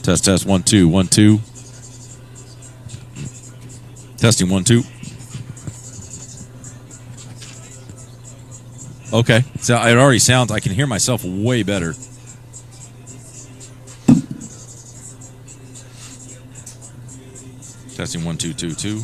Test, test, 1, 2, 1, 2. Testing, 1, 2. Okay. So it already sounds, I can hear myself way better. Testing, 1, 2, 2, 2.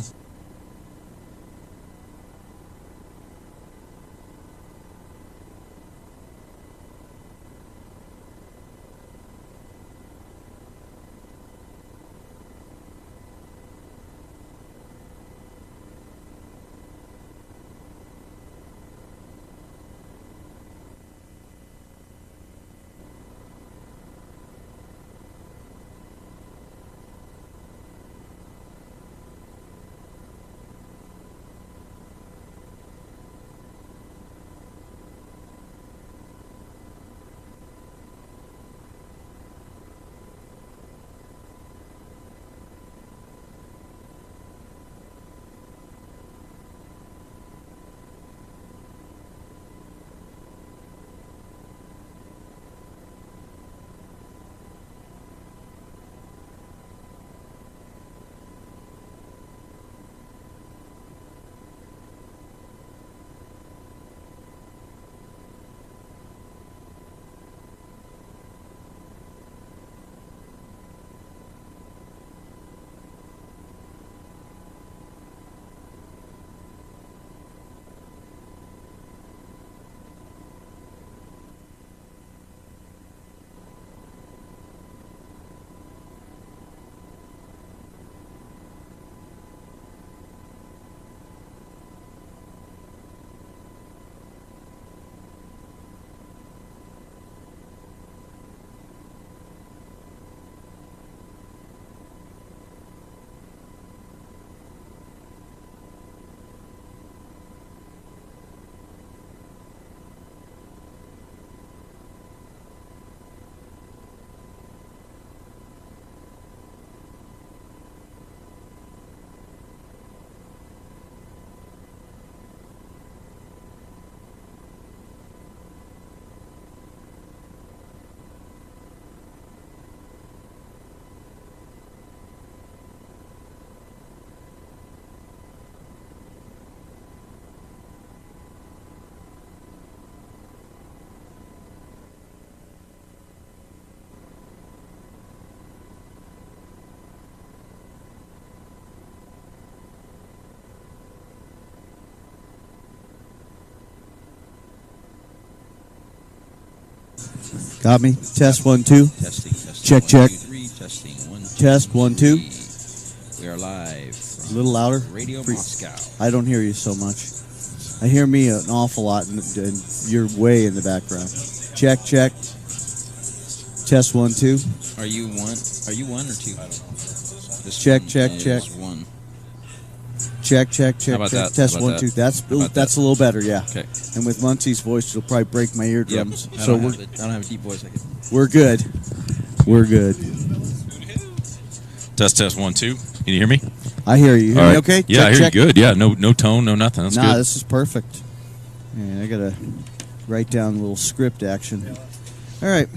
Got me. Test 1, 2. Testing. Check, One, check. 2, 3. Testing. 1, 2, Test 1, 2. 3. We are live. A little louder. Radio Moscow. I don't hear you so much. I hear me an awful lot, and you're way in the background. Check, check. Test 1, 2. Are you one? Are you one or two? This Check, one check, is check. One. Check, check, check, about check. that? Test How about 1, 2. that? That's a little better, yeah. Okay. And with Muncie's voice, it'll probably break my eardrums. I So don't have a deep voice. we're good. We're good. Test, test, 1, 2. Can you hear me? I hear you. You hear me okay? Yeah, Check, I hear check. you good. Yeah, no tone, no nothing. That's Nah, good. this is perfect. Yeah, I got to write down a little script action. All right.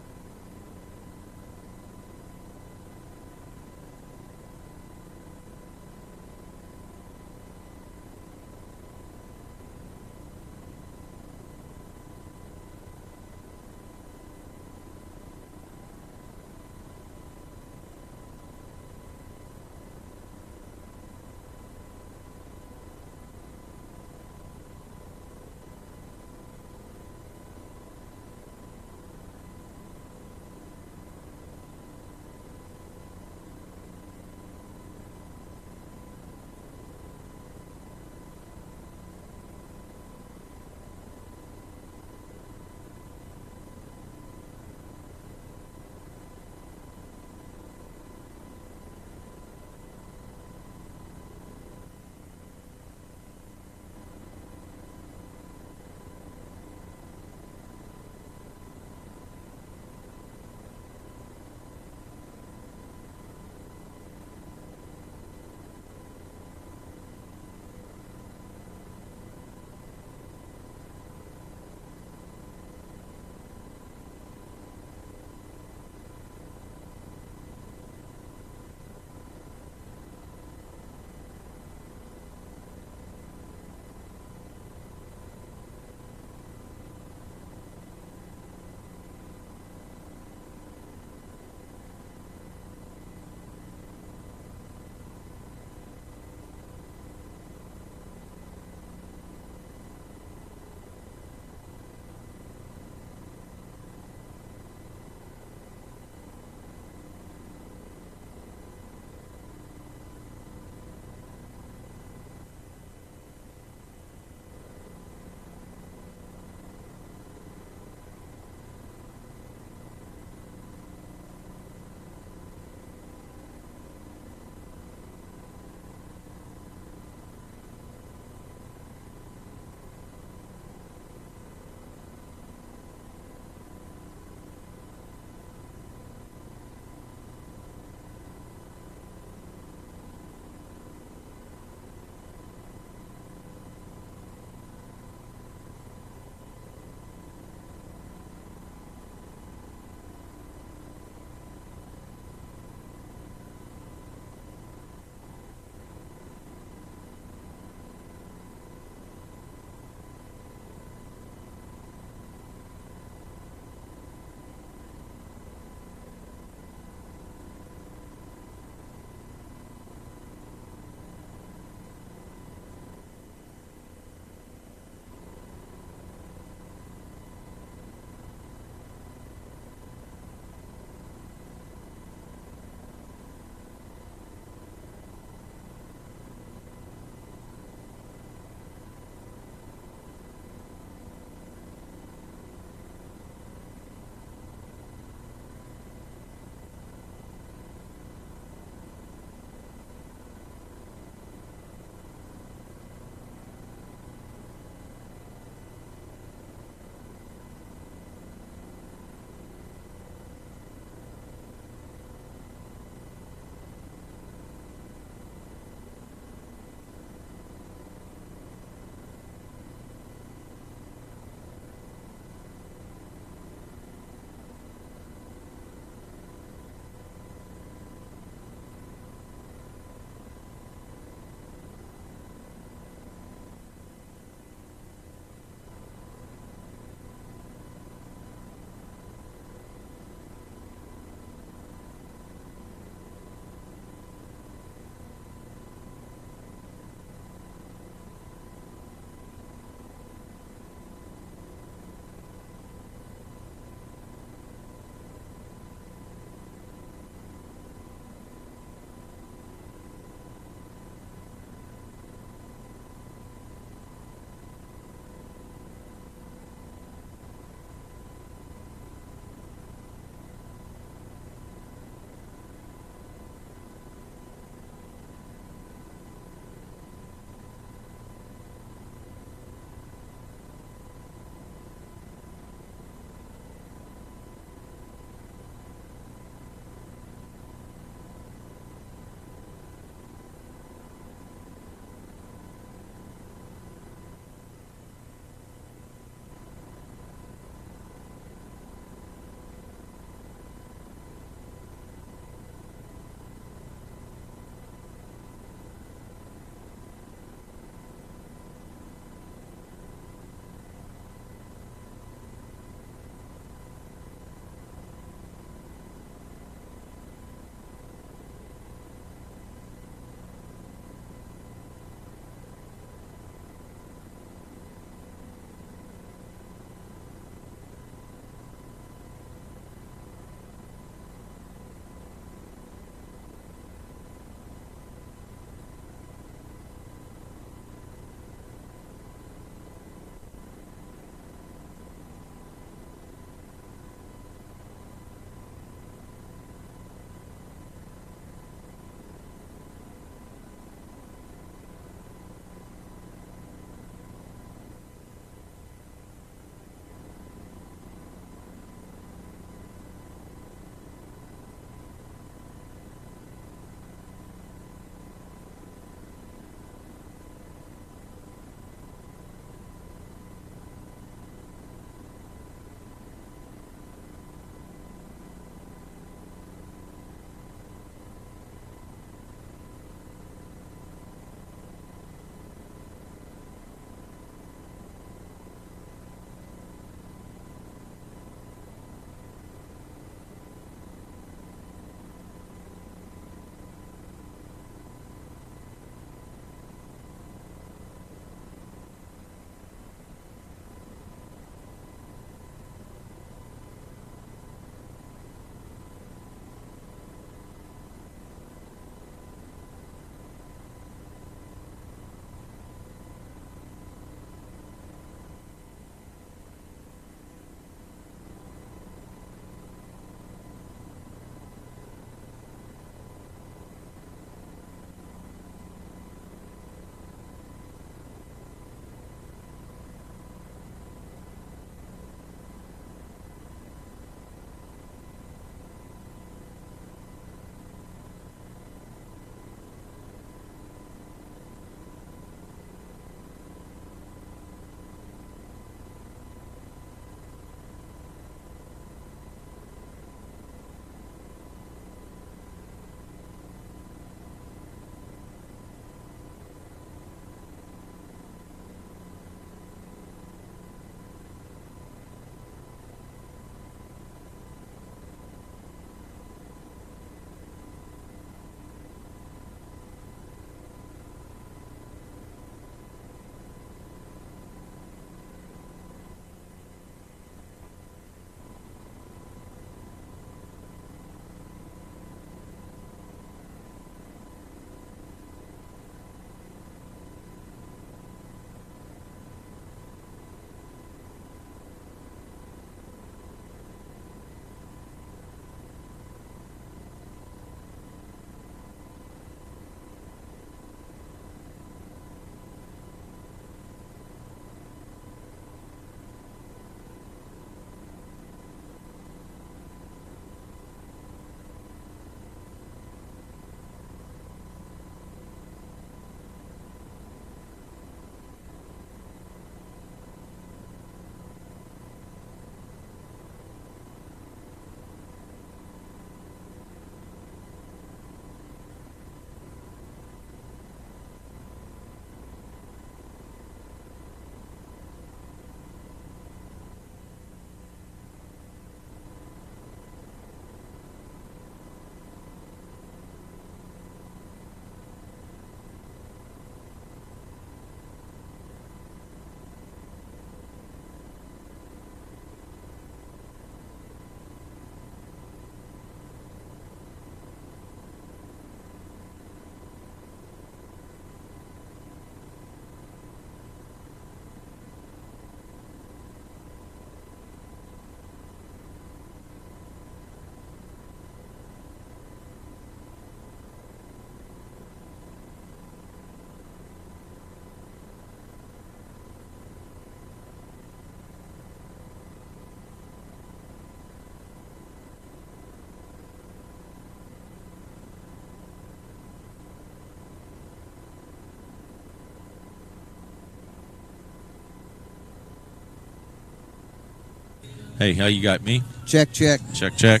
Hey, how you got me? Check. Check. Check.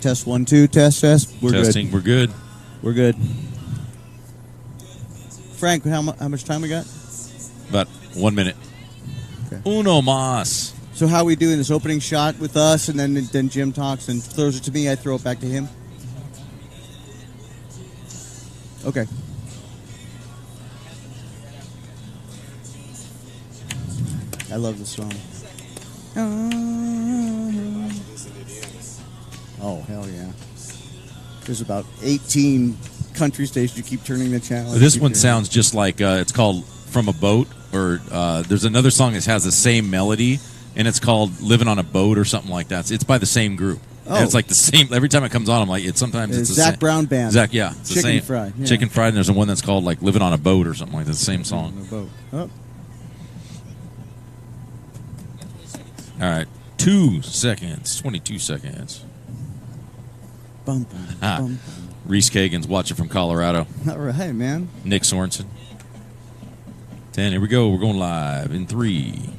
Test 1, 2. Test. We're Testing. We're good. We're good. Frank, how much time we got? About 1 minute. Okay. Uno mas. So how are we doing this opening shot with us, and then Jim talks and throws it to me. I throw it back to him. Okay. I love this song. Oh, hell yeah. There's about 18 country stations. You keep turning the channel. This one sounds just like it's called From a Boat, or there's another song that has the same melody, and it's called Living on a Boat or something like that. It's by the same group. Oh. And it's like the same. Every time it comes on, I'm like, sometimes it's the Zach same. Brown Band. Zach, yeah. It's the Chicken same. Fried. Yeah. Chicken Fried, and there's one that's called like Living on a Boat or something like that. The same song. On a boat. Oh. All right. 2 seconds. 22 seconds. Bum, bum, bum. Reese Kagan's watching from Colorado. All right, man. Nick Sorensen. 10. Here we go. We're going live in 3.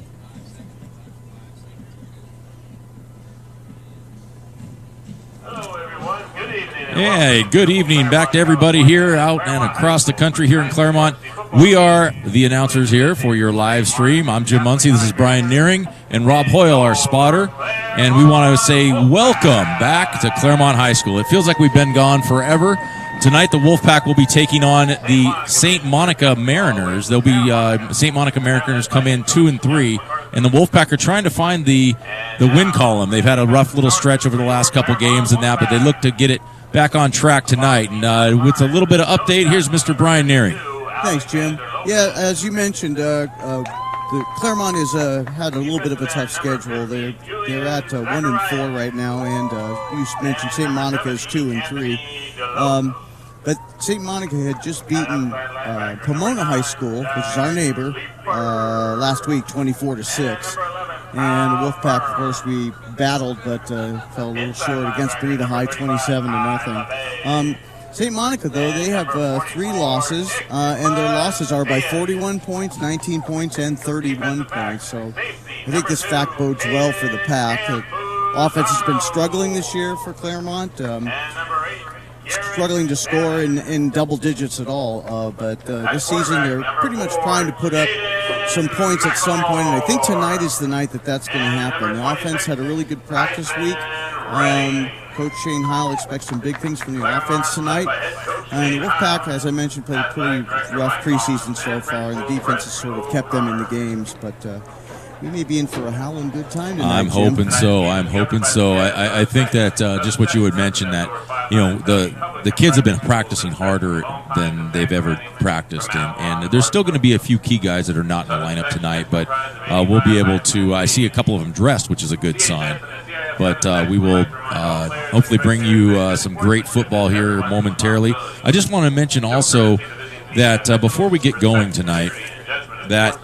Hello, everyone. Good evening. Hey, good evening. Back to everybody here out and across the country here in Claremont. We are the announcers here for your live stream. I'm Jim Muncie. This is Brian Nearing and Rob Hoyle, our spotter. And we want to say welcome back to Claremont High School. It feels like we've been gone forever. Tonight, the Wolfpack will be taking on the St. Monica Mariners. They'll be St. Monica Mariners come in 2 and 3, and the Wolfpack are trying to find the win column. They've had a rough little stretch over the last couple games and that, but they look to get it back on track tonight. And with a little bit of update, here's Mr. Brian Nearing. Thanks, Jim. Yeah, as you mentioned, the Claremont has had a little bit of a tough schedule. They're at 1 and 4 right now, and you mentioned St. Monica is 2 and 3. But St. Monica had just beaten Pomona High School, which is our neighbor, last week, 24-6. And the Wolfpack, of course, we battled, but fell a little short against Bonita High, 27-0. St. Monica, though, they have 3 losses, and their losses are by 41 points, 19 points, and 31 points. So I think this fact bodes well for the Pack. The offense has been struggling this year for Claremont. Struggling to score in double digits at all, but this season they're pretty much primed to put up some points at some point, and I think tonight is the night that's going to happen. The offense had a really good practice week. Coach Shane Heil expects some big things from the offense tonight. And the Wolfpack, as I mentioned, played a pretty rough preseason so far, and the defense has sort of kept them in the games, but we may be in for a howling good time tonight, I'm hoping so. I think that just what you had mentioned, that the kids have been practicing harder than they've ever practiced, and there's still going to be a few key guys that are not in the lineup tonight, but we'll be able to. I see a couple of them dressed, which is a good sign. But we will hopefully bring you some great football here momentarily. I just want to mention also that before we get going tonight, that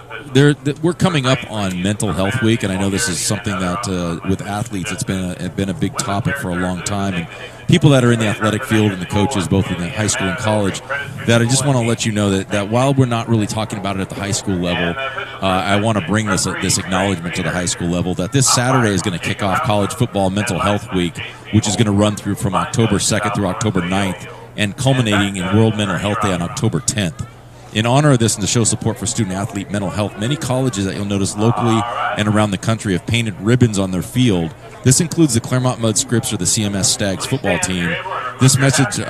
we're coming up on Mental Health Week, and I know this is something that with athletes it's been a big topic for a long time, and people that are in the athletic field and the coaches, both in the high school and college, that I just want to let you know that while we're not really talking about it at the high school level, I want to bring this acknowledgement to the high school level that this Saturday is going to kick off College Football Mental Health Week, which is going to run through from October 2nd through October 9th, and culminating in World Mental Health Day on October 10th. In honor of this and to show support for student-athlete mental health, many colleges that you'll notice locally and around the country have painted ribbons on their field. This includes the Claremont Mud Scripts or the CMS Stags football team. This message, we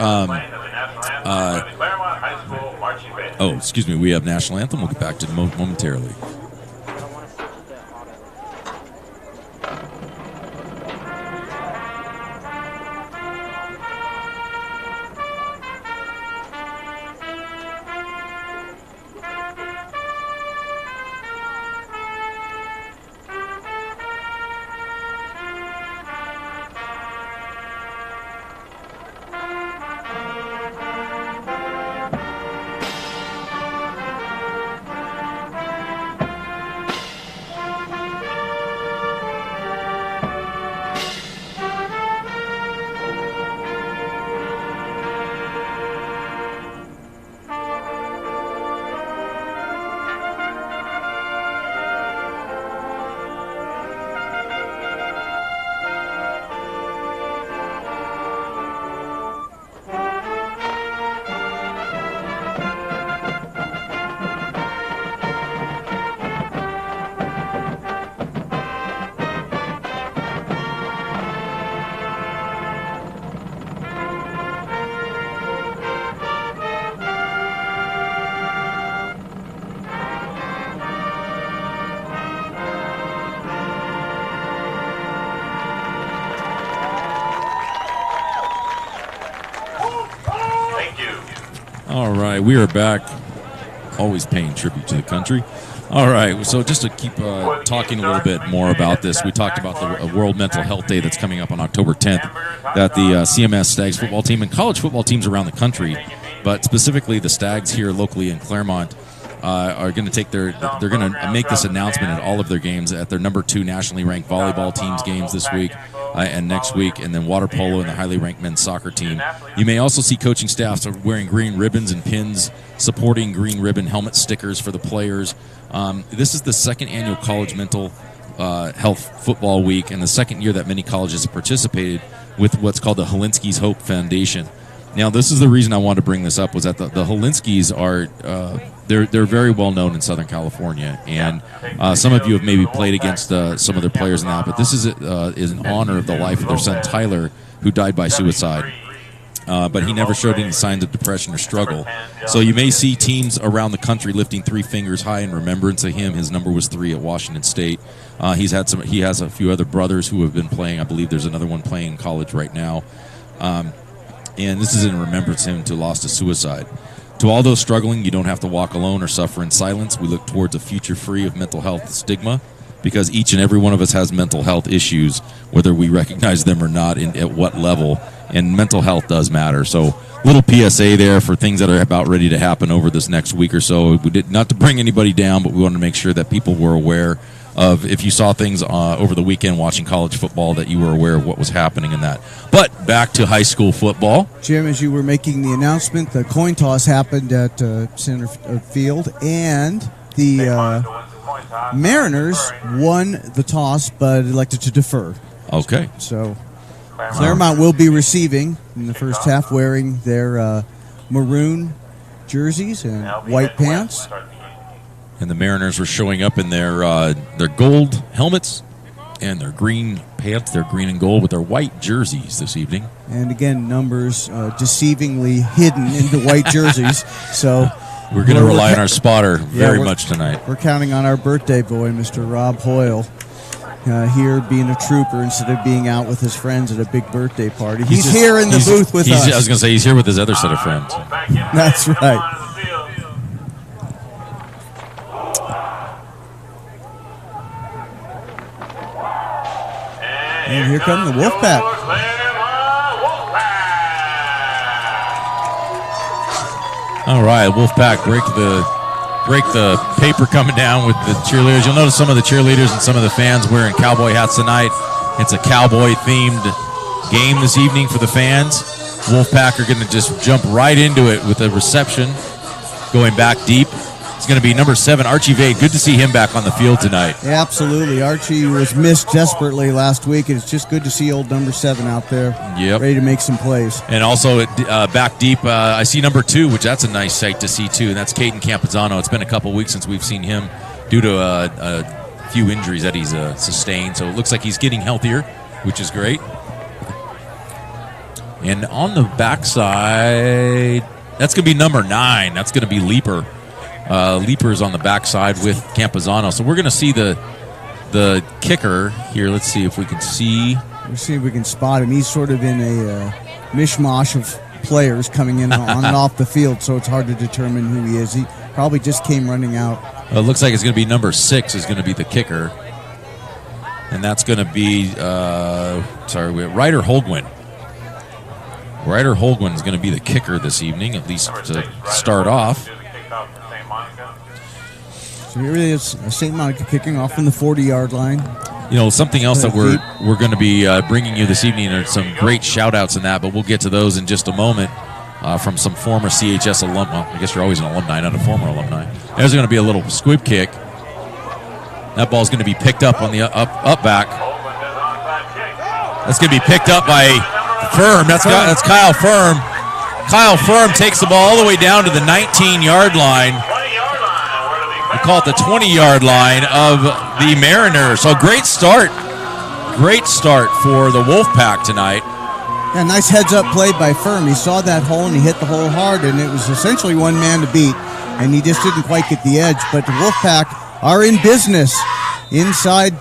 have National Anthem. We'll get back to it momentarily. All right, we are back. Always paying tribute to the country. All right, so just to keep talking a little bit more about this, we talked about the World Mental Health Day that's coming up on October 10th, that the CMS Stags football team and college football teams around the country, but specifically the Stags here locally in Claremont, are going to they're going to make this announcement at all of their games, at their number 2 nationally ranked volleyball teams games this week and next week, and then water polo and the highly ranked men's soccer team. You may also see coaching staffs wearing green ribbons and pins, supporting green ribbon helmet stickers for the players. This is the second annual College Mental Health Football Week, and the second year that many colleges have participated with what's called the Helinski's Hope Foundation. Now, this is the reason I wanted to bring this up, was that the Helinskis are they're very well known in Southern California, and some of you have maybe played against some of their players in that. But this is in honor of the life of their son Tyler, who died by suicide. But he never showed any signs of depression or struggle. So you may see teams around the country lifting 3 fingers high in remembrance of him. His number was 3 at Washington State. He has a few other brothers who have been playing. I believe there's another one playing in college right now. And this is in remembrance of him to lost to suicide. To all those struggling, you don't have to walk alone or suffer in silence. We look towards a future free of mental health stigma, because each and every one of us has mental health issues, whether we recognize them or not, at what level. And mental health does matter. So, little PSA there for things that are about ready to happen over this next week or so. We did not to bring anybody down, but we wanted to make sure that people were aware of, if you saw things over the weekend watching college football, that you were aware of what was happening in that. But back to high school football. Jim, as you were making the announcement, the coin toss happened at center field, and the Mariners won the toss but elected to defer. Okay. So Claremont will be receiving in the first half, wearing their maroon jerseys and white pants. And the Mariners were showing up in their gold helmets and their green pants, their green and gold, with their white jerseys this evening. And again, numbers deceivingly hidden in the white jerseys. So we're going to rely on our spotter very much tonight. We're counting on our birthday boy, Mr. Rob Hoyle, here being a trooper instead of being out with his friends at a big birthday party. He's here in the booth with us. I was going to say, he's here with his other set of friends. That's right. And here come the Wolfpack. All right, Wolfpack break the paper coming down with the cheerleaders. You'll notice some of the cheerleaders and some of the fans wearing cowboy hats tonight. It's a cowboy-themed game this evening for the fans. Wolfpack are going to just jump right into it with a reception going back deep. It's going to be number 7, Archie Vade. Good to see him back on the field tonight. Yeah, absolutely. Archie was missed desperately last week, and it's just good to see old number 7 out there, ready to make some plays. And also back deep, I see number 2, which that's a nice sight to see too, and that's Caden Campazano. It's been a couple weeks since we've seen him due to a few injuries that he's sustained, so it looks like he's getting healthier, which is great. And on the backside, that's going to be number 9. That's going to be Leaper. Leaper's on the backside with Campazano. So we're going to see the kicker here. Let's see if we can see. Let's see if we can spot him. He's sort of in a mishmash of players coming in on and off the field, so it's hard to determine who he is. He probably just came running out. It looks like it's going to be number 6 is going to be the kicker. And that's going to be, Ryder Holguin. Ryder Holguin is going to be the kicker this evening, at least to start off. So here it is, St. Monica kicking off from the 40-yard line. You know, something else that we're going to be bringing you this evening are some great shout-outs in that, but we'll get to those in just a moment from some former CHS alumni. Well, I guess you're always an alumni, not a former alumni. There's going to be a little squib kick. That ball's going to be picked up on the up back. That's going to be picked up by Firm. That's Kyle Firm. Kyle Firm takes the ball all the way down to the 19-yard line. We call it the 20-yard line of the Mariners. So great start. Great start for the Wolfpack tonight. Yeah, nice heads-up play by Firm. He saw that hole, and he hit the hole hard, and it was essentially one man to beat, and he just didn't quite get the edge. But the Wolfpack are in business inside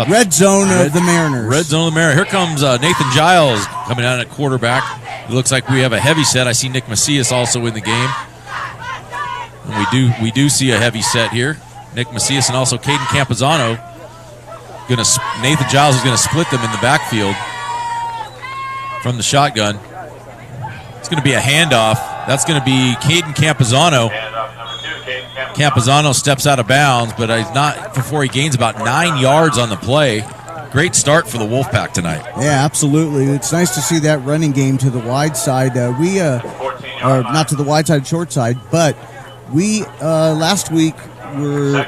red zone of the Mariners. Red zone of the Mariners. Here comes Nathan Giles coming down at quarterback. It looks like we have a heavy set. I see Nick Macias also in the game. And we do see a heavy set here. Nick Macias and also Caden Campazano. Nathan Giles is going to split them in the backfield from the shotgun. It's going to be a handoff. That's going to be Caden Campazano. Campazano steps out of bounds, but he's not before he gains about 9 yards on the play. Great start for the Wolfpack tonight. Yeah, absolutely. It's nice to see that running game to the wide side. Or not to the wide side, short side, but we last week were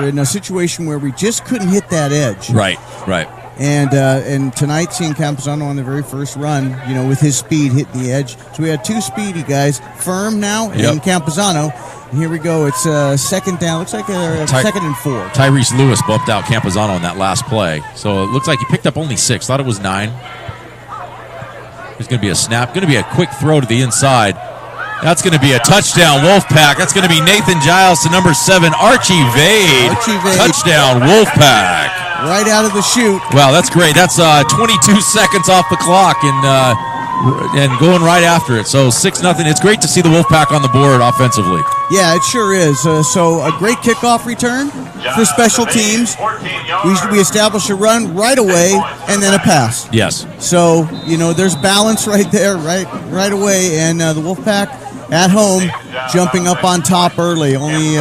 in a situation where we just couldn't hit that edge. Right. And tonight, seeing Campazano on the very first run, with his speed hitting the edge. So we had two speedy guys, Firm now and Campazano. And here we go. It's second down. Looks like second and 4. Tyrese Lewis bumped out Campazano on that last play. So it looks like he picked up only 6. Thought it was 9. There's going to be a snap. Going to be a quick throw to the inside. That's going to be a touchdown, Wolfpack. That's going to be Nathan Giles to number 7, Archie Vade. Touchdown, Wolfpack. Right out of the chute. Wow, that's great. That's 22 seconds off the clock and going right after it. So 6-0. It's great to see the Wolfpack on the board offensively. Yeah, it sure is. So a great kickoff return for special teams. We establish a run right away and then a pass. Yes. So, there's balance right there, right away. And the Wolfpack at home jumping up on top early. Only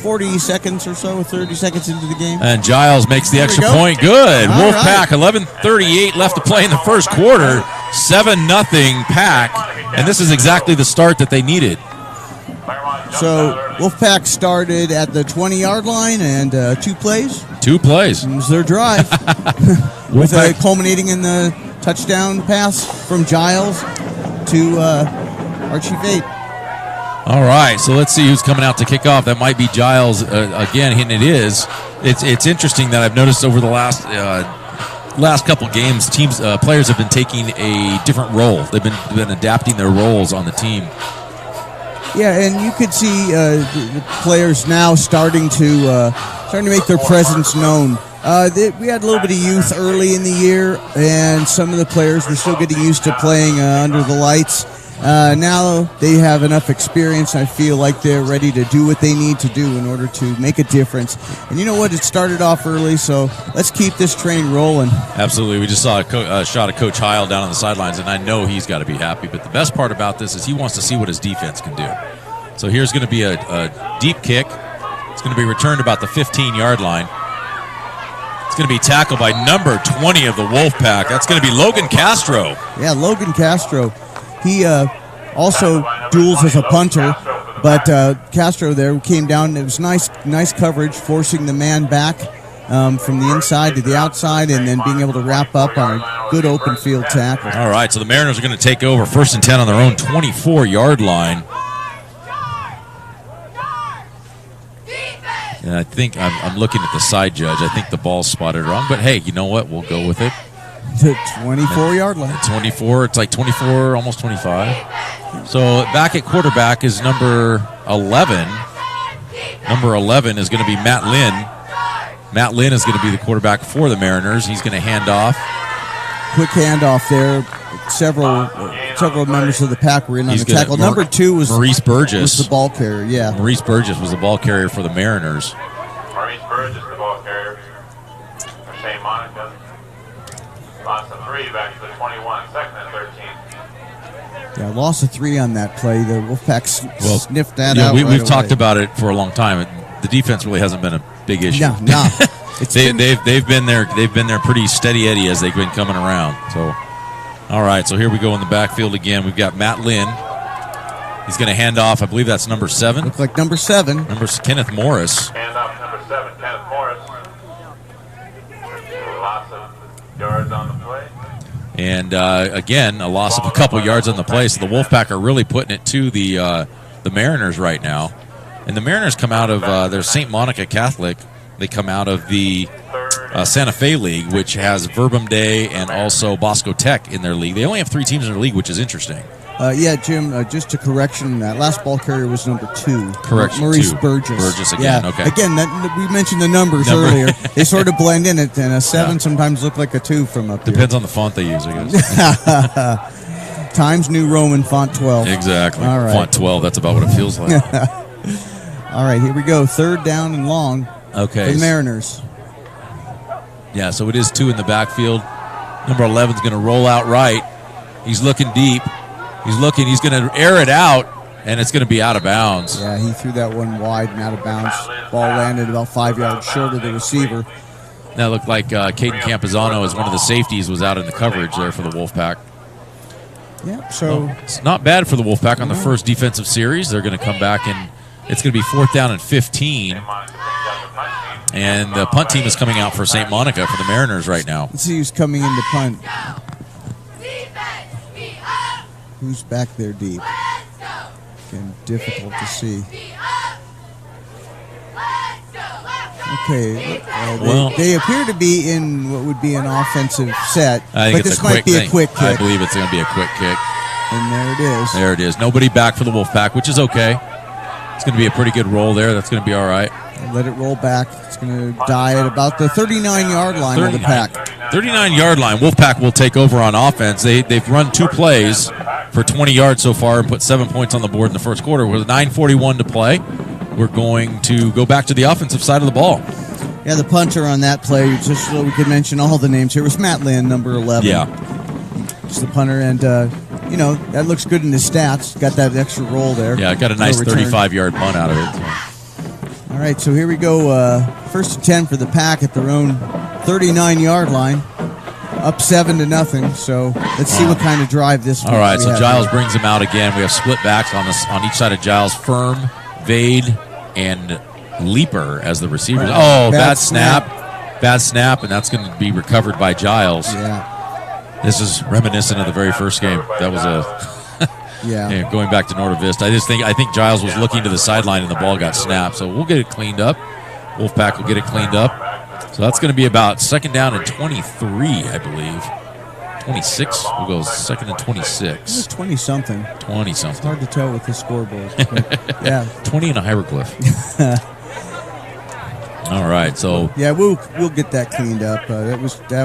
40 seconds or so, 30 seconds into the game. And Giles makes the extra point. Good. All Wolfpack, right. 11:38 left to play in the first quarter. 7-0 Pack. And this is exactly the start that they needed. So Wolfpack started at the 20-yard line and 2 plays. 2 plays. It was their drive. With culminating in the touchdown pass from Giles to Archie Vade. All right, so let's see who's coming out to kick off. That might be Giles again, and it is. It's interesting that I've noticed over the last couple games, players have been taking a different role. They've been adapting their roles on the team. Yeah, and you could see the players now starting to make their presence known. We had a little bit of youth early in the year, and some of the players were still getting used to playing under the lights. Now they have enough experience. I feel like they're ready to do what they need to do in order to make a difference. And you know what? It started off early, so let's keep this train rolling. Absolutely. We just saw a shot of Coach Heil down on the sidelines, and I know he's got to be happy. But the best part about this is he wants to see what his defense can do. So here's going to be a deep kick. It's going to be returned about the 15-yard line. It's going to be tackled by number 20 of the Wolfpack. That's going to be Logan Castro. Yeah, Logan Castro. He also duels as a punter, but Castro there came down. It was nice coverage, forcing the man back from the inside to the outside, and then being able to wrap up on a good open field tackle. All right, so the Mariners are going to take over 1st and 10 on their own 24-yard line. And I think I'm looking at the side judge. I think the ball's spotted wrong, but hey, you know what? We'll go with it. The 24-yard line. 24. It's like 24, almost 25. So back at quarterback is number 11. Number 11 is going to be Matt Lynn. Matt Lynn is going to be the quarterback for the Mariners. He's going to hand off. Quick handoff there. Several members of the pack were in on the tackle. Number 2 was Maurice Burgess. Was the ball carrier, yeah. Maurice Burgess was the ball carrier for the Mariners. Maurice Burgess, the ball carrier for St. Monica. Loss of 3 back to the 21, 2nd and 13. Yeah, loss of 3 on that play. The Wolfpack sniffed that out. We've talked about it for a long time. The defense really hasn't been a big issue. No. They've been there. They've been there pretty steady Eddie as they've been coming around. So, all right. So here we go in the backfield again. We've got Matt Lynn. He's going to hand off. I believe that's number 7. Looks like number 7. Kenneth Morris. Hand off number 7, Kenneth Morris. Lots of yards on the play. And again, a loss of a couple yards on the play. So the Wolfpack are really putting it to the Mariners right now. And the Mariners come out of their St. Monica Catholic. They come out of the Santa Fe League, which has Verbum Day and also Bosco Tech in their league. They only have 3 teams in their league, which is interesting. Yeah, Jim, just a correction. That last ball carrier was number 2. Correction, Maurice 2. Burgess. Burgess again, yeah. okay. Again, we mentioned the numbers earlier. They sort of blend in it, and a 7 sometimes look like a 2 from up Depends on the font they use, I guess. Times New Roman font 12. Exactly. All right. Font 12, that's about what it feels like. All right, here we go. 3rd down and long Okay. for the Mariners. Yeah, so it is 2 in the backfield. Number 11 is going to roll out right. He's looking deep. He's going to air it out, and it's going to be out of bounds. Yeah, he threw that one wide and out of bounds. Ball landed about 5 yards short of the receiver. That looked like Caden Campazano, as one of the safeties, was out in the coverage there for the Wolfpack. Yeah, so Well, it's not bad for the Wolfpack on the first defensive series. They're going to come back, and it's going to be 4th down and 15. And the punt team is coming out for St. Monica for the Mariners right now. let's see who's coming in to punt. Who's back there deep? Again, difficult to see. Okay, they appear to be in what would be an offensive set, I think but it's this might be a quick kick. I believe it's going to be a quick kick. And there it is. There it is. Nobody back for the Wolfpack, which is okay. It's going to be a pretty good roll there. That's going to be all right. Let it roll back. It's going to die at about the 39-yard line of the pack. 39-yard line. Wolfpack will take over on offense. They've run 2 plays for 20 yards so far and put 7 points on the board in the first quarter. With 9:41 to play, we're going to go back to the offensive side of the ball. Yeah, the punter on that play, just so we could mention all the names here, was Matt Lynn, number 11. Yeah. It's the punter, and, that looks good in his stats. Got that extra roll there. Yeah, got a nice 35-yard punt out of it. So. All right, so here we go. 1st and 10 for the Pack at their own 39-yard line. Up 7-0. So let's see what kind of drive this. All right, so Giles brings him out again. We have split backs on each side of Giles. Firm, Vade, and Leaper as the receivers. Oh, bad snap. Bad snap, and that's going to be recovered by Giles. Yeah. This is reminiscent of the very first game. That was yeah. Going back to Norta Vista. I think Giles was looking to the sideline and the ball got snapped. So we'll get it cleaned up. Wolfpack will get it cleaned up. So that's going to be about 2nd down and 23, I believe. 26. We'll go 2nd and 26. It's 20-something. 20-something. It's hard to tell with the scoreboard. Yeah. 20 and a hieroglyph. All right, so yeah, we'll get that cleaned up. That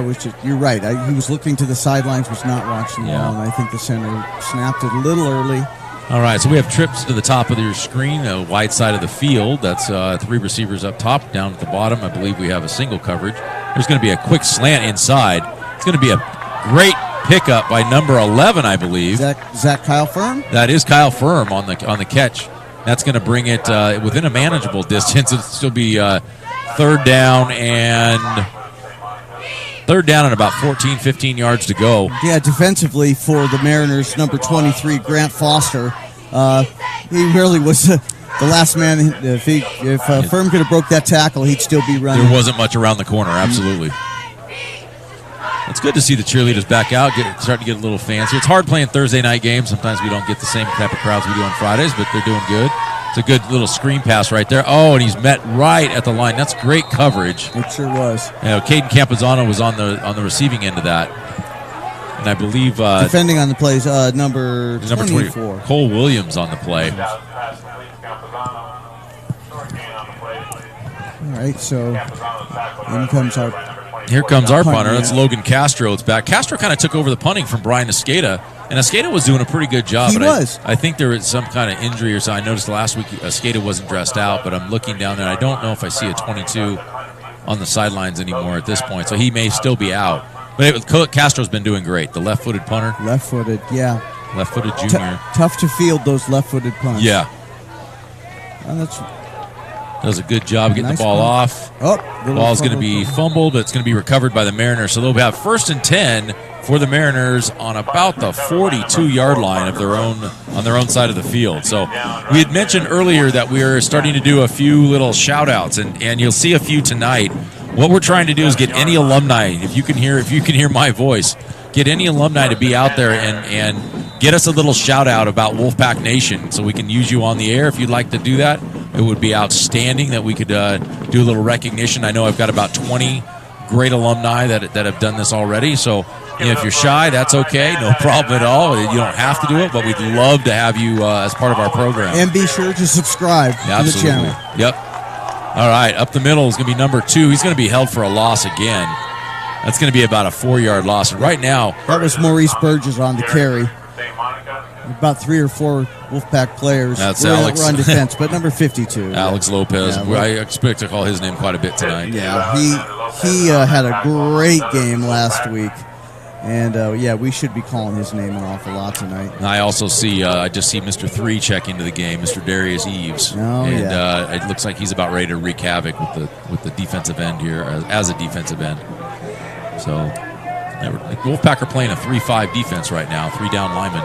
was just, you're right. He was looking to the sidelines, was not watching the ball, and I think the center snapped it a little early. All right, so we have trips to the top of your screen, the wide side of the field. That's 3 receivers up top. Down at the bottom, I believe we have a single coverage. There's going to be a quick slant inside. It's going to be a great pickup by number 11, I believe. Is that Kyle Firm? That is Kyle Firm on the catch. That's going to bring it within a manageable distance. It'll still be 3rd down and about 14, 15 yards to go. Yeah, defensively for the Mariners, number 23, Grant Foster. He really was the last man. If Firm could have broke that tackle, he'd still be running. There wasn't much around the corner, absolutely. It's good to see the cheerleaders back out, starting to get a little fancy. It's hard playing Thursday night games. Sometimes we don't get the same type of crowds we do on Fridays, but they're doing good. It's a good little screen pass right there. Oh, and he's met right at the line. That's great coverage. It sure was. Caden Campazano was on the receiving end of that. And I believe defending on the plays, number 24. Cole Williams on the play. All right, so here comes our punter. That's Logan Castro. It's back. Castro kind of took over the punting from Brian Escada, and Escada was doing a pretty good job. He was. I think there was some kind of injury or something. I noticed last week Escada wasn't dressed out, but I'm looking down there. I don't know if I see a 22 on the sidelines anymore at this point, so he may still be out. But Castro's been doing great. The left-footed punter. Left-footed, yeah. Left-footed junior. Tough to field those left-footed punts. Yeah. And does a good job getting the ball off. Oh, the ball's going to be fumbled, but it's going to be recovered by the Mariners. So they'll have 1st and 10 for the Mariners on about the 42-yard line of on their own side of the field. So we had mentioned earlier that we are starting to do a few little shout-outs, and you'll see a few tonight. What we're trying to do is get any alumni, if you can hear my voice, get any alumni to be out there and get us a little shout-out about Wolfpack Nation so we can use you on the air if you'd like to do that. It would be outstanding that we could do a little recognition. I know I've got about 20 great alumni that have done this already, so if you're shy, that's okay. No problem at all. You don't have to do it, but we'd love to have you as part of our program. And be sure to subscribe to the channel. Yep. All right, up the middle is going to be number 2. He's going to be held for a loss again. That's going to be about a 4-yard loss. And right now, that was Maurice Burgess on the carry. About 3 or 4 Wolfpack players. That's Alex. We're on defense, but number 52. Alex Lopez. Yeah, I expect to call his name quite a bit tonight. Yeah, he had a great game last week. And, we should be calling his name an awful lot tonight. And I also see, I just see Mr. 3 check into the game, Mr. Darius Eves. It looks like he's about ready to wreak havoc with the defensive end here, as a defensive end. So, Wolfpack are playing a 3-5 defense right now, 3 down linemen.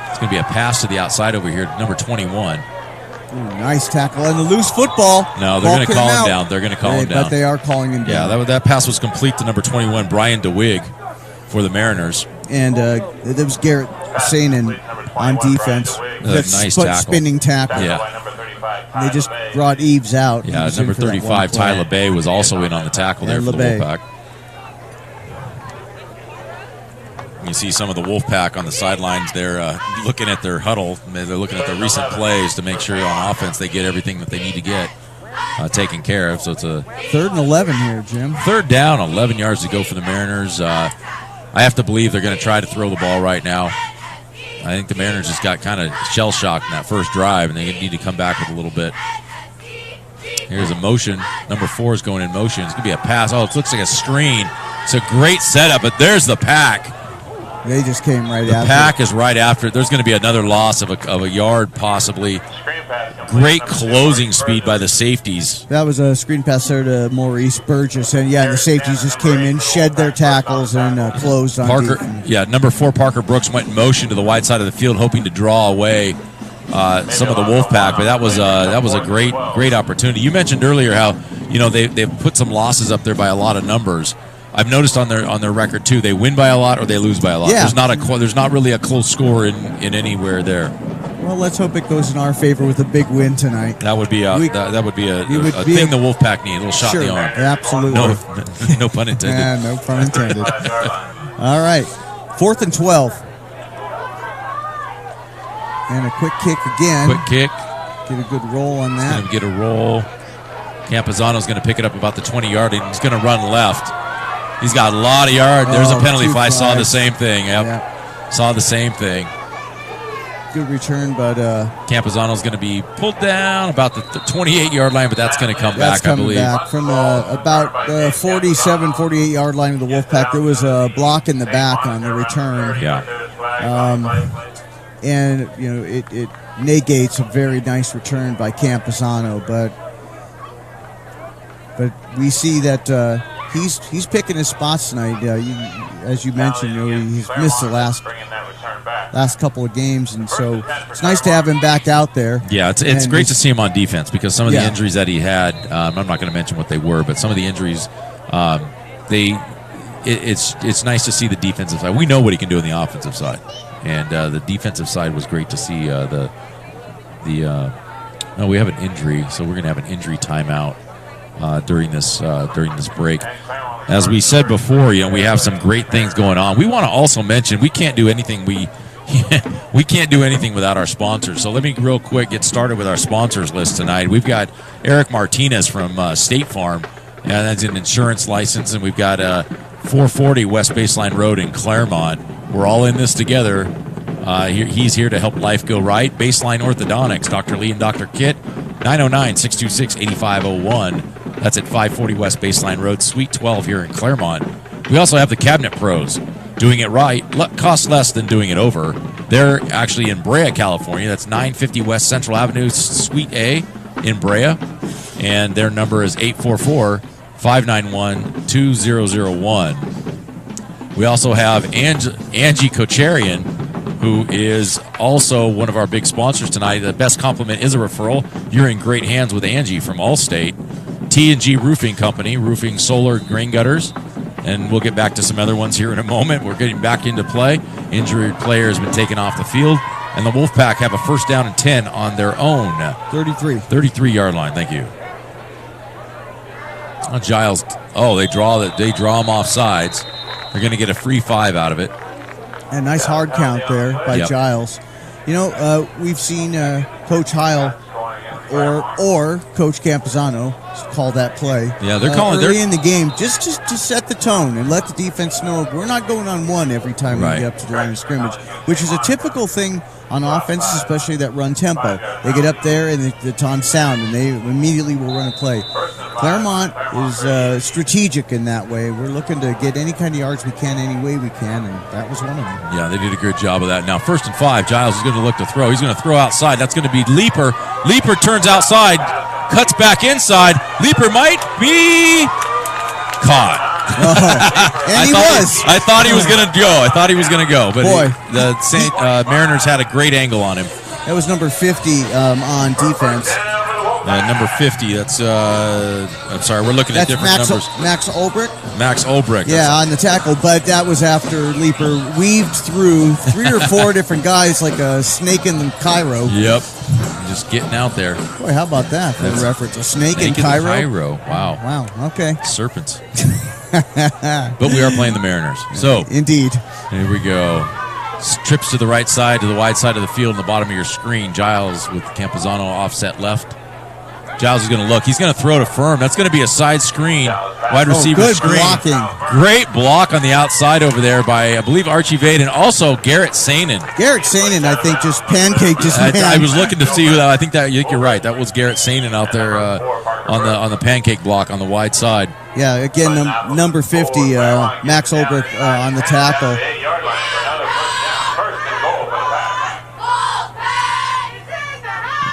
It's going to be a pass to the outside over here, number 21. Ooh, nice tackle and a loose football. No, they're going to call him down. They're going to call him down. But they are calling him down. Yeah, that pass was complete to number 21, Brian DeWig, for the Mariners. And there was Garrett Sainin on defense. Nice tackle. Spinning tackle. Yeah. And they just brought Eves out. Yeah, number 35, Ty LeBay, was also in on the tackle there for the Wolfpack. You see some of the Wolfpack on the sidelines there looking at their huddle. They're looking at the recent plays to make sure on offense they get everything that they need to get taken care of. So it's a 3rd and 11 here, Jim. 3rd down, 11 yards to go for the Mariners. I have to believe they're going to try to throw the ball right now. I think the Mariners just got kind of shell-shocked in that first drive, and they need to come back with a little bit. Here's a motion. Number 4 is going in motion. It's going to be a pass. Oh, it looks like a screen. It's a great setup, but there's the pack. They just came right after. The pack is right after it. There's going to be another loss of a yard, possibly. Great closing speed by the safeties. That was a screen pass there to Maurice Burgess. And, the safeties just came in, shed their tackles, and closed on defense. Yeah, number 4, Parker Brooks, went in motion to the wide side of the field, hoping to draw away some of the Wolfpack. But that was a great opportunity. You mentioned earlier how they've put some losses up there by a lot of numbers. I've noticed on their record too, they win by a lot or they lose by a lot. Yeah. There's not really a close score in anywhere there. Well, let's hope it goes in our favor with a big win tonight. That would be a thing the Wolfpack need, a little shot in the arm. Absolutely. No pun intended. Yeah, no pun intended. All right, 4th and 12. And a quick kick again. Quick kick. Get a good roll on that. Going to get a roll. Campazano's going to pick it up about the 20-yard, and he's going to run left. He's got a lot of yards. There's a penalty flag. Saw the same thing. Yep. Saw the same thing. Good return, but Campazano's going to be pulled down about the 28-yard line, but that's going to come back, I believe. Back from about the 47, 48-yard line of the Wolfpack. There was a block in the back on the return. Yeah. And it negates a very nice return by Campazano, but we see that he's picking his spots tonight. As you mentioned, he's missed the last couple of games, and so it's nice to have him back out there. Yeah, it's great to see him on defense because some of the injuries that he had, I'm not going to mention what they were, but some of the injuries, it's nice to see the defensive side. We know what he can do on the offensive side, and the defensive side was great to see. We have an injury, so we're going to have an injury timeout during this break. As we said before, we have some great things going on. We want to also mention we can't do anything we can't do anything without our sponsors. So let me real quick get started with our sponsors list tonight. We've got Eric Martinez from State Farm, and that's an insurance license, and we've got 440 West Baseline Road in Claremont. We're all in this together. He's here to help life go right. Baseline Orthodontics, Dr. Lee and Dr. Kit, 909-626-8501. That's at 540 West Baseline Road, Suite 12 here in Claremont. We also have the Cabinet Pros. Doing it right costs less than doing it over. They're actually in Brea, California. That's 950 West Central Avenue, Suite A in Brea. And their number is 844-591-2001. We also have Angie Kocharian, who is also one of our big sponsors tonight. The best compliment is a referral. You're in great hands with Angie from Allstate. T&G Roofing Company, roofing, solar, grain gutters. And we'll get back to some other ones here in a moment. We're getting back into play. Injured player has been taken off the field. And the Wolfpack have a 1st down and 10 on their own. 33-yard line. Thank you. Giles. Oh, they draw him off sides. They're going to get a free 5 out of it. A nice hard count there by Giles. You know, we've seen Coach Heil or Coach Campuzano call that play. Yeah, they're calling early in the game just to set the tone and let the defense know we're not going on one every time we get up to the line of scrimmage, which is a typical thing on offense, especially that run tempo. They get up there and it's on sound, and they immediately will run a play. Claremont is strategic in that way. We're looking to get any kind of yards we can, any way we can, and that was one of them. Yeah, they did a good job of that. Now, 1st and 5, Giles is going to look to throw. He's going to throw outside. That's going to be Leaper. Leaper turns outside, cuts back inside. Leaper might be caught. And I thought he was going to go. But the Mariners had a great angle on him. That was number 50 on defense. Number 50, that's, I'm sorry, we're looking at different numbers. Max Ulbrich? Max Ulbrich. Yeah, on the tackle, but that was after Leaper weaved through 3 or 4 different guys like a snake in Cairo. Yep, just getting out there. Boy, how about that for a reference? A snake in Cairo? Wow. Wow, okay. Serpents. But we are playing the Mariners. So, indeed. Here we go. Trips to the right side, to the wide side of the field, in the bottom of your screen. Giles with Campuzano offset left. Giles is going to look. He's going to throw to Firm. That's going to be a side screen, wide receiver good screen. Blocking. Great block on the outside over there by, I believe, Archie Vade and also Garrett Sainin. Garrett Sainin, I think, just pancaked his man. I was looking to see who that. I think you're right. That was Garrett Sainin out there on the pancake block on the wide side. Yeah, again, number 50, Max Ulbrich on the tackle.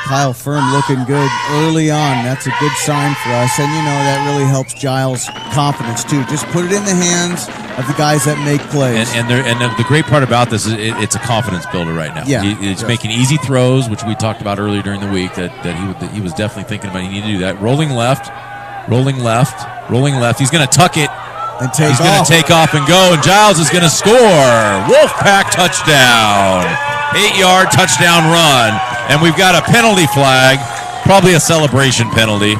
Kyle Firm looking good early on. That's a good sign for us. And, that really helps Giles' confidence, too. Just put it in the hands of the guys that make plays. And the great part about this is it's a confidence builder right now. Yeah, he's making easy throws, which we talked about earlier during the week, that he was definitely thinking about. He needed to do that. Rolling left. He's going to tuck it. And he's going to take off and go, and Giles is going to score. Wolfpack touchdown. 8-yard touchdown run. And we've got a penalty flag, probably a celebration penalty.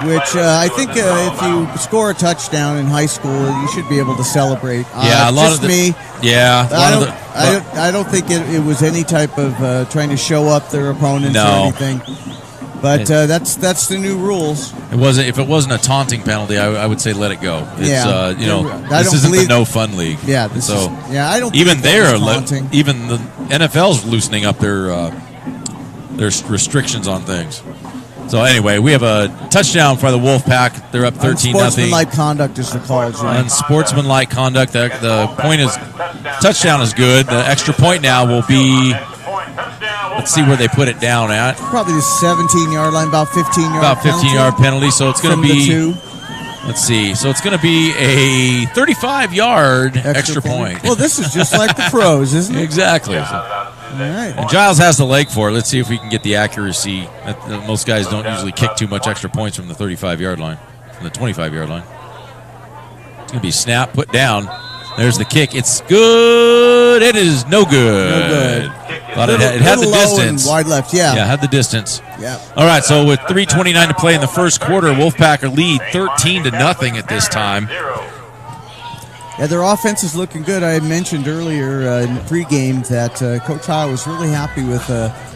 Which I think if you score a touchdown in high school, you should be able to celebrate. Yeah, a lot of me. Yeah. I don't think it was any type of trying to show up their opponents or anything. But that's the new rules. If it wasn't a taunting penalty, I would say let it go. It's this isn't the no fun league. Yeah, I don't. Even even the NFL's loosening up their restrictions on things. So anyway, we have a touchdown for the Wolfpack. They're up 13-0. Unsportsmanlike conduct is the call. Unsportsmanlike conduct. The point is, touchdown is good. The extra point now will be. Let's see where they put it down at. Probably the 17-yard line, about 15-yard. About 15-yard penalty. So it's going to be. Let's see. So it's going to be a 35-yard extra point. Well, this is just like the pros, isn't it? Exactly. All right. And Giles has the leg for it. Let's see if we can get the accuracy. Most guys don't usually kick too much extra points from the 35-yard line, from the 25-yard line. It's going to be snap, put down. There's the kick. It's good. It is no good. But it had the distance. Wide left, yeah. Yeah, had the distance. Yeah. All right, so with 3:29 to play in the first quarter, Wolfpack lead 13-0 at this time. Yeah, their offense is looking good. I mentioned earlier in the pregame that Coach Heil was really happy with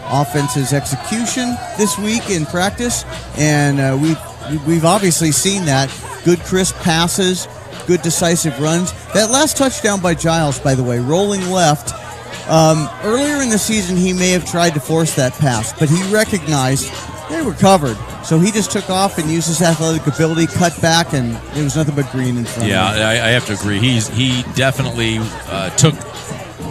offense's execution this week in practice, and we've obviously seen that. Good crisp passes, good decisive runs. That last touchdown by Giles, by the way, rolling left. Earlier in the season, he may have tried to force that pass, but he recognized they were covered. So he just took off and used his athletic ability, cut back, and it was nothing but green in front of him. Yeah, I have to agree. He definitely took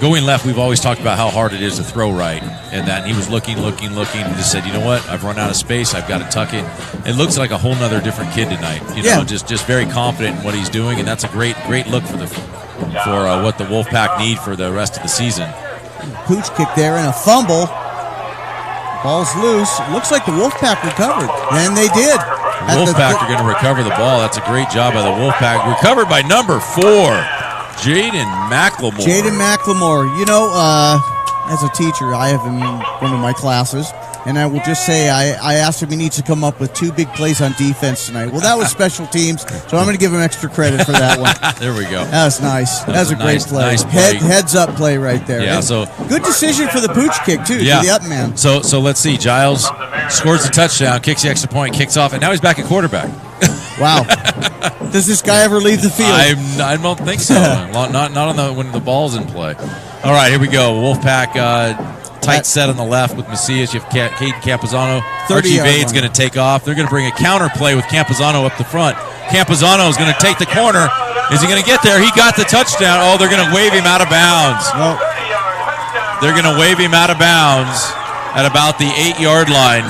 going left. We've always talked about how hard it is to throw right, and that he was looking, and just said, you know what? I've run out of space. I've got to tuck it. It looks like a whole nother different kid tonight. Just very confident in what he's doing, and that's a great look for what the Wolfpack need for the rest of the season. Pooch kick there and a fumble. Ball's loose. Looks like the Wolfpack recovered, and they did. Wolfpack are going to recover the ball. That's a great job by the Wolfpack. Recovered by number 4, Jaden McLemore. You know, as a teacher, I have him in one of my classes. And I will just say I asked him he needs to come up with 2 big plays on defense tonight. Well, that was special teams, so I'm going to give him extra credit for that one. There we go. That was nice. That was a great play. Nice play. Heads up play right there. Yeah, and so good decision for the pooch kick too, yeah. to the up man. So let's see. Giles scores the touchdown, kicks the extra point, kicks off, and now he's back at quarterback. Wow. Does this guy ever leave the field? I don't think so. not on when the ball's in play. All right, here we go. Wolfpack tight set on the left with Macias. You have Caden Campuzano. Archie Vade's going to take off. They're going to bring a counter play with Campuzano up the front. Campuzano is going to take the corner. Is he going to get there? He got the touchdown. Oh, they're going to wave him out of bounds. Nope. They're going to wave him out of bounds at about the 8-yard line.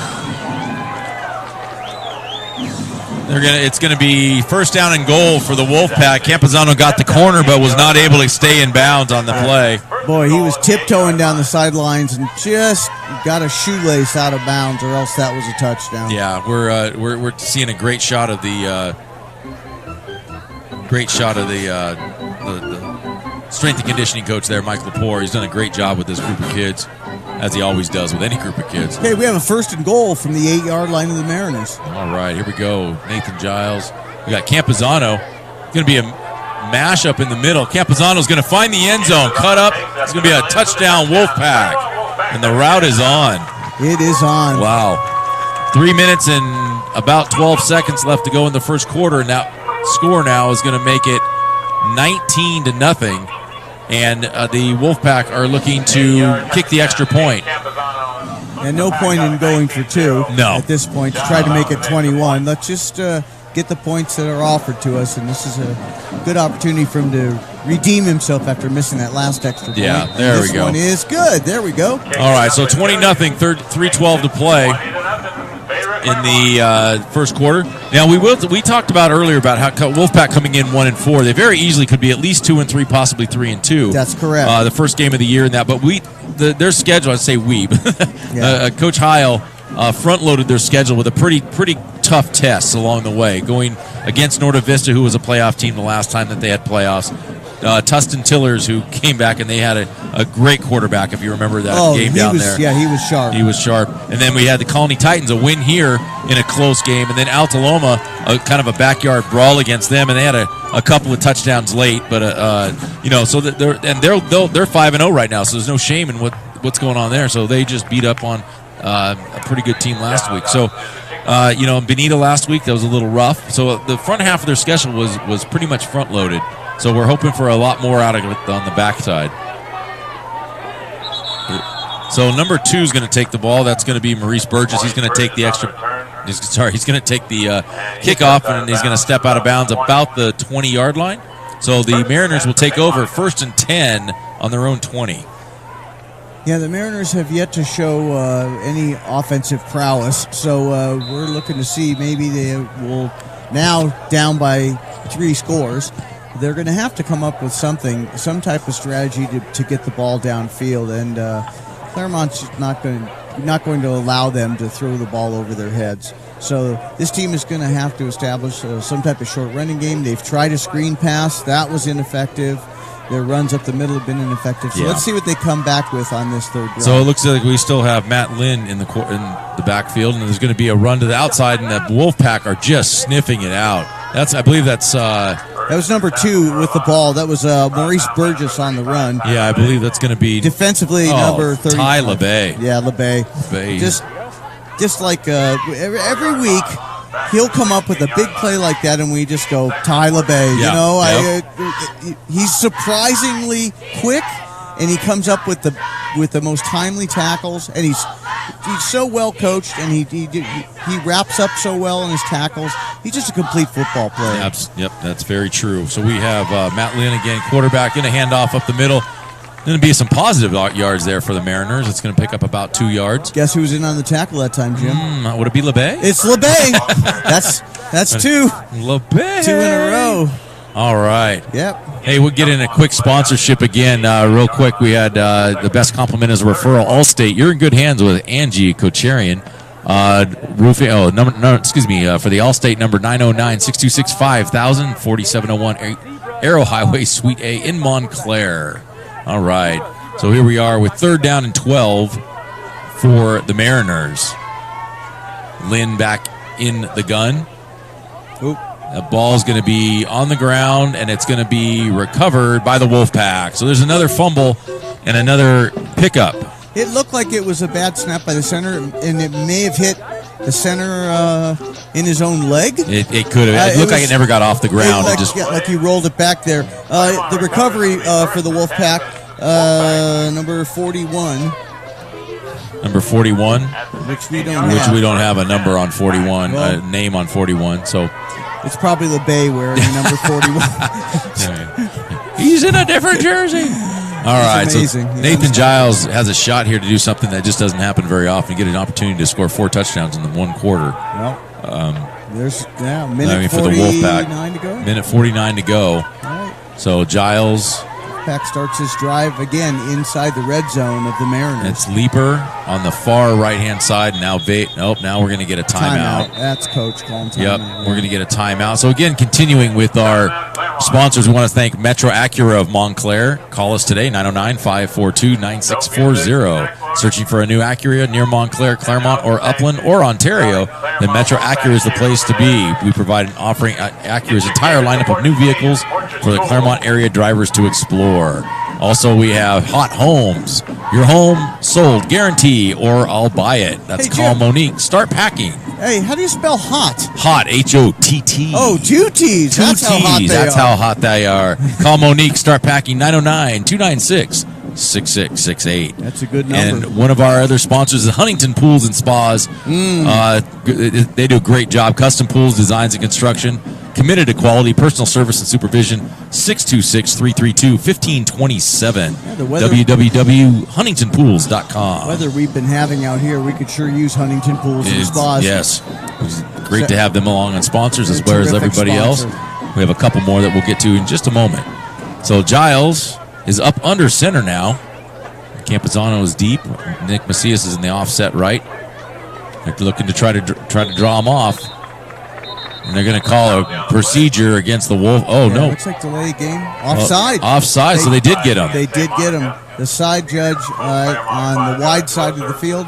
It's going to be first down and goal for the Wolfpack. Campuzano got the corner but was not able to stay in bounds on the play. Boy, he was tiptoeing down the sidelines and just got a shoelace out of bounds, or else that was a touchdown. Yeah, we're seeing a great shot of the strength and conditioning coach there, Mike Lepore. He's done a great job with this group of kids, as he always does with any group of kids. Okay, we have a first and goal from the 8-yard line of the Mariners. All right, here we go. Nathan Giles. We got Campuzano. Going to be a mash-up in the middle. Campuzano's going to find the end zone. Cut up. It's going to be a touchdown Wolfpack. And the route is on. It is on. Wow. 3 minutes and about 12 seconds left to go in the first quarter. And that score now is going to make it 19-0. And the Wolfpack are looking to kick the extra point. And no point in going for 2 at this point to try to make it 21. Let's just get the points that are offered to us, and this is a good opportunity for him to redeem himself after missing that last extra point. Yeah, there we go. This one is good. There we go. All right, so 20-0, 3:12 to play in the first quarter. Now we talked about earlier about how Wolfpack coming in 1-4. They very easily could be at least 2-3, possibly 3-2. That's correct. The first game of the year and that, but their schedule. I'd say Coach Heil front-loaded their schedule with a pretty tough tests along the way, going against Norte Vista, who was a playoff team the last time that they had playoffs. Tustin Tillers, who came back, and they had a great quarterback, if you remember that game down there. Yeah, he was sharp. He was sharp. And then we had the Colony Titans, a win here in a close game, and then Altaloma, kind of a backyard brawl against them, and they had a couple of touchdowns late. But so they're 5-0 right now, so there's no shame in what's going on there. So they just beat up on a pretty good team last week. So. Benita last week, that was a little rough. So the front half of their schedule was pretty much front-loaded. So we're hoping for a lot more out of it on the backside. So number 2 is going to take the ball. That's going to be Maurice Burgess. He's going to take the he's going to take the kickoff, and he's going to step out of bounds about the 20-yard line. So the Mariners will take over 1st and 10 on their own 20. Yeah, the Mariners have yet to show any offensive prowess, so we're looking to see maybe they will, now down by 3 scores, they're going to have to come up with some type of strategy to get the ball downfield, and Claremont's not going to allow them to throw the ball over their heads. So this team is going to have to establish some type of short running game. They've tried a screen pass. That was ineffective. Their runs up the middle have been ineffective. So let's see what they come back with on this third drive. So it looks like we still have Matt Lynn in the backfield, and there's going to be a run to the outside, and the Wolfpack are just sniffing it out. I believe that's... that was number 2 with the ball. That was Maurice Burgess on the run. Yeah, I believe that's going to be... Defensively, number 30. Ty LeBay. Yeah, LeBay. Just like every week... He'll come up with a big play like that, and we just go, Ty LeBay. Yeah. He's surprisingly quick, and he comes up with the most timely tackles, and he's so well coached, and he wraps up so well in his tackles. He's just a complete football player. Yep, that's very true. So we have Matt Lynn again, quarterback, in a handoff up the middle. Going to be some positive yards there for the Mariners. It's going to pick up about 2 yards. Guess who was in on the tackle that time, Jim? Would it be LeBay? It's LeBay. That's 2. LeBay. 2 in a row. All right. Yep. Hey, we'll get in a quick sponsorship again real quick. We had the best compliment as a referral, Allstate. You're in good hands with Angie Kocharian. Roofing. For the Allstate number 909-626-5000, 4701 Arrow Highway, Suite A in Montclair. All right. So here we are with 3rd down and 12 for the Mariners. Lynn back in the gun. Oop. The ball's going to be on the ground, and it's going to be recovered by the Wolfpack. So there's another fumble and another pickup. It looked like it was a bad snap by the center, and it may have hit the center in his own leg. It could have. It looked like it never got off the ground. Like he rolled it back there. The recovery for the Wolfpack, number 41. Number 41? Which we don't have. Which we don't have a number on 41, a name on 41. So it's probably LeBay wearing number 41. He's in a different jersey. All right, so Nathan Giles has a shot here to do something that just doesn't happen very often. You get an opportunity to score 4 touchdowns in the 1 quarter. Well, there's minute 49 for the Wolfpack, to go. Minute 49 to go. All right. So Giles Wolfpack starts his drive again inside the red zone of the Mariners. It's Leaper on the far right-hand side. Now now we're going to get a timeout. That's Coach calling timeout. Yep, we're going to get a timeout. So again, continuing with our sponsors, we want to thank Metro Acura of Montclair. Call us today, 909-542-9640. Searching for a new Acura near Montclair, Claremont, or Upland, or Ontario, then Metro Acura is the place to be. We provide an offering Acura's entire lineup of new vehicles for the Claremont area drivers to explore. Also, we have Hot Homes. Your home sold, guarantee, or I'll buy it. That's call Monique. Start packing. Hey, how do you spell hot? Hot, H-O-T-T. Oh, 2 T's. That's how hot they are. That's how hot they are. Call Monique. Start packing. 909-296-6668. That's a good number. And one of our other sponsors is Huntington Pools and Spas. They do a great job. Custom pools, designs, and construction. Committed to quality, personal service, and supervision. 626-332-1527. www.huntingtonpools.com. Weather we've been having out here, we could sure use Huntington Pools and Spas. Yes. It's great to have them along on sponsors as well as everybody else. We have a couple more that we'll get to in just a moment. So Giles is up under center now. Campuzano is deep. Nick Macias is in the offset right. They're looking to try to draw him off. And they're going to call a procedure against the Wolf. Oh, no. Looks like delay game. Offside. Offside, so they did get him. They did get him. The side judge on the wide side of the field.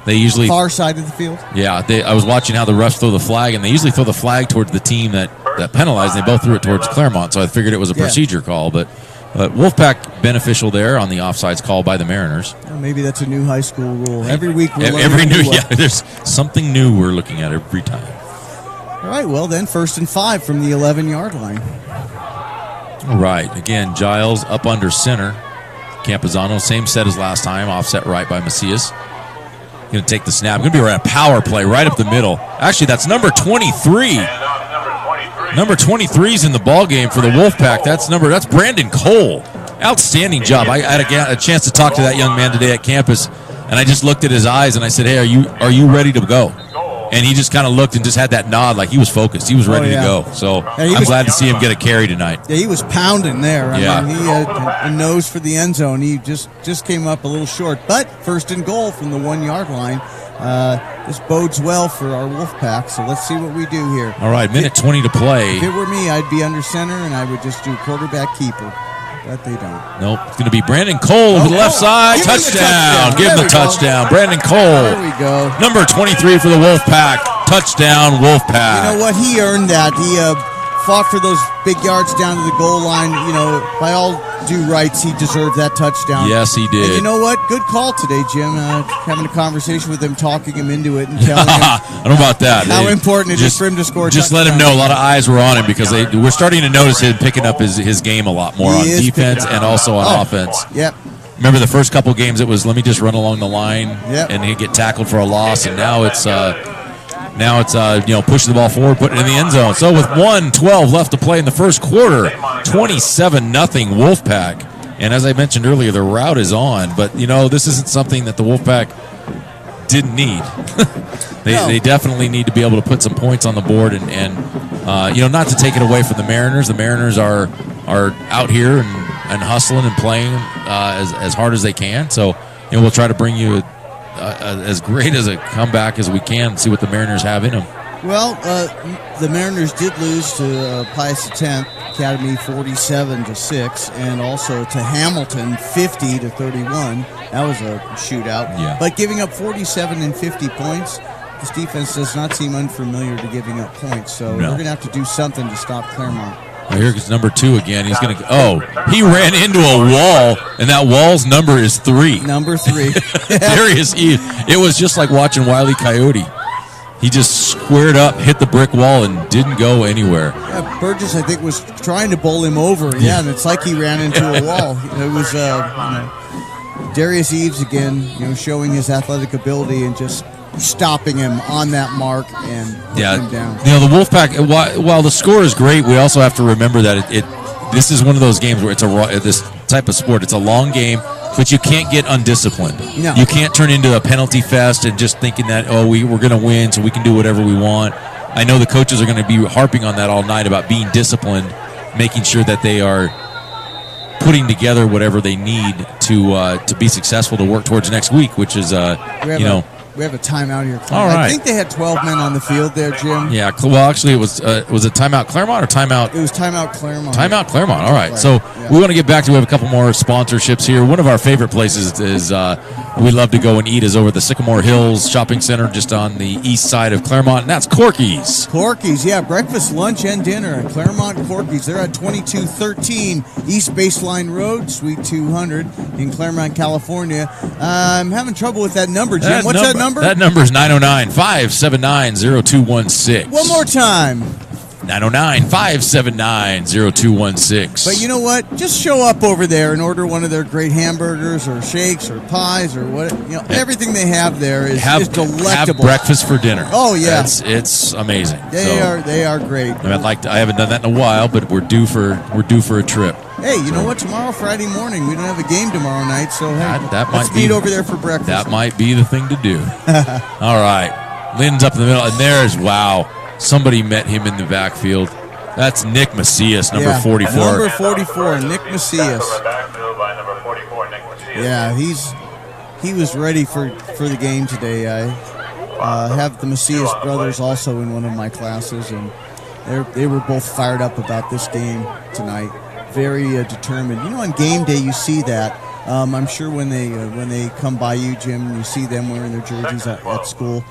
They usually far side of the field. Yeah, I was watching how the refs throw the flag, and they usually throw the flag towards the team that penalized. They both threw it towards Claremont, so I figured it was a procedure call. But Wolfpack beneficial there on the offsides call by the Mariners. Well, maybe that's a new high school rule. Every week we're there's something new we're looking at every time. All right, well then, 1st and 5 from the 11-yard line. All right, again, Giles up under center. Campuzano, same set as last time, offset right by Macias. Going to take the snap. Going to be around a power play right up the middle. Actually, that's number 23. Number 23's in the ball game for the Wolfpack. That's Brandon Cole. Outstanding job. I had a chance to talk to that young man today at campus, and I just looked at his eyes and I said, "Hey, are you ready to go?" And he just kind of looked and just had that nod like he was focused. He was ready to go. So I'm glad to see him get a carry tonight. Yeah, he was pounding there. I mean, he had a nose for the end zone. He just came up a little short. But 1st and goal from the 1-yard line. This bodes well for our Wolfpack, so let's see what we do here. All right, minute 20 to play. If it were me, I'd be under center, and I would just do quarterback keeper. But they don't. Nope. It's going to be Brandon Cole to the left side. Touchdown. Give him the touchdown. Brandon Cole. There we go. Number 23 for the Wolfpack. Touchdown, Wolfpack. You know what? He earned that. He fought for those big yards down to the goal line. You know, by all due rights, he deserved that touchdown. Yes, he did. And you know what? Good call today, Jim. Having a conversation with him, talking him into it, and telling him I don't know about that. How important it is for him to score a touchdown. Just let him know. A lot of eyes were on him because we're starting to notice him picking up his game a lot more on defense and also on offense. Yep. Remember the first couple games, it was let me just run along the line and he'd get tackled for a loss, and now it's pushing the ball forward, putting it in the end zone. So with 1:12 left to play in the first quarter, 27-0 Wolfpack. And as I mentioned earlier, the route is on. But, this isn't something that the Wolfpack didn't need. They definitely need to be able to put some points on the board and not to take it away from the Mariners. The Mariners are out here and hustling and playing as hard as they can. So, we'll try to bring you as great as a comeback as we can and see what the Mariners have in them. Well, the Mariners did lose to Pius X Academy 47-6, and also to Hamilton 50-31. That was a shootout. Yeah. But giving up 47 and 50 points, this defense does not seem unfamiliar to giving up points. So they're going to have to do something to stop Claremont. Well, here comes number 2 again. He's going to. Oh, he ran into a wall, and that wall's number is 3. Number 3. Darius Eve. It was just like watching Wile E. Coyote. He just squared up, hit the brick wall, and didn't go anywhere. Yeah, Burgess, I think, was trying to bowl him over. Yeah, and it's like he ran into a wall. It was Darius Eves again, showing his athletic ability and just stopping him on that mark and putting him down. The Wolfpack, while the score is great, we also have to remember that this is one of those games where it's this type of sport. It's a long game, but you can't get undisciplined. No. You can't turn into a penalty fest and just thinking that, we're going to win so we can do whatever we want. I know the coaches are going to be harping on that all night about being disciplined, making sure that they are putting together whatever they need to be successful to work towards next week, which is, we have a timeout here. All right. I think they had 12 men on the field there, Jim. Yeah, well, actually, it was a timeout Claremont or timeout? It was timeout Claremont. Timeout Claremont. All right. So we want to get back to, we have a couple more sponsorships here. One of our favorite places is we love to go and eat is over the Sycamore Hills Shopping Center just on the east side of Claremont, and that's Corky's. Corky's, yeah. Breakfast, lunch, and dinner at Claremont Corky's. They're at 2213 East Baseline Road, Suite 200 in Claremont, California. I'm having trouble with that number, Jim. What's that number? That number is 909-579-0216. One more time. 909-579-0216. But you know what? Just show up over there and order one of their great hamburgers or shakes or pies or what. Everything they have there is delectable. Have breakfast for dinner. Oh yeah, it's amazing. They are great. I haven't done that in a while, but we're due for a trip. Hey, you know what? Tomorrow, Friday morning, we don't have a game tomorrow night, so let's meet over there for breakfast. That might be the thing to do. All right, Lynn's up in the middle, and there's somebody met him in the backfield. That's Nick Macias, number 44. Number 44, Nick Macias. Yeah, he was ready for the game today. I have the Macias brothers also in one of my classes, and they were both fired up about this game tonight. Very determined. On game day you see that. I'm sure when they come by you, Jim, you see them wearing their jerseys at school.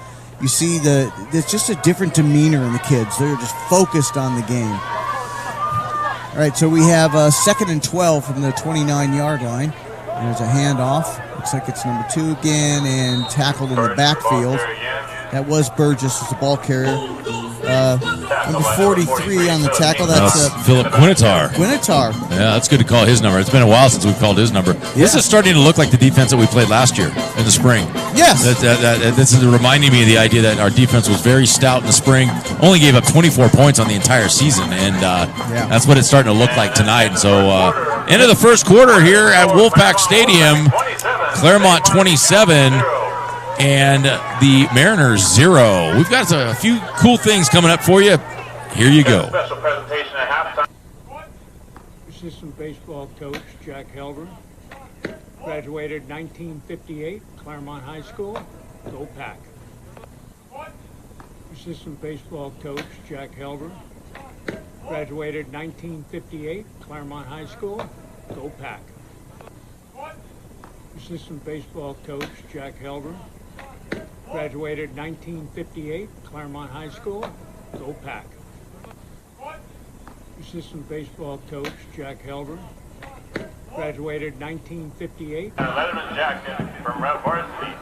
You see there's just a different demeanor in the kids. They're just focused on the game. All right, so we have 2nd and 12 from the 29-yard line. There's a handoff. Looks like it's number 2 again, and tackled in the backfield. That was Burgess as the ball carrier. Number 43 on the tackle. That's Philip Quinitar. Yeah, that's good to call his number. It's been a while since we've called his number. Yeah. This is starting to look like the defense that we played last year in the spring. Yes. This is reminding me of the idea that our defense was very stout in the spring, only gave up 24 points on the entire season, and that's what it's starting to look like tonight. And so end of the first quarter here at Wolfpack Stadium, Claremont 27. And the Mariners 0. We've got a few cool things coming up for you. Here you go. Special presentation at halftime. Assistant baseball coach Jack Helber. Graduated 1958, Claremont High School. Go Pack. Assistant baseball coach Jack Helber. Graduated 1958, Claremont High School. Go Pack. Assistant baseball coach Jack Helber. Graduated 1958, Claremont High School. Go Pack. Assistant baseball coach Jack Helber. Graduated 1958. And a Letterman jacket from Varsity.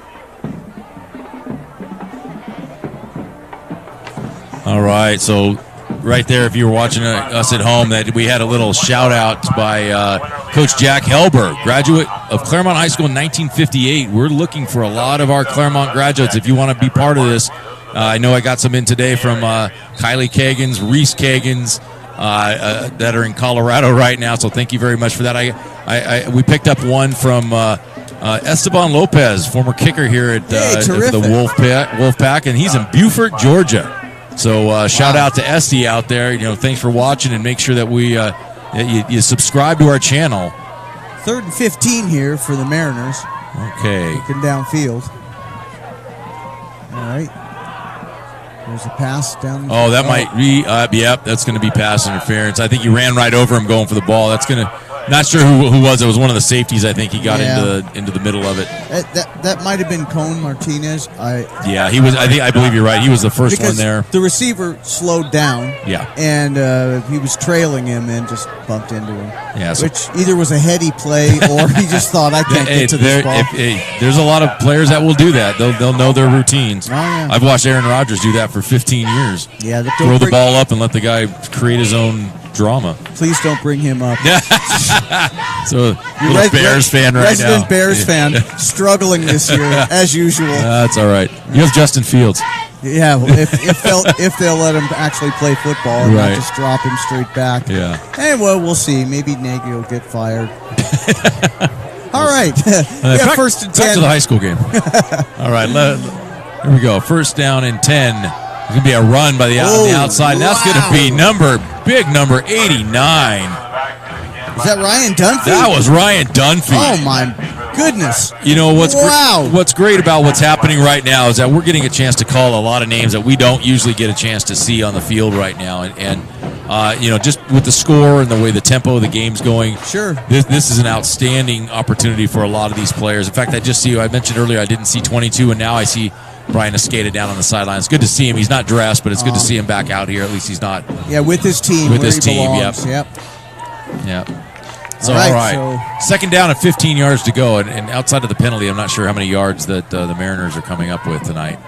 All right, so right there, if you were watching us at home, that we had a little shout out by Coach Jack Helber, graduate of Claremont High School in 1958. We're looking for a lot of our Claremont graduates. If you want to be part of this, I know I got some in today from Kylie Kagans, Reese Kagans, that are in Colorado right now. So thank you very much for that. We picked up one from Esteban Lopez, former kicker here at the Wolfpack, and he's in Beaufort, Georgia. So shout out to Esty out there. Thanks for watching, and make sure that you subscribe to our channel. 3rd and 15 here for the Mariners. Okay. Looking downfield. All right. There's a pass down. Oh, that might be. Yep, that's going to be pass interference. I think he ran right over him going for the ball. That's going to. Not sure who was. It was one of the safeties. I think he got into the middle of it. That might have been Cone Martinez. He was. I believe you're right. He was the first one there. The receiver slowed down. Yeah, and he was trailing him and just bumped into him. Yeah, which either was a heady play or he just thought, I can't get to this ball. There's a lot of players that will do that. They'll know their routines. Oh, yeah. I've watched Aaron Rodgers do that for 15 years. Yeah, throw the ball up and let the guy create his own drama. Please don't bring him up. So you're a Bears fan right now. Resident Bears fan, struggling this year as usual. That's all right. You have Justin Fields. Yeah, well, if they'll let him actually play football and not just drop him straight back. Yeah. Hey, well, we'll see. Maybe Nagy will get fired. All right. First and 10. Back to the high school game. All right. Here we go. First down and 10. It's going to be a run by the outside. And that's going to be big number 89. Is that Ryan Dunphy? That was Ryan Dunphy. Oh, my goodness. You know, what's great about what's happening right now is that we're getting a chance to call a lot of names that we don't usually get a chance to see on the field right now. And just with the score and the way the tempo of the game's going, sure, this is an outstanding opportunity for a lot of these players. In fact, I mentioned earlier I didn't see 22, and now I see Brian Escada down on the sideline. It's good to see him. He's not dressed, but it's good to see him back out here. At least he's not. Yeah, with his team. With his team, yep. So, all right. Second down and 15 yards to go. And outside of the penalty, I'm not sure how many yards that the Mariners are coming up with tonight.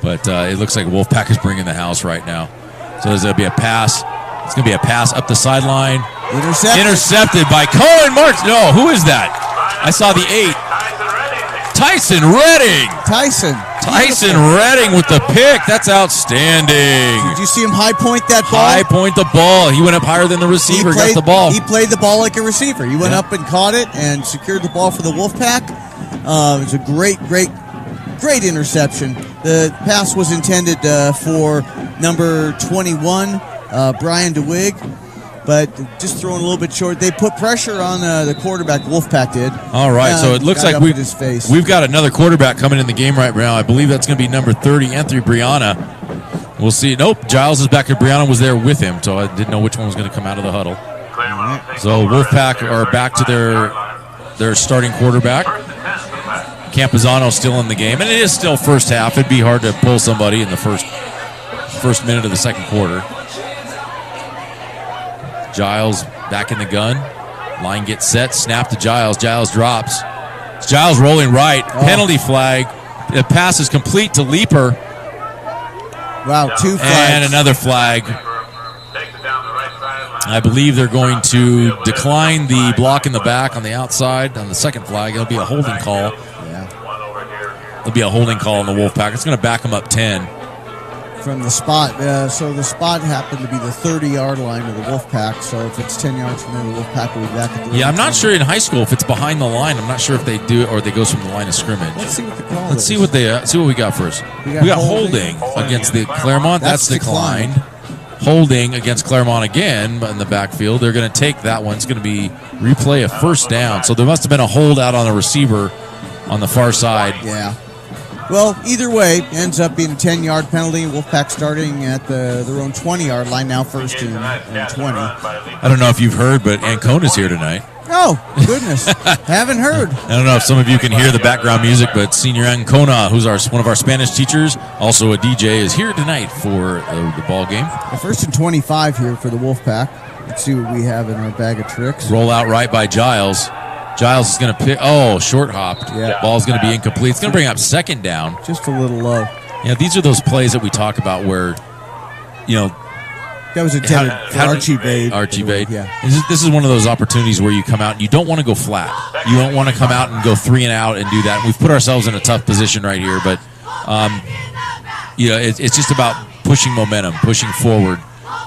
But it looks like Wolfpack is bringing the house right now. So there's going to be a pass. It's going to be a pass up the sideline. Intercepted by Colin Marks. No, who is that? I saw the 8. Tyson Redding. Tyson Redding with the pick. That's outstanding. Did you see him high point that ball? High point the ball. He went up higher than the receiver. Got the ball. He played the ball like a receiver. He went up and caught it and secured the ball for the Wolfpack. It was a great interception. The pass was intended for number 21, Brian DeWig. But just throwing a little bit short. They put pressure on the quarterback. Wolfpack did. All right, so it looks like we've got another quarterback coming in the game right now. I believe that's going to be number 30, Anthony Brianna. We'll see. Nope, Giles is back, and Brianna was there with him, so I didn't know which one was going to come out of the huddle. So Wolfpack are back to their starting quarterback. Campuzano still in the game, and it is still first half. It'd be hard to pull somebody in the first minute of the second quarter. Giles back in the gun. Line gets set. Snap to Giles. Giles drops. It's Giles rolling right. Penalty flag. The pass is complete to Leaper. Wow, 2 flags. And another flag. I believe they're going to decline the block in the back on the outside on the second flag. It'll be a holding call. Yeah. It'll be a holding call on the Wolfpack. It's going to back them up 10. From the spot. So the spot happened to be the 30-yard line of the Wolfpack. So if it's 10 yards from there, the Wolfpack will be back at the I'm not sure in high school if it's behind the line. I'm not sure if they do it or they goes from the line of scrimmage. Let's see what the call is. Let's see what we got first. We got holding against the Claremont. That's declined. Holding against Claremont again in the backfield. They're going to take that one. It's going to be replay a first down. So there must have been a holdout on the receiver on the far side. Yeah. Well, either way, ends up being a 10-yard penalty. Wolfpack starting at their own 20-yard line now, first and 20. I don't know if you've heard, but Ancona's here tonight. Oh, goodness. Haven't heard. I don't know if some of you can hear the background music, but Senior Ancona, who's one of our Spanish teachers, also a DJ, is here tonight for the ball game. First and 25 here for the Wolfpack. Let's see what we have in our bag of tricks. Roll out right by Giles. Giles is going to pick. Oh, short hopped. Yeah. Ball's going to be incomplete. It's going to bring up second down. Just a little low. Yeah, these are those plays that we talk about where, that was intended for Archie Vade. Archie Vade. Yeah. This is one of those opportunities where you come out and you don't want to go flat. You don't want to come out and go 3 and out and do that. We've put ourselves in a tough position right here, but it's just about pushing momentum, pushing forward.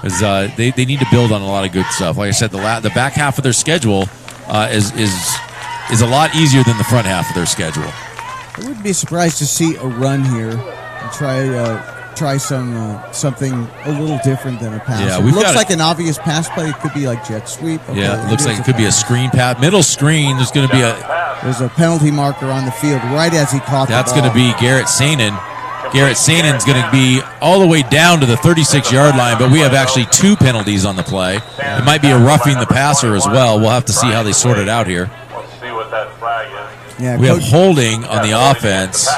Because they need to build on a lot of good stuff. Like I said, the back half of their schedule is a lot easier than the front half of their schedule. I wouldn't be surprised to see a run here and try something a little different than a pass. Yeah, it looks like an obvious pass play. It could be like jet sweep. Okay, yeah, it looks like it could be a screen pass. Middle screen, there's going to be there's a penalty marker on the field right as he caught the ball. That's going to be Garrett Sainin Garrett Sanin's going to be all the way down to the 36-yard line, but we have actually 2 penalties on the play. It might be a roughing the passer as well. We'll have to see how they sort it out here. We'll see what that flag is. Yeah, We have holding on the offense.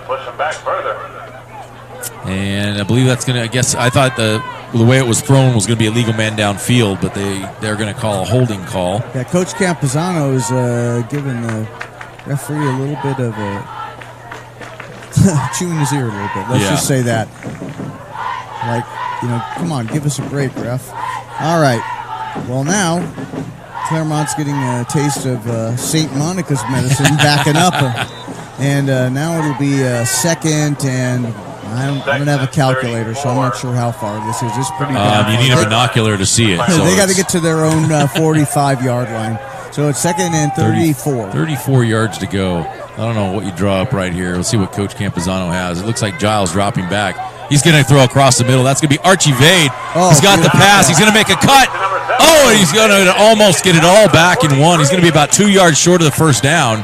Push them back further. And I believe that's going to, I thought the way it was thrown was going to be a legal man downfield, but they're going to call a holding call. Yeah, Coach Campazano is giving the referee a little bit of a chewing his ear a little bit. Let's just say that. Like, come on, give us a break, ref. All right. Well, now Claremont's getting a taste of St. Monica's medicine, backing up. And now it'll be second and I don't have a calculator, so I'm not sure how far this is. It's pretty you need a binocular to see it. So they got to get to their own 45-yard line. So it's second and 34. 34 yards to go. I don't know what you draw up right here. Let's see what Coach Campazano has. It looks like Giles dropping back. He's going to throw across the middle. That's going to be Archie Vade. He's got the pass. He's going to make a cut. Oh, and he's going to almost get it all back in one. He's going to be about 2 yards short of the first down.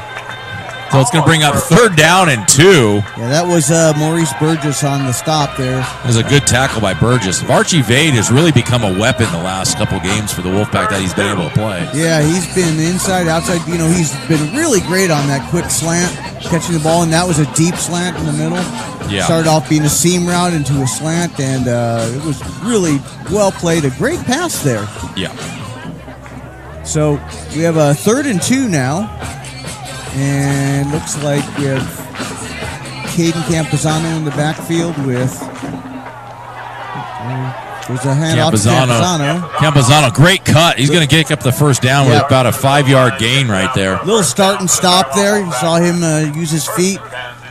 So it's going to bring up 3rd down and 2. Yeah, that was Maurice Burgess on the stop there. It was a good tackle by Burgess. Archie Vade has really become a weapon the last couple games for the Wolfpack that he's been able to play. Yeah, he's been inside, outside. He's been really great on that quick slant, catching the ball, and that was a deep slant in the middle. Yeah. Started off being a seam route into a slant, and it was really well played. A great pass there. Yeah. So we have a 3rd and 2 now. And looks like we have Caden Campazano in the backfield with there's a handoff to Campazano. Campazano, great cut. He's going to kick up the first down with about a 5-yard gain right there. Little start and stop there. You saw him use his feet.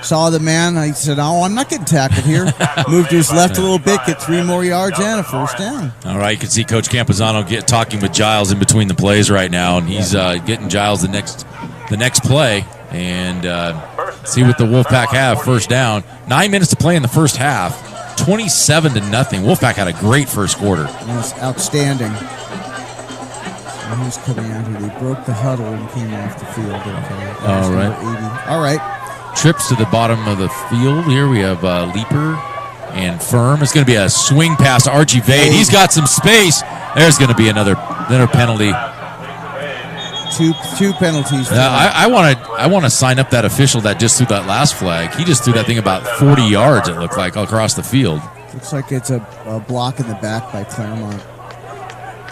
Saw the man. He said, "Oh, I'm not getting tackled here." Moved to his left a little bit, get 3 more yards and a first down. All right, you can see Coach Campazano talking with Giles in between the plays right now, and he's getting Giles the next play and see what the Wolfpack have. First down. 9 minutes to play in the first half. 27-0. Wolfpack had a great first quarter. That's outstanding. And who's coming out here? They broke the huddle and came off the field. Okay. All right. 80. All right. Trips to the bottom of the field. Here we have Leaper and Firm. It's going to be a swing pass to Archie Vade. He's got some space. There's going to be another penalty. Two penalties. I want to sign up that official that just threw that last flag. He just threw that thing about 40 yards, it looked like, across the field. Looks like it's a block in the back by Claremont.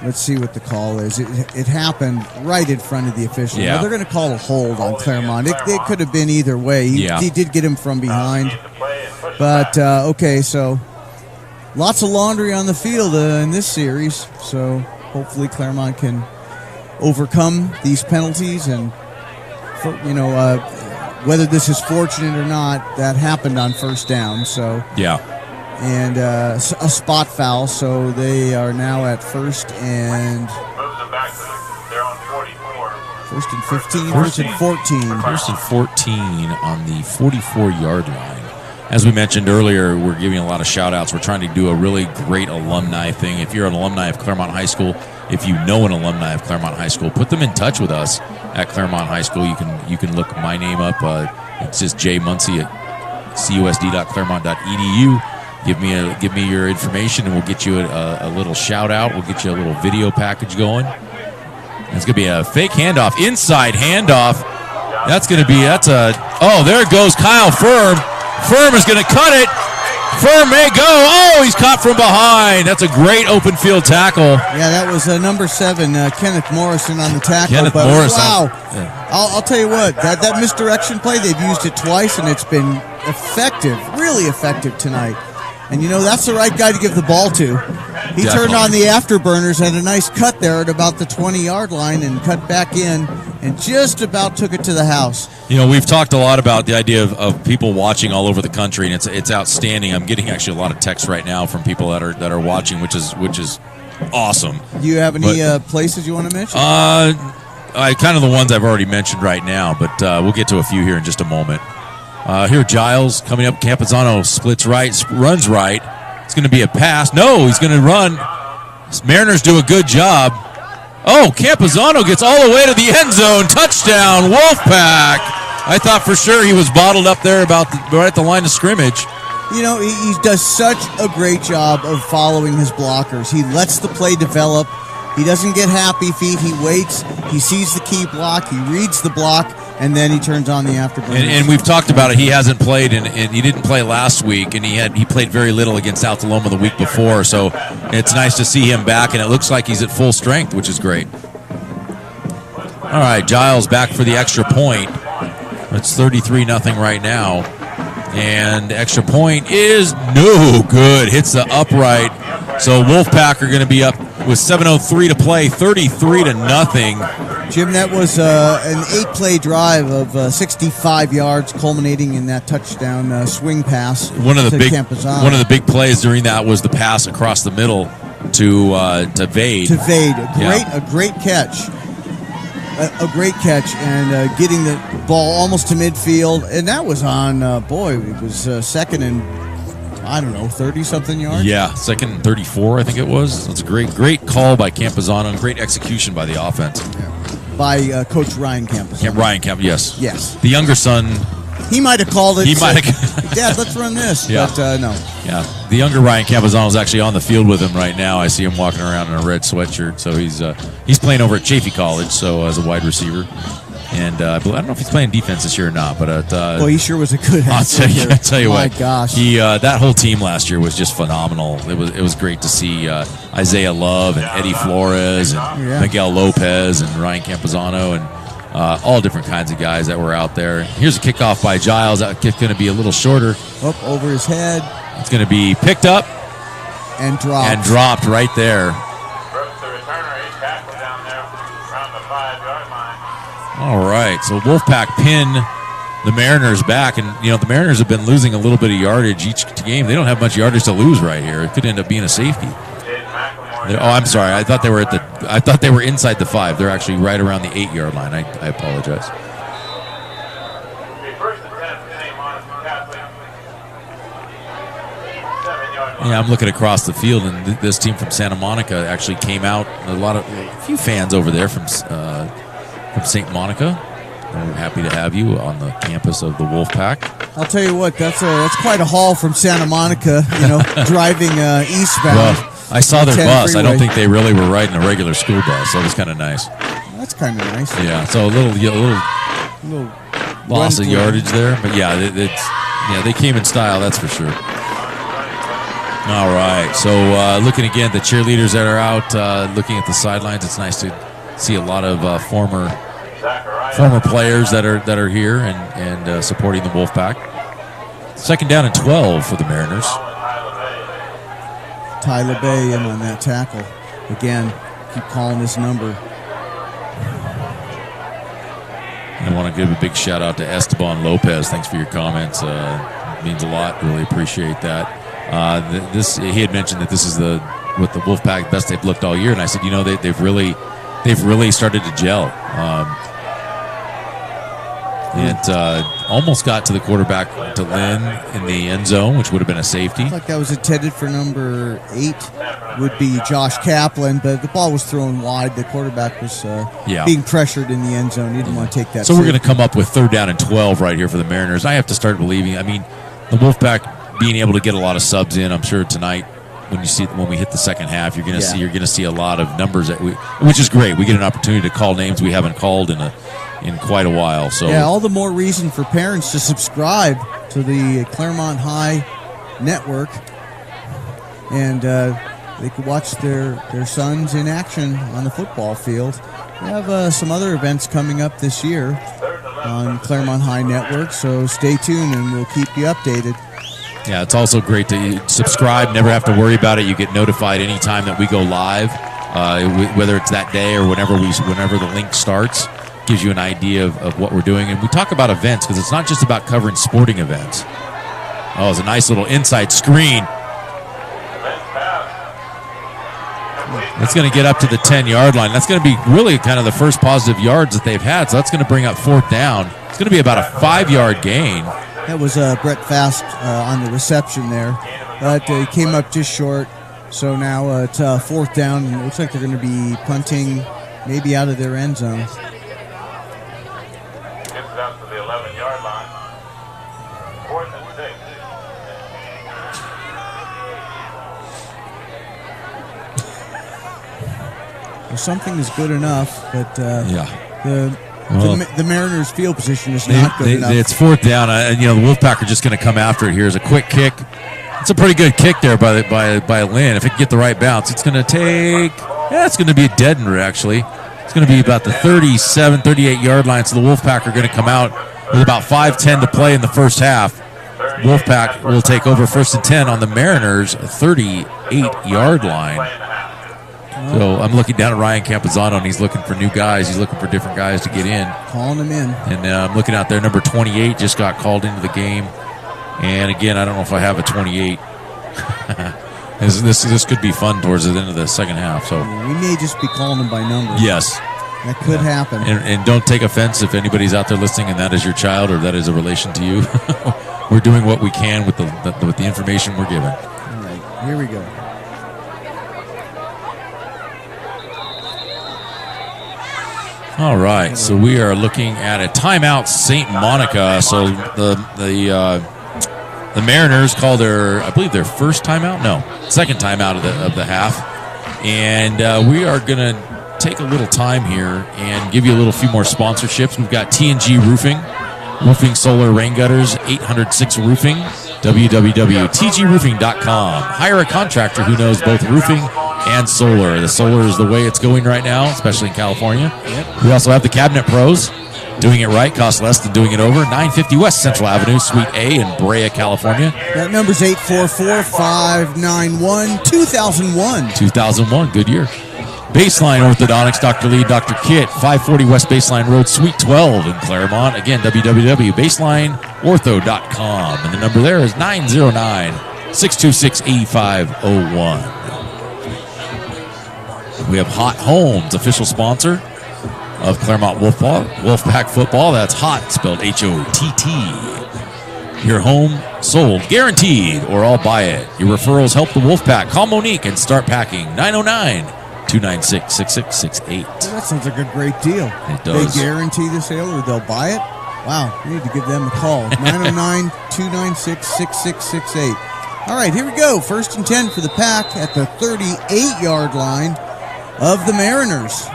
Let's see what the call is. It happened right in front of the official. Yeah. Now they're going to call a hold on Claremont. It could have been either way. He did get him from behind. But, okay, so lots of laundry on the field in this series. So hopefully Claremont can overcome these penalties. And, whether this is fortunate or not, that happened on first down. So yeah. And a spot foul, so they are now at first and 15, first and 14. First and 14 on the 44-yard line. As we mentioned earlier, we're giving a lot of shout-outs. We're trying to do a really great alumni thing. If you're an alumni of Claremont High School, if you know an alumni of Claremont High School, put them in touch with us at Claremont High School. You can look my name up. It's just Jay Muncie at cusd.claremont.edu. Give me your information, and we'll get you a little shout-out. We'll get you a little video package going. And it's going to be a fake handoff, inside handoff. There goes Kyle Firm. Firm is going to cut it. Firm may go. Oh, he's caught from behind. That's a great open field tackle. Yeah, that was number 7, Kenneth Morrison on the tackle. Kenneth Morrison. Wow. Yeah. I'll tell you what, that misdirection play, they've used it twice, and it's been effective, really effective tonight. And, that's the right guy to give the ball to. He turned on the afterburners, had a nice cut there at about the 20-yard line and cut back in and just about took it to the house. We've talked a lot about the idea of people watching all over the country, and it's outstanding. I'm getting actually a lot of texts right now from people that are watching, which is awesome. Do you have any places you want to mention? Kind of the ones I've already mentioned right now, but we'll get to a few here in just a moment. Here, Giles coming up. Campazano splits right, runs right. It's going to be a pass. No, he's going to run. Mariners do a good job. Oh, Campazano gets all the way to the end zone. Touchdown, Wolfpack. I thought for sure he was bottled up there right at the line of scrimmage. You know, he does such a great job of following his blockers. He lets the play develop. He doesn't get happy feet. He waits. He sees the key block. He reads the block, and then he turns on the afterburner. And we've talked about it. He hasn't played, and he didn't play last week, and he played very little against South Aloma the week before. So it's nice to see him back, and it looks like he's at full strength, which is great. All right, Giles back for the extra point. It's 33-0 right now. And extra point is no good. Hits the upright. So Wolfpack are going to be up with 7:03 to play, 33-0. Jim, that was an 8-play drive of 65 yards, culminating in that touchdown swing pass. One of the big plays during that was the pass across the middle to Vade. To Vade, a great catch. A great catch, and getting the ball almost to midfield, and that was on, it was second and, 30-something yards? Yeah, second and 34, I think it was. That's a great call by Campazano, and great execution by the offense. Yeah. By Coach Ryan Campazano. Yes. Yes. The younger son... He might have called it. He might have. Dad, let's run this. Yeah. But no. Yeah. The younger Ryan Campazano is actually on the field with him right now. I see him walking around in a red sweatshirt. So he's playing over at Chaffey College, so as a wide receiver. And I don't know if he's playing defense this year or not, but he sure was a good. I'll tell you what. My gosh. That whole team last year was just phenomenal. It was great to see Isaiah Love and Eddie Flores and Miguel Lopez and Ryan Campazano and all different kinds of guys that were out there. Here's a kickoff by Giles. That kick's going to be a little shorter. Up over his head. It's going to be picked up and dropped. And dropped right there. Brooks, the returner, he's tackled down there around the 5-yard line. All right, so Wolfpack pin the Mariners back, and the Mariners have been losing a little bit of yardage each game. They don't have much yardage to lose right here. It could end up being a safety. I'm sorry. I thought they were inside the 5. They're actually right around the 8-yard line. I apologize. Yeah, I'm looking across the field, and this team from Santa Monica actually came out. A few fans over there from St. Monica. We're happy to have you on the campus of the Wolfpack. I'll tell you what, that's quite a haul from Santa Monica. Driving eastbound. Well, I saw their bus. Freeway. I don't think they really were riding a regular school bus, so it was kind of nice. That's kind of nice. Yeah, so a little loss of yardage there, but they came in style, that's for sure. All right, so looking again at the cheerleaders that are out, looking at the sidelines, it's nice to see a lot of former players that are here and supporting the Wolfpack. 2nd down and 12 for the Mariners. Tyler Bay in on that tackle. Again, keep calling his number. I want to give a big shout out to Esteban Lopez. Thanks for your comments. It means a lot. Really appreciate that. He had mentioned that this is with the Wolfpack best they've looked all year, and I said, they've really started to gel. It almost got to the quarterback, to Lynn, in the end zone, which would have been a safety. Like that was intended for number 8, would be Josh Kaplan, but the ball was thrown wide. The quarterback was being pressured in the end zone. He didn't want to take that. So we're going to come up with 3rd down and 12 right here for the Mariners. I have to start believing. I mean, the Wolfpack being able to get a lot of subs in, I'm sure tonight when we hit the second half, you're going to see a lot of numbers which is great. We get an opportunity to call names we haven't called in quite a while. So all the more reason for parents to subscribe to the Claremont High network, and they could watch their sons in action on the football field. We have some other events coming up this year on Claremont High network, so stay tuned and we'll keep you updated. Yeah, it's also great to subscribe, never have to worry about it. You get notified anytime that we go live, whether it's that day or whenever the link starts. Gives you an idea of what we're doing. And we talk about events because it's not just about covering sporting events. Oh, it's a nice little inside screen. That's going to get up to the 10-yard line. That's going to be really kind of the first positive yards that they've had. So that's going to bring up 4th down. It's going to be about a 5-yard gain. That was Brett Fast on the reception there. But he came up just short. So now it's 4th down. And it looks like they're going to be punting maybe out of their end zone. out to the 11-yard line. 4th and 6. Well, something is good enough, but Yeah. the Mariners' field position is not good enough. It's 4th down. The Wolfpack are just going to come after it. Here's a quick kick. It's a pretty good kick there by Lynn. If it can get the right bounce, it's going to take. Yeah, it's going to be a deadener actually. It's going to be about the 37, 38-yard line. So the Wolfpack are going to come out with about 5:10 to play in the first half. Wolfpack will take over 1st and 10 on the Mariners' 38-yard line. So I'm looking down at Ryan Campazano, and he's looking for new guys. He's looking for different guys to get in. Calling them in. And I'm looking out there. Number 28 just got called into the game. And again, I don't know if I have a 28. This could be fun towards the end of the second half. So we may just be calling them by number. Yes. That could happen. And don't take offense if anybody's out there listening and that is your child or that is a relation to you. We're doing what we can with the information we're given. All right, here we go. All right, so we are looking at a timeout, St. Monica. So the Mariners call I believe their first timeout. No, second timeout of the half, and we are going to take a little time here and give you a few more sponsorships. We've got TNG Roofing, Roofing Solar Rain Gutters, 806 Roofing, www.tgroofing.com. Hire a contractor who knows both roofing and solar. The solar is the way it's going right now, especially in California. Yep. We also have the Cabinet Pros. Doing it right costs less than doing it over. 950 West Central Avenue, Suite A in Brea, California. That number's 844-591-2001. 2001, good year. Baseline Orthodontics, Dr. Lee, Dr. Kit, 540 West Baseline Road, Suite 12 in Claremont. Again, www.baselineortho.com. And the number there is 909-626-8501. We have Hot Homes, official sponsor of Claremont Wolfpack football. That's HOT, spelled HOTT. Your home sold, guaranteed, or I'll buy it. Your referrals help the Wolfpack. Call Monique and start packing. 909-296-6668. That sounds like a great deal. It does. They guarantee the sale or they'll buy it? Wow, we need to give them a call. 909-296-6668. All right, here we go. 1st and 10 for the Pack at the 38-yard line of the Mariners.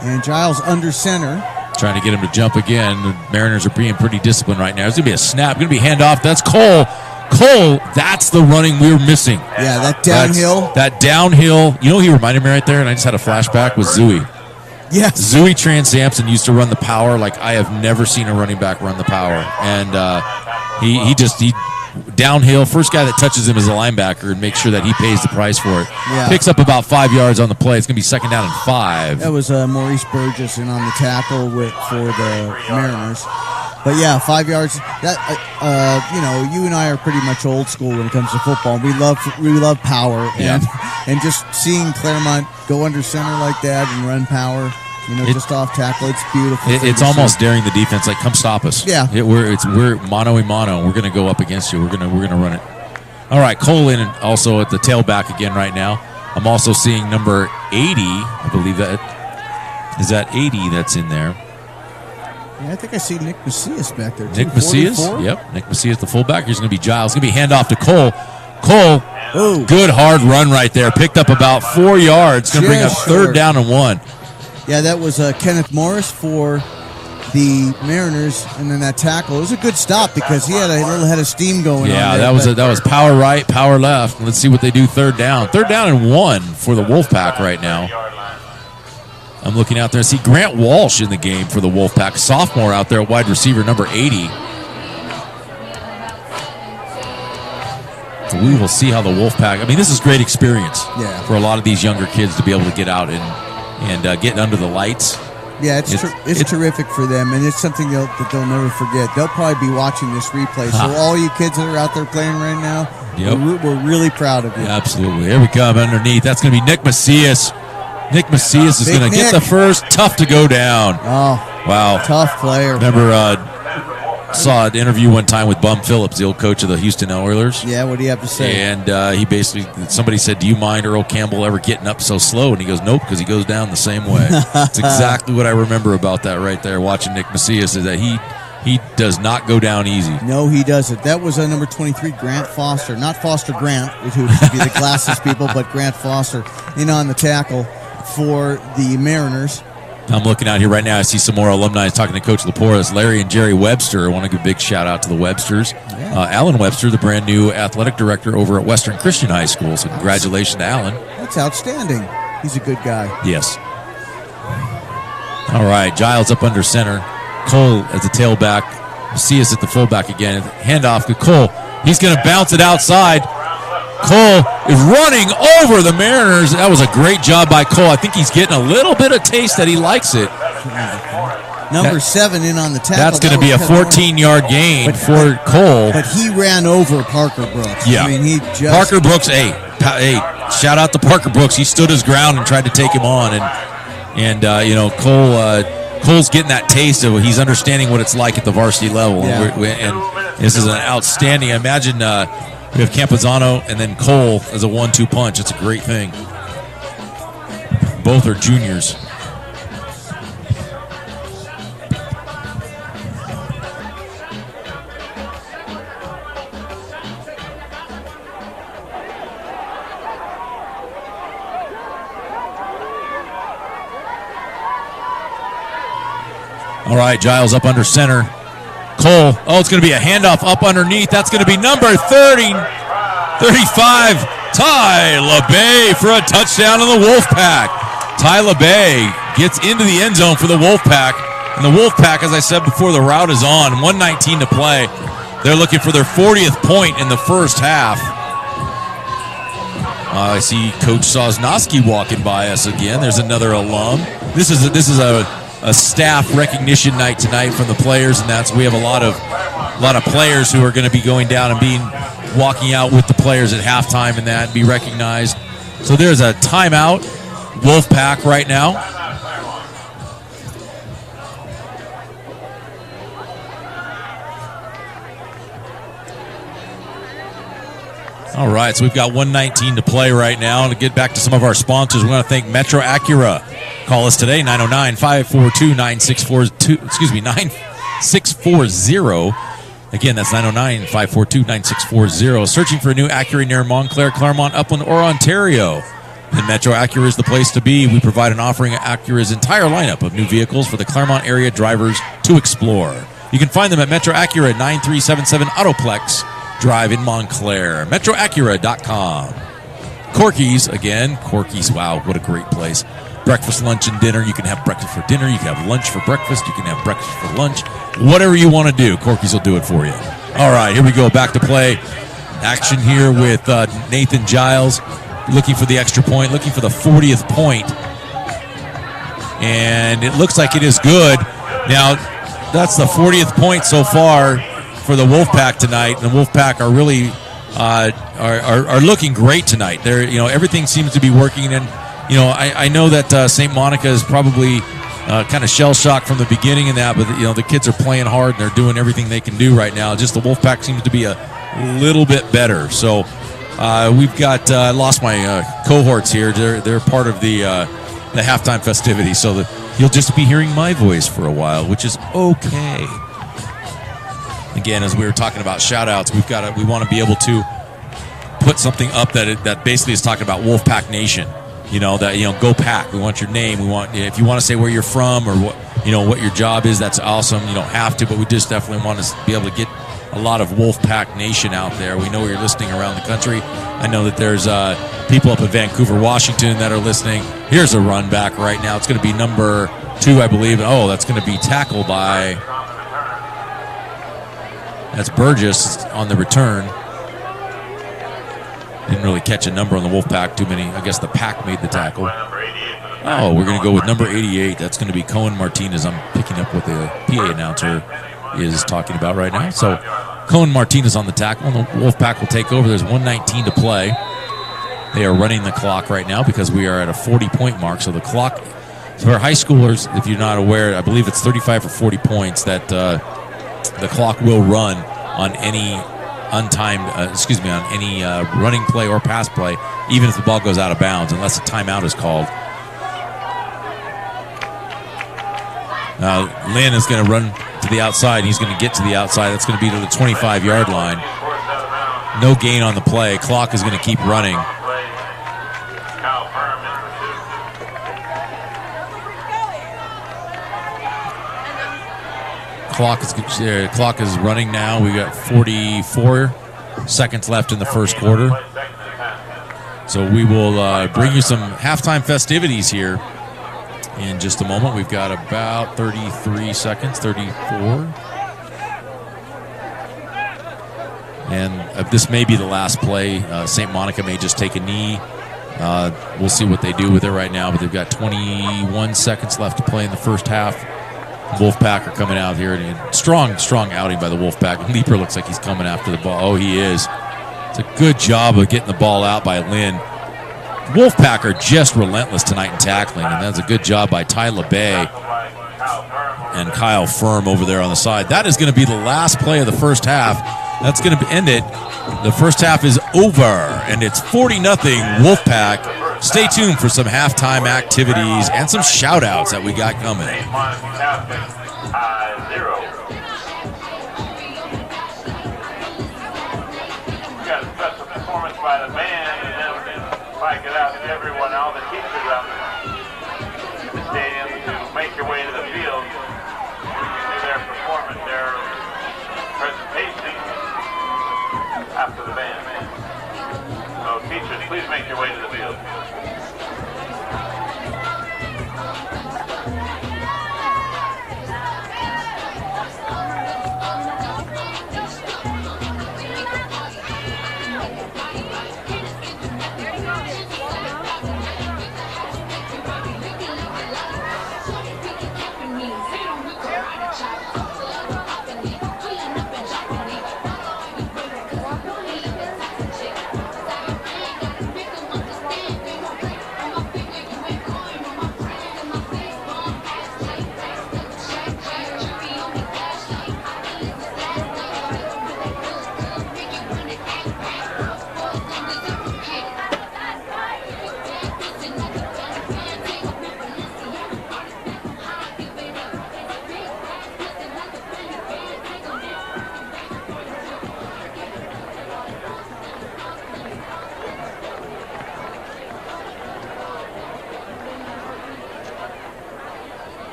And Giles under center. Trying to get him to jump again. The Mariners are being pretty disciplined right now. There's going to be a snap. Going to be handoff. That's Cole. Cole, that's the running we were missing. Yeah, that downhill. That downhill. You know, he reminded me right there, and I just had a flashback with Zooey. Yes. Zooey Trans Sampson used to run the power like I have never seen a running back run the power. And he downhill, first guy that touches him is a linebacker and makes sure that he pays the price for it. Yeah. Picks up about 5 yards on the play. It's going to be 2nd down and 5. That was Maurice Burgess and on the tackle for the Mariners. But yeah, 5 yards. That you and I are pretty much old school when it comes to football. We love power, and just seeing Claremont go under center like that and run power. Just off tackle, it's beautiful. It's almost daring the defense, like, come stop us. Yeah, we're mano-a-mano. We're going to go up against you. We're going to run it. All right, Cole in also at the tailback again right now. I'm also seeing number 80. I believe that is that 80 that's in there. Yeah, I think I see Nick Macias back there too. Nick Macias, yep. Nick Macias, the fullback. Here's going to be Giles. It's going to be handoff to Cole. Cole, good hard run right there. Picked up about 4 yards. Going to bring up 3rd down and 1. Yeah, that was Kenneth Morris for the Mariners, and then that tackle. It was a good stop because he had a little head of steam going on. Yeah, that was power right, power left. Let's see what they do 3rd down. 3rd down and 1 for the Wolfpack right now. I'm looking out there and see Grant Walsh in the game for the Wolfpack. Sophomore out there, wide receiver number 80. So we will see how the Wolfpack. I mean, this is great experience for a lot of these younger kids to be able to get out and get under the lights. Yeah, it's terrific for them, and it's something that they'll never forget. They'll probably be watching this replay. So all you kids that are out there playing right now, we're really proud of you. Yeah, absolutely. Here we come underneath. That's going to be Nick Macias. Nick Macias is going to get the first. Tough to go down. Oh, wow. Tough player. Remember, saw an interview one time with Bum Phillips, the old coach of the Houston Oilers. Yeah, what do you have to say? And he basically, somebody said, do you mind Earl Campbell ever getting up so slow? And he goes, nope, because he goes down the same way. That's exactly what I remember about that right there, watching Nick Macias, is that he does not go down easy. No, he doesn't. That was number 23, Grant Foster. Not Foster Grant, who would be the glasses people, but Grant Foster in on the tackle for the Mariners. I'm looking out here right now. I see some more alumni talking to Coach Laporte. Larry and Jerry Webster. I want to give a big shout out to the Websters. Yeah. Alan Webster, the brand new athletic director over at Western Christian High School. So congratulations to Alan. That's outstanding. He's a good guy. Yes. All right, Giles up under center. Cole as the tailback. Macias at the fullback again. Handoff to Cole. He's going to bounce it outside. Cole is running over the Mariners. That was a great job by Cole. I think he's getting a little bit of taste that he likes it. Number 7 in on the tackle. That's going to be a 14-yard gain for Cole. But he ran over Parker Brooks. Yeah. I mean, he just... Parker Brooks, hey, shout out to Parker Brooks. He stood his ground and tried to take him on. And Cole's getting that taste of, he's understanding what it's like at the varsity level. Yeah. And this is an outstanding, imagine we have Campazano and then Cole as a 1-2 punch. It's a great thing. Both are juniors. All right, Giles up under center. Cole, it's going to be a handoff up underneath. That's going to be number 35, Ty LeBay for a touchdown on the Wolfpack. Ty LeBay gets into the end zone for the Wolfpack. And the Wolfpack, as I said before, the route is on. 1:19 to play. They're looking for their 40th point in the first half. I see Coach Sosnowski walking by us again. There's another alum. This is a staff recognition night tonight from the players, and we have a lot of players who are going to be going down and walking out with the players at halftime and that, and be recognized. So there's a timeout, Wolfpack right now. All right, so we've got 1:19 to play right now. And to get back to some of our sponsors, we want to thank Metro Acura. Call us today, 909-542-9642. Excuse me, 9640. Again, that's 909-542-9640. Searching for a new Acura near Montclair, Claremont, Upland, or Ontario. Then Metro Acura is the place to be. We provide an offering of Acura's entire lineup of new vehicles for the Claremont area drivers to explore. You can find them at Metro Acura, 9377 Autoplex Drive in Montclair. MetroAcura.com. Corky's, again. Corky's, wow, what a great place. Breakfast, lunch, and dinner. You can have breakfast for dinner. You can have lunch for breakfast. You can have breakfast for lunch. Whatever you want to do, Corky's will do it for you. All right, here we go. Back to play. Action here with Nathan Giles looking for the extra point, looking for the 40th point. And it looks like it is good. Now, that's the 40th point so far for the Wolfpack tonight. The Wolfpack are really are looking great tonight. They're, everything seems to be working. And I know that St. Monica is probably kind of shell shocked from the beginning in that, but the kids are playing hard and they're doing everything they can do right now. Just the Wolfpack seems to be a little bit better. So we've got I lost my cohorts here. They're part of the halftime festivities, so you'll just be hearing my voice for a while, which is okay. Again, as we were talking about shout-outs, we want to be able to put something up that basically is talking about Wolfpack Nation. Go Pack. We want your name. We want, if you want to say where you're from or what your job is, that's awesome. You don't have to, but we just definitely want to be able to get a lot of Wolfpack Nation out there. We know you're listening around the country. I know that there's people up in Vancouver, Washington that are listening. Here's a run back right now. It's going to be number 2, I believe. Oh, that's going to be tackled by... That's Burgess on the return. Didn't really catch a number on the Wolfpack. Too many. I guess the Pack made the tackle. Oh, we're going to go with number 88. That's going to be Cohen Martinez. I'm picking up what the PA announcer is talking about right now. So Cohen Martinez on the tackle. And the Wolfpack will take over. There's 1:19 to play. They are running the clock right now because we are at a 40-point mark. So the clock, for high schoolers, if you're not aware, I believe it's 35 or 40 points that the clock will run on any on any running play or pass play, even if the ball goes out of bounds, unless a timeout is called. Lynn is going to run to the outside. He's going to get to the outside. That's going to be to the 25-yard line. No gain on the play. Clock is going to keep running. Clock is running now. We got 44 seconds left in the first quarter. So we will bring you some halftime festivities here in just a moment. We've got about 33 seconds, 34. And this may be the last play. St. Monica may just take a knee. We'll see what they do with it right now, but they've got 21 seconds left to play in the first half. Wolfpack are coming out here. And strong outing by the Wolfpack. Leaper looks like he's coming after the ball. Oh, he is. It's a good job of getting the ball out by Lynn. Wolfpack are just relentless tonight in tackling, and that's a good job by Ty LeBay and Kyle Firm over there on the side. That is going to be the last play of the first half. That's going to end it. The first half is over, and it's 40-0 Wolfpack. Stay tuned for some halftime activities and some shout-outs that we got coming. We got a special performance by the band, and then if I get out to everyone, all the teachers out in the stadium to make your way to the field. We can do their performance, their presentation after the band. So teachers, please make your way to the field.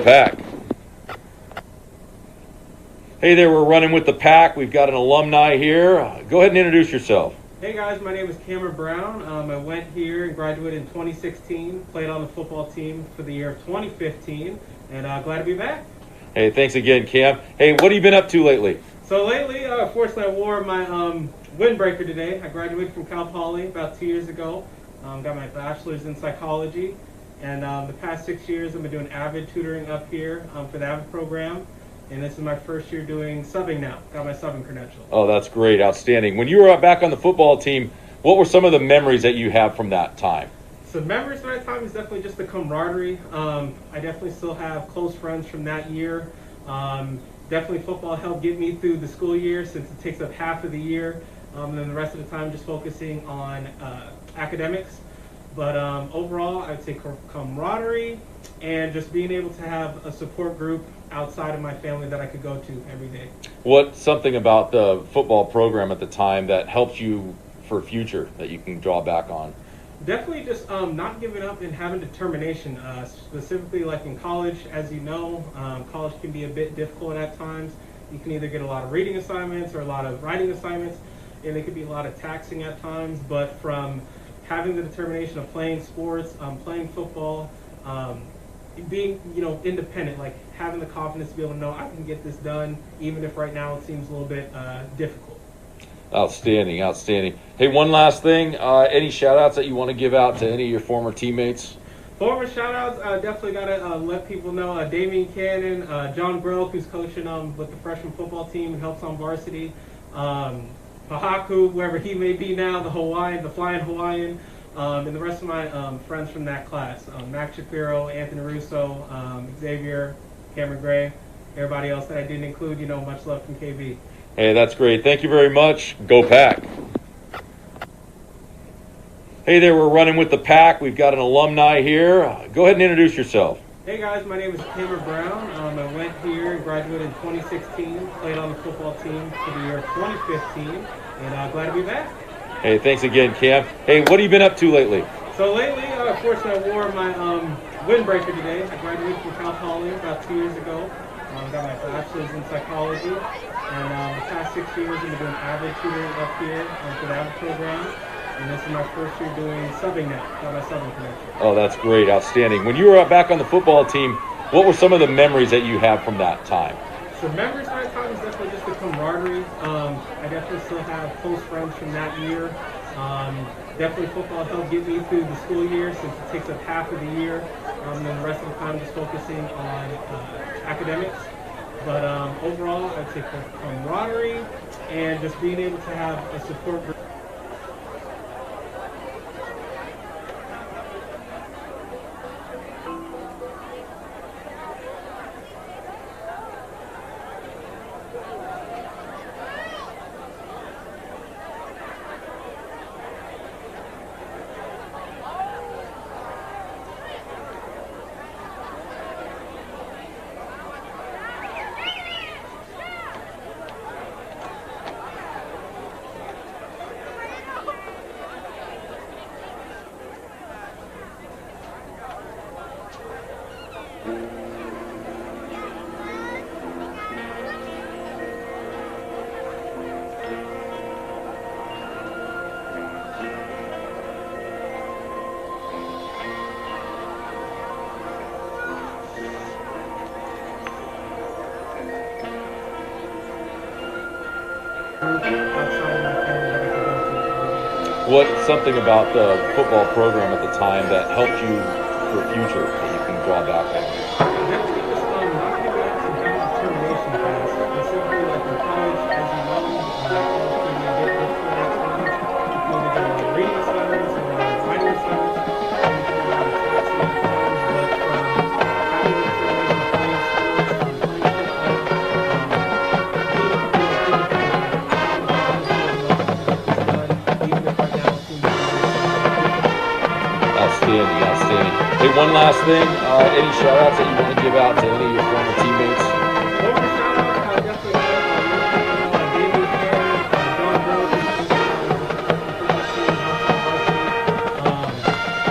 Pack. Hey there, we're running with the pack. We've got an alumni here. Go ahead and introduce yourself. Hey guys, my name is Cameron Brown. I went here and graduated in 2016, played on the football team for the year of 2015, and glad to be back. Hey, thanks again, Cam. Hey, what have you been up to lately? So lately, fortunately, I wore my windbreaker today. I graduated from Cal Poly about 2 years ago. Got my bachelor's in psychology. And the past 6 years, I've been doing AVID tutoring up here for the AVID program. And this is my first year doing subbing now. Got my subbing credential. Oh, that's great. Outstanding. When you were back on the football team, what were some of the memories that you have from that time? So memories from that time is definitely just the camaraderie. I definitely still have close friends from that year. Definitely football helped get me through the school year since it takes up half of the year. And then the rest of the time just focusing on academics. But overall, I'd say camaraderie and just being able to have a support group outside of my family that I could go to every day. What's something about the football program at the time that helped you for future that you can draw back on? Definitely just not giving up and having determination. Specifically, like in college, as you know, college can be a bit difficult at times. You can either get a lot of reading assignments or a lot of writing assignments, and it could be a lot of taxing at times. But from having the determination of playing sports, playing football, being independent, like having the confidence to be able to know I can get this done, even if right now it seems a little bit difficult. Outstanding, outstanding. Hey, one last thing. Any shout-outs that you want to give out to any of your former teammates? Former shout-outs, definitely got to let people know Damian Cannon, John Broke, who's coaching with the freshman football team and helps on varsity, Pahaku, wherever he may be now, the flying Hawaiian, and the rest of my friends from that class, Max Shapiro, Anthony Russo, Xavier, Cameron Gray, everybody else that I didn't include, much love from KB. Hey, that's great. Thank you very much. Go Pack. Hey there, we're running with the Pack. We've got an alumni here. Go ahead and introduce yourself. Hey guys, my name is Cameron Brown. I went here and graduated in 2016, played on the football team for the year 2015, and glad to be back. Hey, thanks again, Cam. Hey, what have you been up to lately? So lately, of course, I wore my windbreaker today. I graduated from Cal Poly about 2 years ago. Got my bachelor's in psychology, and the past 6 years I've been doing avid tutoring up here for the avid program. And this is my first year doing subbing now. Got my subbing connection. Oh, that's great. Outstanding. When you were back on the football team, what were some of the memories that you have from that time? So memories from that time is definitely just the camaraderie. I definitely still have close friends from that year. Definitely football helped get me through the school year since it takes up half of the year. And then the rest of the time just focusing on academics. But overall, I'd say camaraderie and just being able to have a support group. What's something about the football program at the time that helped you for future that you can draw back on? Definitely just not giving up some kind of determination class. Specifically, like in college, as you know, college can be a bit difficult at times. You can either get a lot of reading assignments or a lot of writing assignments. You can get a lot of taxing at times, but from having the determination of playing sports, playing football, Outstanding, outstanding. Hey, one last thing. Any shout-outs that you want to give out to any of your former teammates? Former shout-outs, definitely Damian Cannon, John Broke,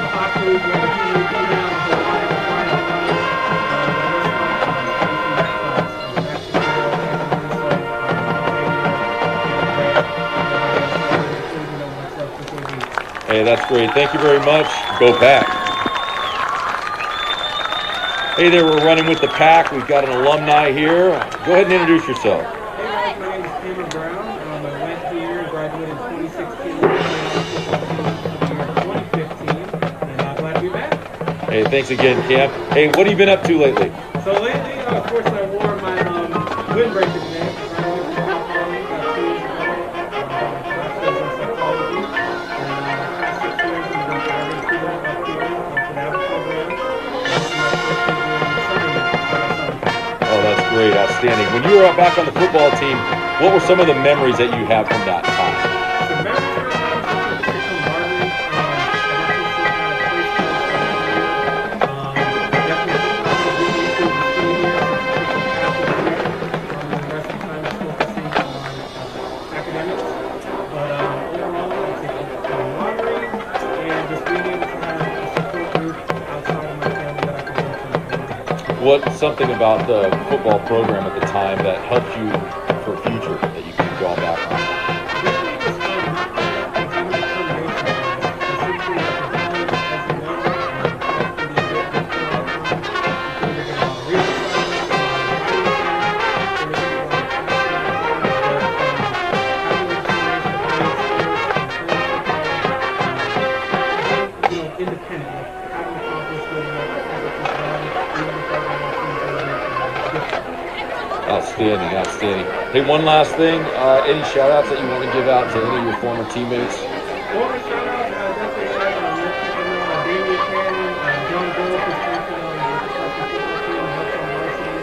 Pahaku, wherever he may be now, the flying Hawaiian, Max Shapiro, Anthony Russo, Xavier, Hey, that's great. Thank you very much. Go Pack. Hey there, we're running with the Pack. We've got an alumni here. Go ahead and introduce yourself. Hey guys, my name is Cameron Brown. I went here and graduated in 2016, played on the football team for the year 2015, and glad to be back. Hey, thanks again, Cam. Hey, what have you been up to lately? So lately, of course, I wore my windbreaker today. I graduated from Cal Poly about 2 years ago. Got my bachelor's in psychology. And the past 6 years, I've been avid tutoring up here for the avid program. This is my first year doing subbing now. Oh, that's great. Outstanding. When you were back on the football team, what were some of the memories that you have from that time? The memories from that time is just the camaraderie. I definitely still have a place to definitely football will get me through the school year. And the rest of the time is focusing on academics. But overall, I think camaraderie and just being What's something about the football program at the time that helped you for future that you can draw back on? Outstanding, outstanding. Hey, one last thing. Any shout outs that you want to give out to any of your former teammates? Former shout out, definitely shout out Damian Cannon, John Bill, who's coaching on the football team, that's on Varsity.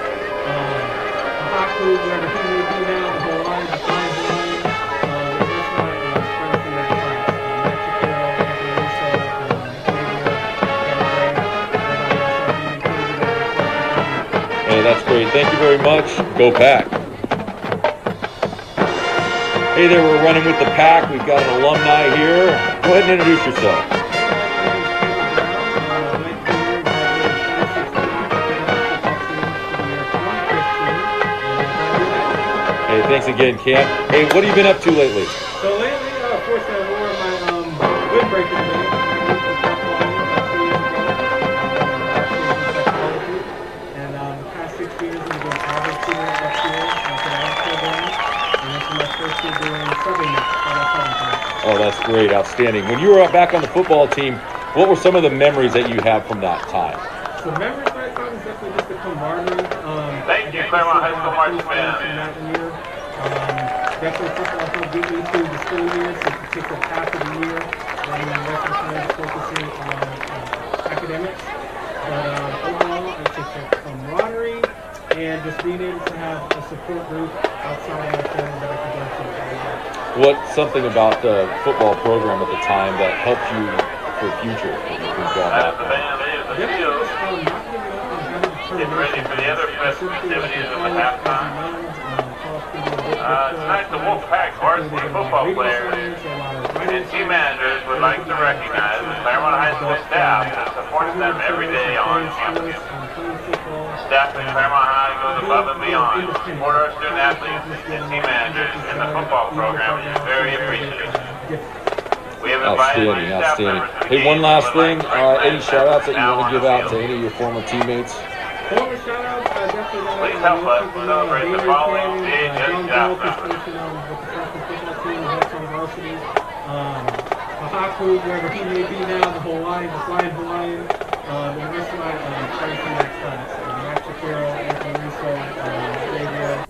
Haku, wherever he may be now, the whole line, the flying line. The rest of my friends from that class. Matt Shapiro, Anthony Russo, Xavier, Kevin Gray, everybody else on being included in that. Hey, that's great. Thank you very much. Go Pack. Hey there, we're running with the Pack. We've got an alumni here. Go ahead and introduce yourself. Hey, thanks again, Cam. Hey, what have you been up to lately? So lately, of course, I wore my windbreaker today. I moved to South about 3 years ago. And the past 6 years, I've been average student up here for the art program. And this is my first year doing Sunday night. Oh, that's great. Outstanding. When you were back on the football team, what were some of the memories that you have from that time? So memories from that time is definitely just the camaraderie. Thank you, Claremont High School marching band. Definitely football helped get me through the school year, so it takes up half of the year. And the rest of the time is focusing on academics. But overall, I think that camaraderie and just being able to have a support group outside of my family that I can go to. What's something about the football program at the time that helped you for future that you can draw back on? Getting ready for the other festivities of the halftime. Tonight, the Wolfpack varsity football players and team managers would like to recognize the Claremont High School staff that supports them every day on campus. Staff at Claremont High goes above and beyond to support our student athletes and team managers, and the football program is very appreciative. We have invited Outstanding, new staff outstanding. members to the Hey, one game last who would thing. like to bring Any shout outs that you now want to on give the out to field. any of your former teammates? Former shout outs, definitely Please help us celebrate the following CHS John staff Bill, who's members. coaching with the freshman football team, that's on Varsity. Haku, wherever he may be now, the Hawaiian, the flying Hawaiian. And the rest of my friends from that class. Matt Shapiro, Anthony Russo, Xavier.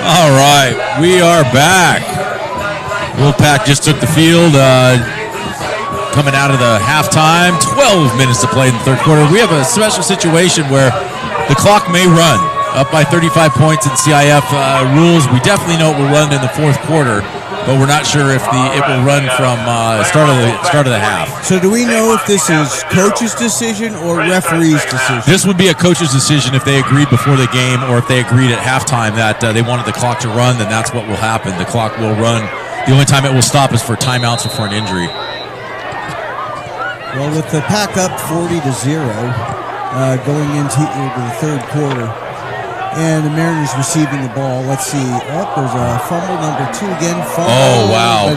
All right, we are back. Wolfpack just took the field, coming out of the halftime. 12 minutes to play in the third quarter. We have a special situation where the clock may run. Up by 35 points in CIF rules. We definitely know it will run in the fourth quarter, but we're not sure if it will run from start of the half. So do we know if this is coach's decision or referee's decision? This would be a coach's decision if they agreed before the game, or if they agreed at halftime that they wanted the clock to run, then that's what will happen. The clock will run. The only time it will stop is for timeouts or for an injury. Well, with the Pack up 40-0 going into the third quarter, and the Mariners receiving the ball. Let's see. Oh, there's a fumble, number 2 again. Fumble. Oh, wow.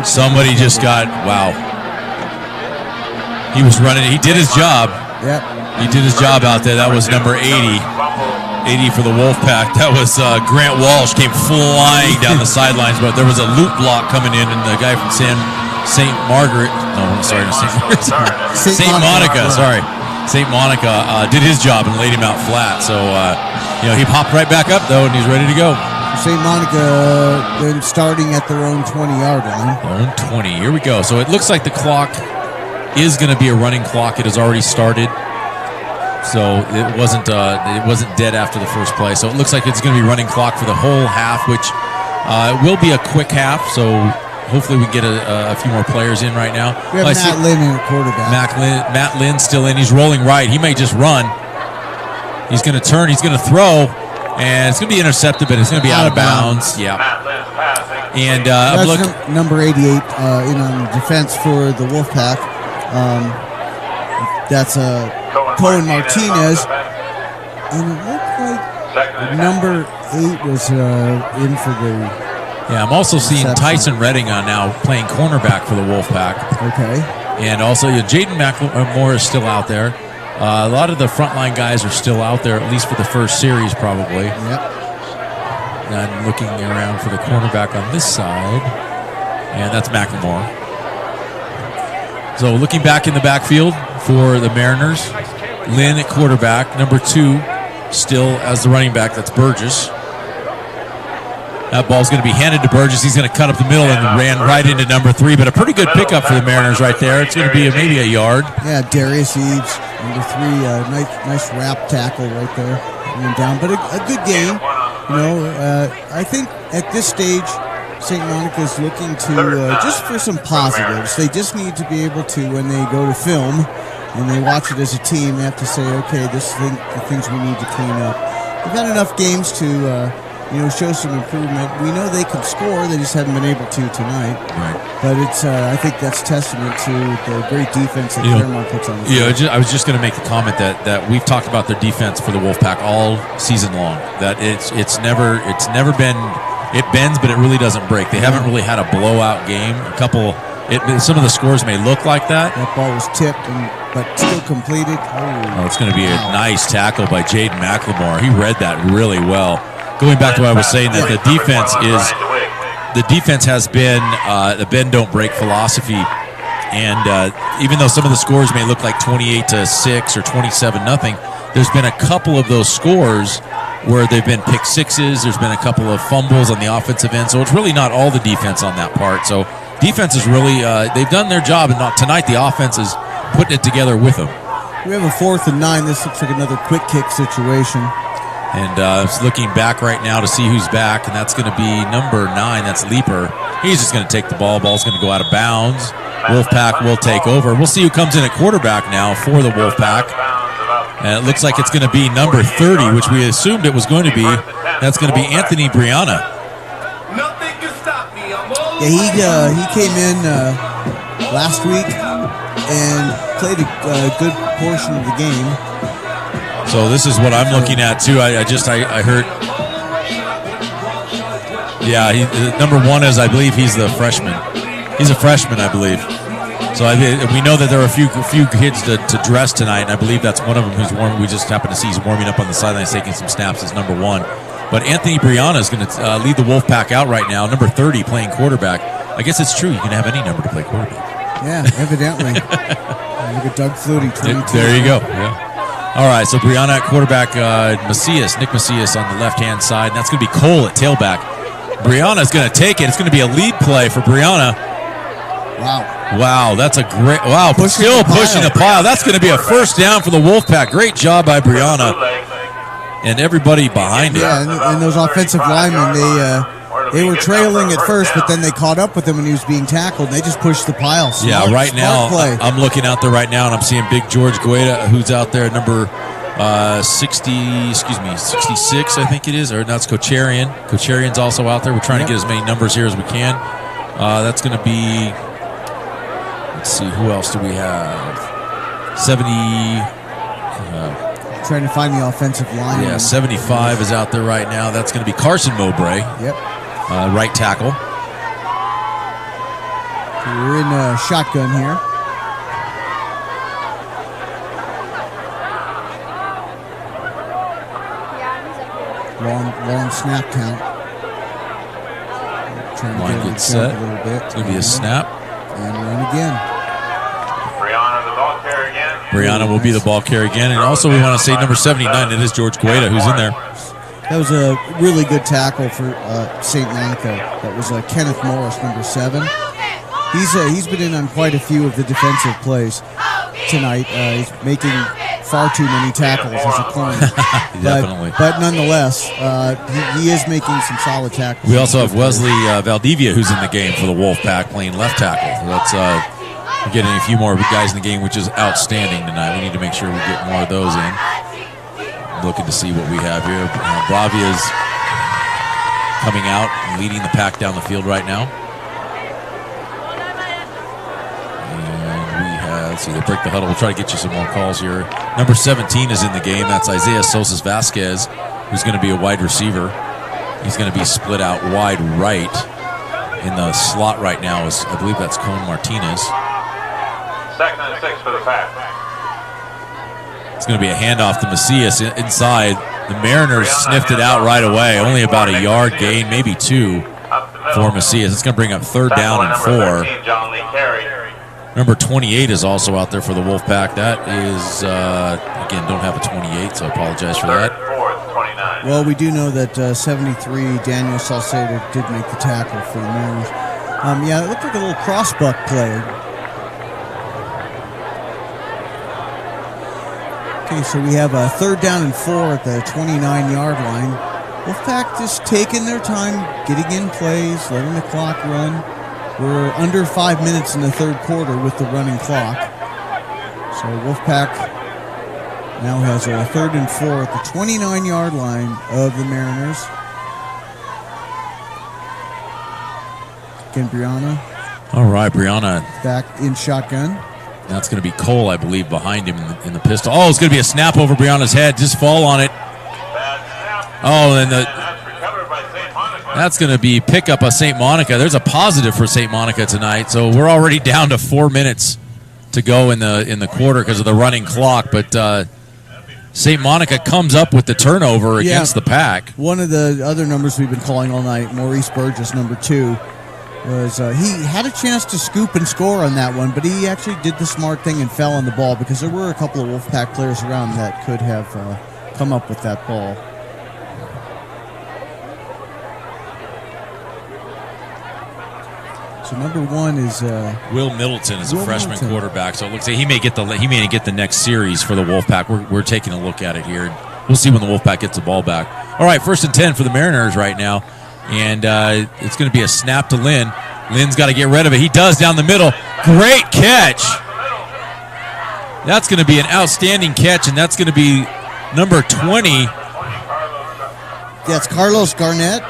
Somebody just got, wow. He was running. He did his job. Yep. He did his job out there. That was number 80. 80 for the Wolfpack. That was Grant Walsh came flying down the sidelines, but there was a loop block coming in, and the guy from St. Margaret. No, I'm sorry, St. Monica. Sorry. St. Monica did his job and laid him out flat. So, he popped right back up, though, and he's ready to go. St. Monica then starting at their own 20-yard line. Own 20. Here we go. So it looks like the clock is going to be a running clock. It has already started. So it wasn't dead after the first play. So it looks like it's going to be running clock for the whole half, which will be a quick half. So hopefully we can get a few more players in right now. We have Matt Lynn in at quarterback. Matt Lynn still in. He's rolling right. He may just run. He's going to turn. He's going to throw. And it's going to be intercepted, but it's going to be out of bounds. Yeah. And number 88 in on defense for the Wolfpack. That's Cohen Martinez. And it looked like number 8 was in for the... Yeah, I'm also seeing Tyson Redding now playing cornerback for the Wolfpack. Okay. And also, Jaden McLemore is still out there. A lot of the frontline guys are still out there, at least for the first series, probably. Yep. And I'm looking around for the cornerback on this side. And that's McLemore. So looking back in the backfield for the Mariners, Lynn at quarterback. Number 2 still as the running back. That's Burgess. That ball's going to be handed to Burgess. He's going to cut up the middle and ran right into number 3. But a pretty good pickup for the Mariners right there. It's going to be maybe a yard. Yeah, Darius Eaves, number 3. Nice wrap tackle right there. Down. But a good game. I think at this stage, St. Monica's looking to just for some positives. They just need to be able to, when they go to film and they watch it as a team, they have to say, okay, the things we need to clean up. We've had enough games to... show some improvement. We know they can score; they just haven't been able to tonight. Right. But I think that's testament to the great defense that Claremont puts on the field. I was just going to make the comment that we've talked about their defense for the Wolfpack all season long. That it's never been, it bends, but it really doesn't break. They haven't really had a blowout game. Some of the scores may look like that. That ball was tipped, but still completed. Oh, it's going to be a nice tackle by Jaden McLemore. He read that really well. Going back to what I was saying, that the defense has been the bend don't break philosophy, and even though some of the scores may look like 28-6 or 27-0, there's been a couple of those scores where they've been pick sixes. There's been a couple of fumbles on the offensive end, so it's really not all the defense on that part. So defense is really they've done their job, and tonight the offense is putting it together with them. We have a 4th and 9. This looks like another quick kick situation. And looking back right now to see who's back, and that's going to be number 9. That's Leaper. He's just going to take the ball. Ball's going to go out of bounds. Wolfpack will take over. We'll see who comes in at quarterback now for the Wolfpack. And it looks like it's going to be number 30, which we assumed it was going to be. That's going to be Anthony Brianna. Yeah, he came in last week and played a good portion of the game. So this is what I'm looking at too. I heard. Yeah, number 1 is, I believe he's the freshman. He's a freshman, I believe. So we know that there are a few kids to dress tonight, and I believe that's one of them who's warm. We just happen to see he's warming up on the sidelines, taking some snaps as number 1. But Anthony Brianna is going to lead the Wolfpack out right now. Number 30 playing quarterback. I guess it's true. You can have any number to play quarterback. Yeah, evidently. Look at Doug Flutie, 22. There you go. Yeah. All right, so Brianna at quarterback, Nick Macias on the left-hand side, and that's going to be Cole at tailback. Brianna's going to take it. It's going to be a lead play for Brianna. Wow, that's a great, still pushing the pile. That's going to be a first down for the Wolfpack. Great job by Brianna and everybody behind it. Yeah, and those offensive linemen, they were trailing at first, but then they caught up with him when he was being tackled. They just pushed the pile. Right now, I'm looking out there right now, and I'm seeing Big George Gueda, who's out there, number 66, I think it is, or that's Kocharian. Kocharian's also out there. We're trying to get as many numbers here as we can. That's going to be, let's see, who else do we have? 70. Trying to find the offensive line. Yeah, 75 is out there right now. That's going to be Carson Mowbray. Yep. Right tackle. We're in a shotgun here. Long snap count. Line gets set. A little bit. It's going to be a snap. And run again. Brianna will be the ball carrier again. And also we want to say number 79, it is George Gueda who's in there. That was a really good tackle for St. Monica. That was Kenneth Morris, number 7. He's been in on quite a few of the defensive plays tonight. He's making far too many tackles as a corner. Definitely. But nonetheless, he is making some solid tackles. We also have Wesley Valdivia who's in the game for the Wolfpack playing left tackle. So that's we're getting a few more guys in the game, which is outstanding tonight. We need to make sure we get more of those in. Looking to see what we have here. Bravia's coming out and leading the pack down the field right now. And we have, let's see, they break the huddle. We'll try to get you some more calls here. Number 17 is in the game. That's Isaiah Sosas Vasquez, who's going to be a wide receiver. He's going to be split out wide right. In the slot right now is, I believe that's Cone Martinez. 2nd and 6 for the pack. It's going to be a handoff to Macias inside. The Mariners sniffed it out right away. Only about a yard gain, maybe 2 for Macias. It's going to bring up 3rd down and 4. Number 28 is also out there for the Wolfpack. That is, again, don't have a 28, so I apologize for that. Well, we do know that 73, Daniel Salcedo, did make the tackle for the Mariners. Yeah, it looked like a little crossbuck play. Okay, so we have a 3rd down and 4 at the 29-yard line. Wolfpack just taking their time, getting in plays, letting the clock run. We're under 5 minutes in the 3rd quarter with the running clock. So Wolfpack now has a 3rd and 4 at the 29-yard line of the Mariners. Again, Brianna. All right, Brianna. Back in shotgun. That's going to be Cole, I believe, behind him in the pistol. Oh, it's going to be a snap over Brianna's head. Just fall on it. Oh, and that's going to be pick up of St. Monica. There's a positive for St. Monica tonight. So we're already down to 4 minutes to go in the quarter because of the running clock. But St. Monica comes up with the turnover against the pack. One of the other numbers we've been calling all night, Maurice Burgess, number 2. Was he had a chance to scoop and score on that one, but he actually did the smart thing and fell on the ball because there were a couple of Wolfpack players around that could have come up with that ball. So number 1 is Will Middleton is a freshman quarterback, so it looks like he may get the next series for the Wolfpack. We're taking a look at it here. We'll see when the Wolfpack gets the ball back. All right, 1st and 10 for the Mariners right now. And it's going to be a snap to Lynn. Lynn's got to get rid of it. He does down the middle. Great catch. That's going to be an outstanding catch, and that's going to be number 20. That's Carlos Garnett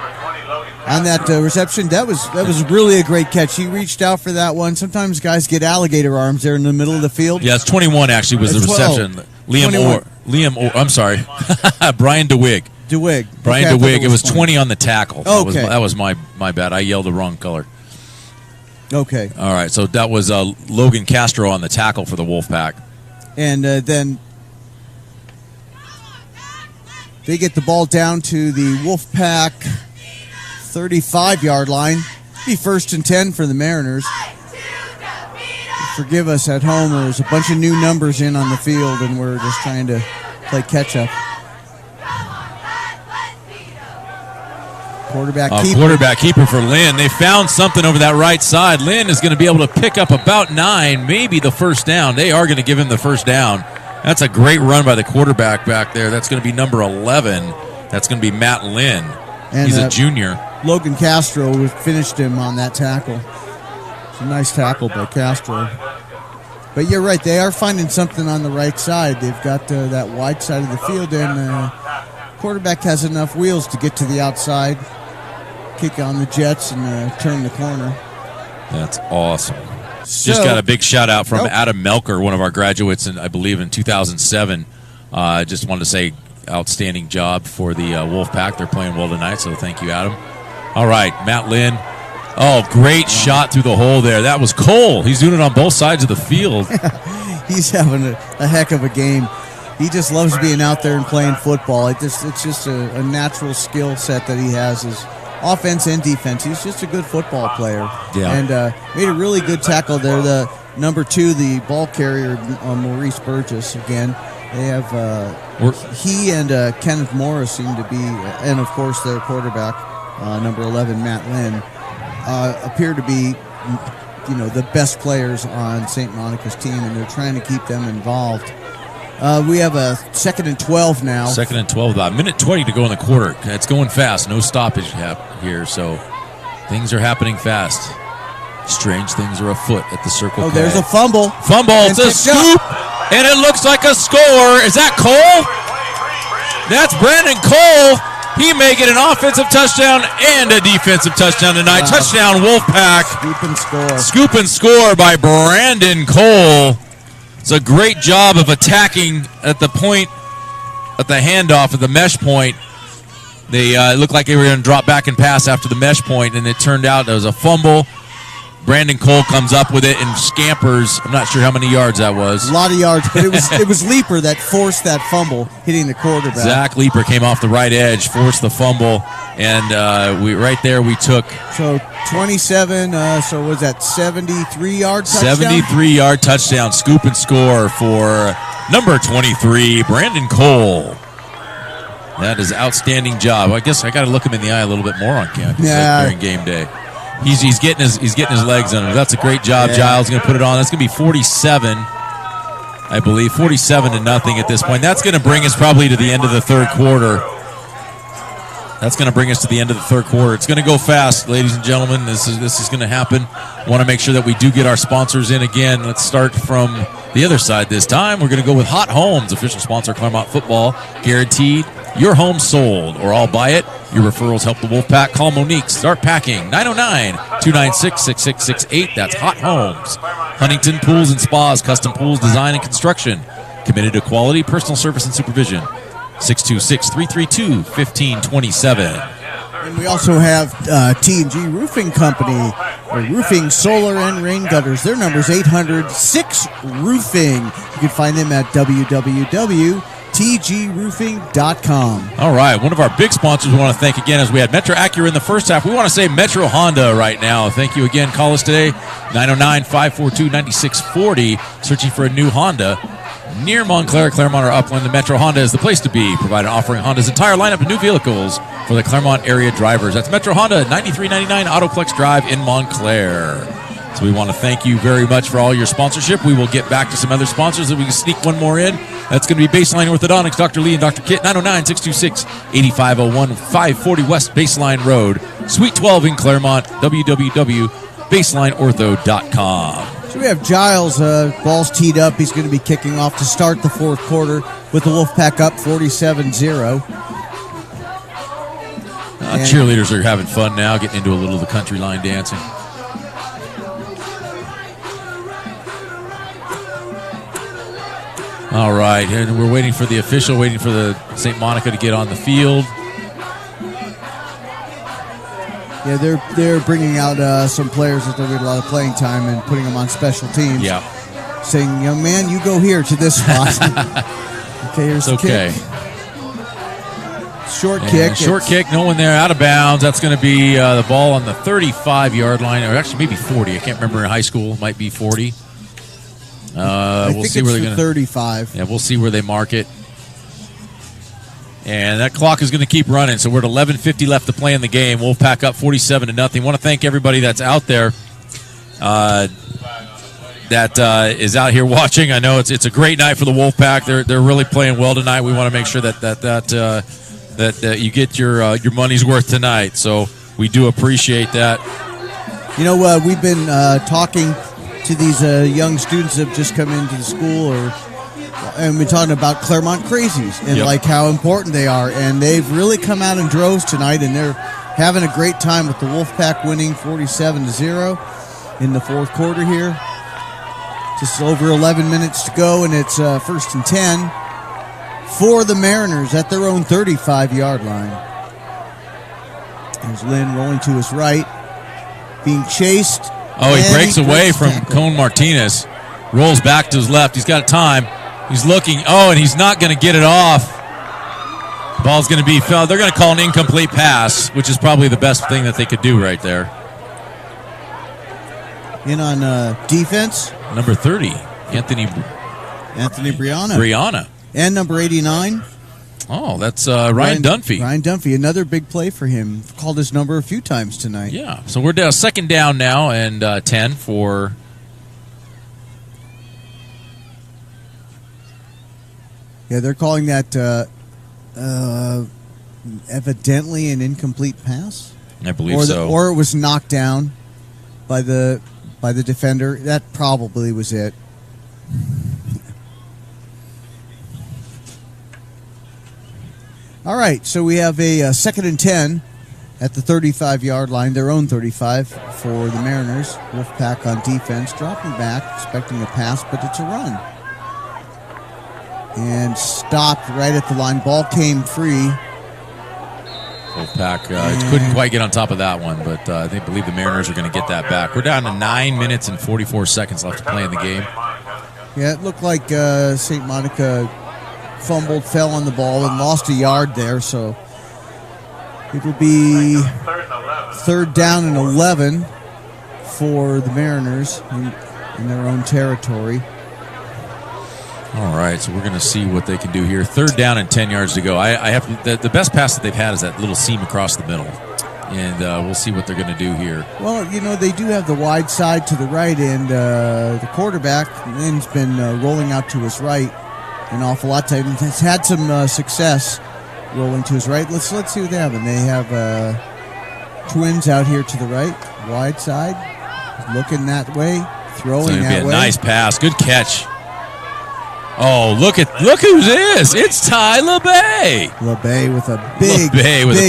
on that reception. That was really a great catch. He reached out for that one. Sometimes guys get alligator arms there in the middle of the field. Yeah, it's 21 actually was the reception. I'm sorry. Brian DeWig. Brian DeWig. It was 20 on the tackle. Okay. That was my bad. I yelled the wrong color. Okay. All right, so that was Logan Castro on the tackle for the Wolfpack. And then they get the ball down to the Wolfpack 35-yard line. Be 1st and 10 for the Mariners. Forgive us at home. There's a bunch of new numbers in on the field, and we're just trying to play catch-up. Quarterback keeper for Lynn. They found something over that right side. Lynn is going to be able to pick up about 9, maybe the first down. They are going to give him the first down. That's a great run by the quarterback back there. That's going to be number 11. That's going to be Matt Lynn. And, he's a junior. Logan Castro finished him on that tackle. It's a nice tackle by Castro. But you're right. They are finding something on the right side. They've got that wide side of the field, and quarterback has enough wheels to get to the outside, kick on the jets, and turn the corner. That's awesome. Just got a big shout out from Adam Melker, one of our graduates, I believe in 2007. Just wanted to say outstanding job for the Wolfpack. They're playing well tonight, so thank you, Adam. All right, Matt Lynn. Oh, great shot through the hole there. That was Cole. He's doing it on both sides of the field. He's having a heck of a game. He just loves being out there and playing football. It's just a natural skill set that he has, is offense and defense. He's just a good football player. Yeah. And made a really good tackle there. The number 2, the ball carrier, Maurice Burgess, again. They have he and Kenneth Morris seem to be, and of course their quarterback, number 11, Matt Lynn, appear to be, the best players on St. Monica's team, and they're trying to keep them involved. We have a 2nd and 12 now. 2nd and 12, about a minute 20 to go in the quarter. It's going fast. No stoppage here, so things are happening fast. Strange things are afoot at the Circle K. Oh, there's a fumble. It's a scoop, and it looks like a score. Is that Cole? That's Brandon Cole. He may get an offensive touchdown and a defensive touchdown tonight. Wow. Touchdown, Wolfpack. Scoop and score by Brandon Cole. It's a great job of attacking at the point, at the handoff at the mesh point. They looked like they were going to drop back and pass after the mesh point, and it turned out there was a fumble. Brandon Cole comes up with it and scampers. I'm not sure how many yards that was. A lot of yards, but it was Leeper that forced that fumble, hitting the quarterback. Zach Leeper came off the right edge, forced the fumble, and we took. So 27, so was that 73-yard touchdown? 73-yard touchdown, scoop and score for number 23, Brandon Cole. That is outstanding job. I guess I got to look him in the eye a little bit more on campus during game day. He's getting his legs under. That's a great job. Yeah. Giles going to put it on. That's going to be 47, I believe, 47-0 at this point. That's going to bring us probably to the end of the third quarter. It's going to go fast, ladies and gentlemen. This is going to happen. Want to make sure that we do get our sponsors in again. Let's start from the other side this time. We're going to go with Hot Homes, official sponsor of Claremont football. Guaranteed your home sold, or I'll buy it. Your referrals help the Wolfpack. Call Monique. Start packing. 909-296-6668. That's Hot Homes. Huntington Pools and Spas, custom pools, design, and construction. Committed to quality, personal service, and supervision. 626-332-1527. And we also have T&G Roofing Company, or Roofing, Solar, and Rain Gutters. Their number is 800-6-ROOFING. You can find them at www.tgroofing.com. All right, one of our big sponsors we want to thank again, as we had Metro Acura in the first half. We want to say Metro Honda right now. Thank you again. Call us today, 909-542-9640. Searching for a new Honda near Montclair, Claremont, or Upland. The Metro Honda is the place to be, providing offering Honda's entire lineup of new vehicles for the Claremont area drivers. That's Metro Honda, 9399 Autoplex Drive in Montclair. So we want to thank you very much for all your sponsorship. We will get back to some other sponsors if we can sneak one more in. That's going to be Baseline Orthodontics, Dr. Lee and Dr. Kit, 909-626-8501, 540 West Baseline Road, Suite 12 in Claremont, www.baselineortho.com. So we have Giles, balls teed up. He's going to be kicking off to start the fourth quarter with the Wolfpack up 47-0. Cheerleaders are having fun now, getting into a little of the country line dancing. All right, and we're waiting for the official, waiting for the St. Monica to get on the field. Yeah, they're bringing out some players that don't get a lot of playing time and putting them on special teams. Yeah. Saying, young man, you go here to this spot. Okay, here's the kick. Short kick, no one there, out of bounds. That's going to be the ball on the 35-yard line, or actually maybe 40. I can't remember in high school. It might be 40. I think it's 35. Yeah, we'll see where they mark it. And that clock is going to keep running. So we're at 11:50 left to play in the game. Wolfpack up 47-0. Want to thank everybody that's out there that is out here watching. I know it's a great night for the Wolfpack. They're really playing well tonight. We want to make sure that you get your money's worth tonight. So we do appreciate that. You know, we've been talking to these young students that have just come into the school, and we're talking about Claremont Crazies and like how important they are, and they've really come out in droves tonight, and they're having a great time with the Wolfpack winning 47-0 in the fourth quarter here. Just over 11 minutes to go, and it's 1st and 10 for the Mariners at their own 35-yard line. There's Lynn rolling to his right, being chased. Oh, he breaks away from Cone Martinez, rolls back to his left. He's got time. He's looking. Oh, and he's not going to get it off. The ball's going to be fouled. They're going to call an incomplete pass, which is probably the best thing that they could do right there. In on defense, number 30, Anthony Brianna. And number 89. Oh, that's Ryan Dunphy. Ryan Dunphy, another big play for him. Called his number a few times tonight. Yeah, so we're down second down now and 10 for... Yeah, they're calling that evidently an incomplete pass. I believe so. Or it was knocked down by the defender. That probably was it. All right, so we have a 2nd and 10 at the 35-yard line, their own 35 for the Mariners. Wolfpack on defense, dropping back, expecting a pass, but it's a run. And stopped right at the line. Ball came free. Wolfpack couldn't quite get on top of that one, but I believe the Mariners are going to get that back. We're down to 9 minutes and 44 seconds left to play in the game. Yeah, it looked like St. Monica fumbled, fell on the ball, and lost a yard there, so it'll be 3rd down and 11 for the Mariners in their own territory. All right, so we're going to see what they can do here. 3rd down and 10 yards to go. I have the best pass that they've had is that little seam across the middle, and we'll see what they're going to do here. Well, you know, they do have the wide side to the right, and the quarterback, Lynn's been rolling out to his right an awful lot. Has had some success rolling to his right. Let's see what they have. And they have twins out here to the right, wide side, looking that way, throwing that way. Nice pass, good catch. Oh, look who it is! It's Ty LeBay. LeBay with a big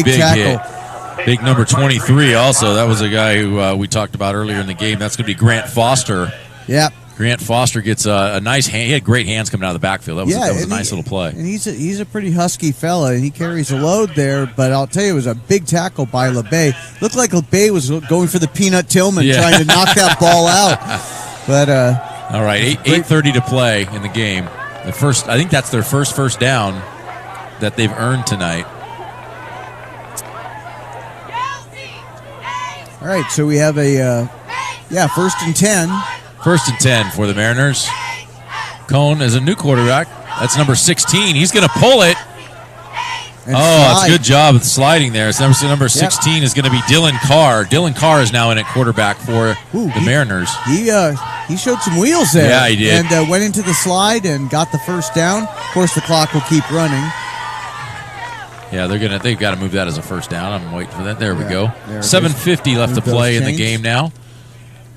tackle. Hit. Big number 23 also. That was a guy who we talked about earlier in the game. That's going to be Grant Foster. Yep. Grant Foster gets a nice hand. He had great hands coming out of the backfield. That was a nice little play. And he's a pretty husky fella, and he carries a load there. But I'll tell you, it was a big tackle by LeBay. Looked like LeBay was going for the Peanut Tillman, trying to knock that ball out. But all right, 8:30 to play in the game. I think that's their first down that they've earned tonight. All right, so we have a 1st and 10. 1st and 10 for the Mariners. Cone is a new quarterback. That's number 16. He's going to pull it. That's a good job of sliding there. So number 16 is going to be Dylan Carr. Dylan Carr is now in at quarterback for the Mariners. He showed some wheels there. Yeah, he did. And went into the slide and got the 1st down. Of course, the clock will keep running. Yeah, they've got to move that as a 1st down. I'm waiting for that. There we go. 7:50 left to play in the game now.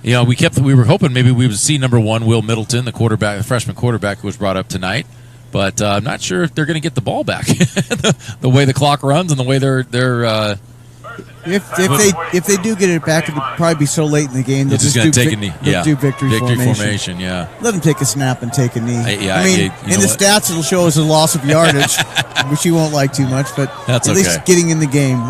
You know, we were hoping maybe we would see number 1, Will Middleton, the freshman quarterback who was brought up tonight. But I'm not sure if they're going to get the ball back. the way the clock runs and the way they're if they do get it back, it'll probably be so late in the game they'll just take a knee. They'll do victory formation. Yeah. Let them take a snap and take a knee. I mean, in the stats it'll show us a loss of yardage, which you won't like too much, but that's at least getting in the game.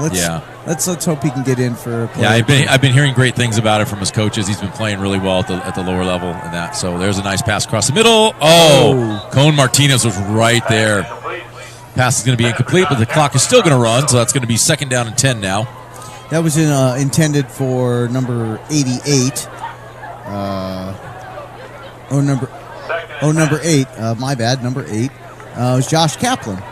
Let's hope he can get in for a play. Yeah, I've been hearing great things about it from his coaches. He's been playing really well at the lower level and that. So there's a nice pass across the middle. Cone Martinez was right there. Pass is going to be incomplete, but the clock is still going to run, so that's going to be 2nd down and 10 now. That was intended for number 88. Number 8. My bad, number 8. It was Josh Kaplan.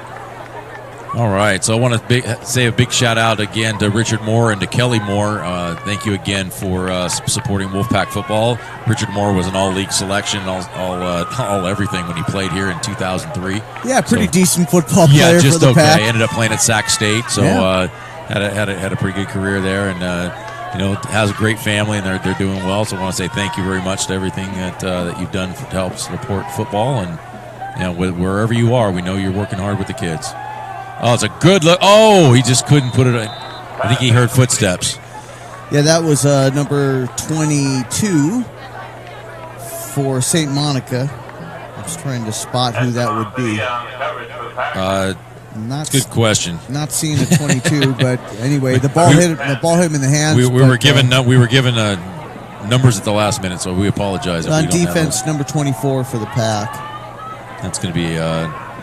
All right, so I want to say a big shout out again to Richard Moore and to Kelly Moore. Thank you again for supporting Wolfpack football. Richard Moore was an all-league selection, all everything when he played here in 2003. Yeah, pretty decent football player just for the okay. Pack. Ended up playing at Sac State, so had a pretty good career there, and has a great family, and they're doing well. So I want to say thank you very much to everything that you've done to help support football, and wherever you are, we know you're working hard with the kids. Oh, it's a good look. Oh, he just couldn't put it in. I think he heard footsteps. Yeah, that was number 22 for St. Monica. I was trying to spot who that would be. Good question. Not seeing a 22, but anyway, the ball hit him in the hands. We were given numbers at the last minute, so we apologize. If on we don't defense, number 24 for the Pack. That's going to be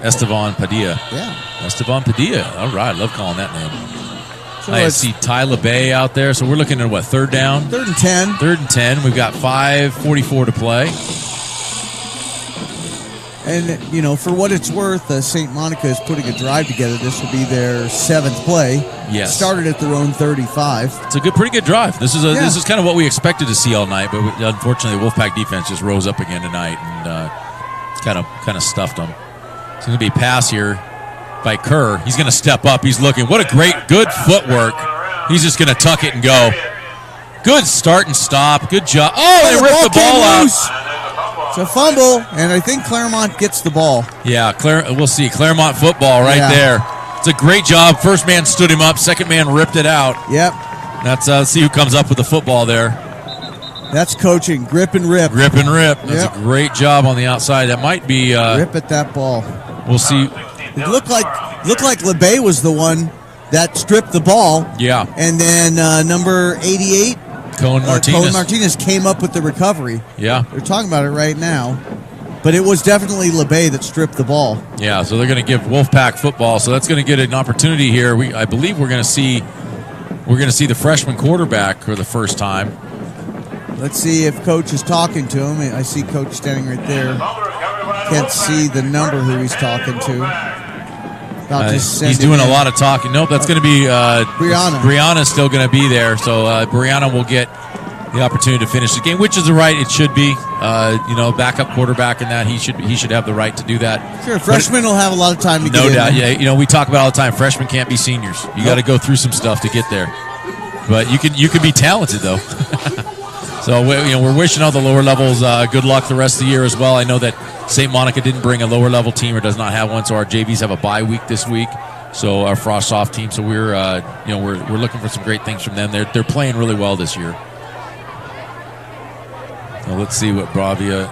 Esteban Padilla. Yeah. Esteban Padilla. All right. I love calling that name. So I see Ty LeBay out there. So we're looking at what, third down? 3rd and 10. 3rd and 10. We've got 5:44 to play. And, for what it's worth, St. Monica is putting a drive together. This will be their 7th play. Yes. Started at their own 35. It's a pretty good drive. This is kind of what we expected to see all night, but unfortunately, the Wolfpack defense just rose up again tonight and kind of stuffed them. It's going to be a pass here by Kerr. He's going to step up. He's looking. What a good footwork. He's just going to tuck it and go. Good start and stop. Good job. Oh, they ripped the ball out. It's a fumble, and I think Claremont gets the ball. Yeah, we'll see. Claremont football right there. It's a great job. First man stood him up. Second man ripped it out. Yep. Let's see who comes up with the football there. That's coaching. Grip and rip. Grip and rip. That's a great job on the outside. That might be rip at that ball. We'll see. It looked like LeBay was the one that stripped the ball. Yeah. And then number 88, Cohen Martinez came up with the recovery. Yeah. They're talking about it right now. But it was definitely LeBay that stripped the ball. Yeah, so they're going to give Wolfpack football. So that's going to get an opportunity here. I believe we're going to see the freshman quarterback for the first time. Let's see if Coach is talking to him. I see Coach standing right there. Can't see the number who he's talking to. He's doing a lot of talking. Nope, that's going to be Brianna. Brianna's still going to be there. So Brianna will get the opportunity to finish the game, which is the right it should be. Backup quarterback in that he should have the right to do that. Sure, freshmen will have a lot of time to get in. No doubt. Yeah, we talk about all the time. Freshmen can't be seniors. You got to go through some stuff to get there. But you can be talented though. So we're wishing all the lower levels good luck the rest of the year as well. I know that St. Monica didn't bring a lower level team or does not have one, so our JVs have a bye week this week. So our Frost Soft team. So we're looking for some great things from them. They're playing really well this year. Now let's see what Brianna